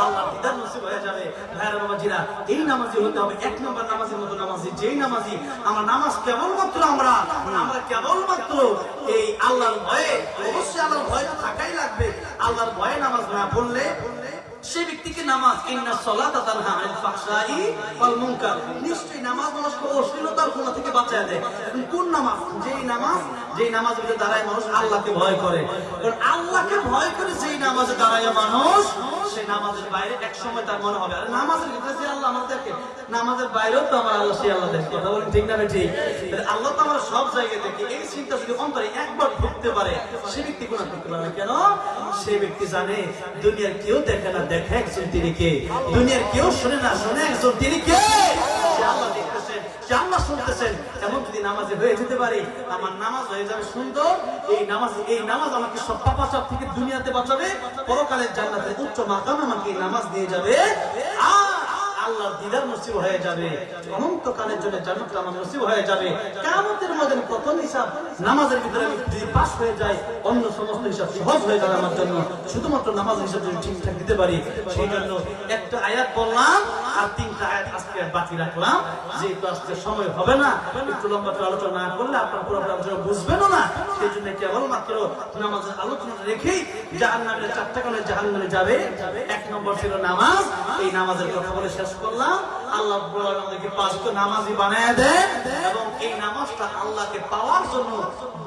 আল্লাহ দিদার নসিব হয়ে যাবে। ভাইরা বাবাজিরা, এই নামাজি হতে হবে এক নম্বর নামাজের মতো নামাজি, যেই নামাজি আমরা নামাজ কেবলমাত্র আমরা কেবলমাত্র এই আল্লাহর ভয়ে, অবশ্যই আল্লাহর ভয় থাকাই লাগবে। আল্লাহর ভয়ে নামাজ না পড়লে সে ব্যক্তিকে নামাজ ইন্নাস সালাতা তানহা আনিল ফাহশাই ওয়াল মুনকার, নিশ্চয়ই নামাজ মানুষকে অশ্লীলতার গুনাহ থেকে বাঁচায় দেয়। কোন নামাজ? যেই নামাজ ভিতরে দাঁড়ায় মানুষ আল্লাহকে ভয় করে। কারণ আল্লাহকে ভয় করে যেই নামাজে দাঁড়ায় মানুষ, সেই নামাজের বাইরে এক সময় তার মনে হবে আরে নামাজের ভিতরে যে আল্লাহ আমার দেখে, নামাজের বাইরেও তো আমার আল্লাহ, সেই আল্লাহ দেখে। কথা বলেন ঠিক না ঠিক? আল্লাহ তো আমরা সব জায়গায় দেখি। এই চিন্তা যদি অন্তরে একবার ঢুকতে পারে, সে ব্যক্তি গুনাহ করতে পারে কেন? সে ব্যক্তি জানে দুনিয়ার কেউ দেখে না, দেখে একজন তিনি কে। দুনিয়ার কেউ শুনে না, শুনে একজন তিনি কে। সে আল্লাহ দেখতেছেন, সে আল্লাহ শুনতেছেন। এমন যদি নামাজে হয়ে যেতে পারে, আমার নামাজ হয়ে যাবে সুন্দর। এই নামাজ আমাকে সব পাপাচার থেকে দুনিয়াতে বাঁচাবে, পরকালের জান্নাতে উচ্চ মাকাম আমাকে এই নামাজ নিয়ে যাবে, আর আল্লাহর দিদার নসিব হয়ে যাবে, অনন্তকালের জন্য জান্নাত আমার নসিব হয়ে যাবে। কিয়ামতের ময়দানে প্রথম হিসাব নামাজের ভিতরে আমি যদি পাস হয়ে যাই, অন্য সমস্ত হিসাব সহজ হয়ে যাবে আমার জন্য। শুধুমাত্র নামাজ হিসাব যদি ঠিকঠাক দিতে পারি, সেই জন্য একটা আয়াত বললাম আর 3টা আয়াত আজকে বাকি রাখলাম। যেহেতু আজকে সময় হবে না, একটু লম্বা আলোচনা না করলে আপনার পুরো আলোচনা বুঝবেনও না। সেই জন্য কেবলমাত্র নামাজের আলোচনা রেখেই জাহান্নামের 4টা কারণে জাহান্নামে যাবে। 1 নম্বর ছিল নামাজ। এই নামাজের কথা বলে শেষ করলাম। আল্লাহ আমাদেরকে 5 ওয়াক্ত নামাজি বানায় দেন, এবং এই নামাজটা আল্লাহকে পাওয়ার জন্য,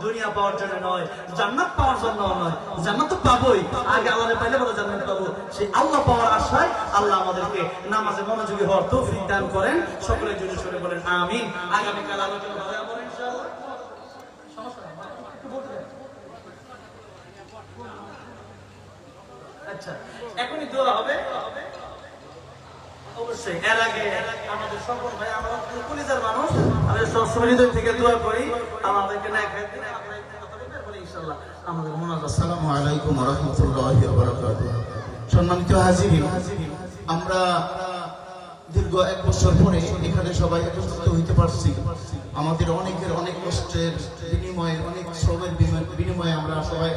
দুনিয়া পাওয়ার জন্য নয়, জান্নাত পাওয়ার জন্য নয়। জান্নাত তো পাবোই, আগে আল্লাহরে পাইলে বলে জান্নাত পাবো। সেই আল্লাহ পাওয়ার আশায় আল্লাহ আমাদেরকে নামাজে মনোযোগী হওয়ার তৌফিক দান করেন। সকলের জন্য সরে বলেন আমিন। আগামীকাল আলোচনা হবে আমার ইনশাআল্লাহ। আচ্ছা, এখনই দোয়া হবে অবশ্যই। এর আগে আমাদের সকল ভাই, আমরা কলিজার মানুষ, আমি সবসময় হৃদয় থেকে দোয়া করি আমাদেরকে না খাইতে বলে ইনশাআল্লাহ আমাদের মোনাজাত। আসসালামু আলাইকুম ওয়া রাহমাতুল্লাহি ওয়া বারাকাতুহু। সম্মানিত হাজিরিন, আমরা দীর্ঘ 1 বছর পরে এখানে সবাই একত্রিত হইতে পারছি। আমাদের অনেকের অনেক কষ্টের বিনিময়ে, অনেক শ্রমের বিনিময়ে আমরা সবাই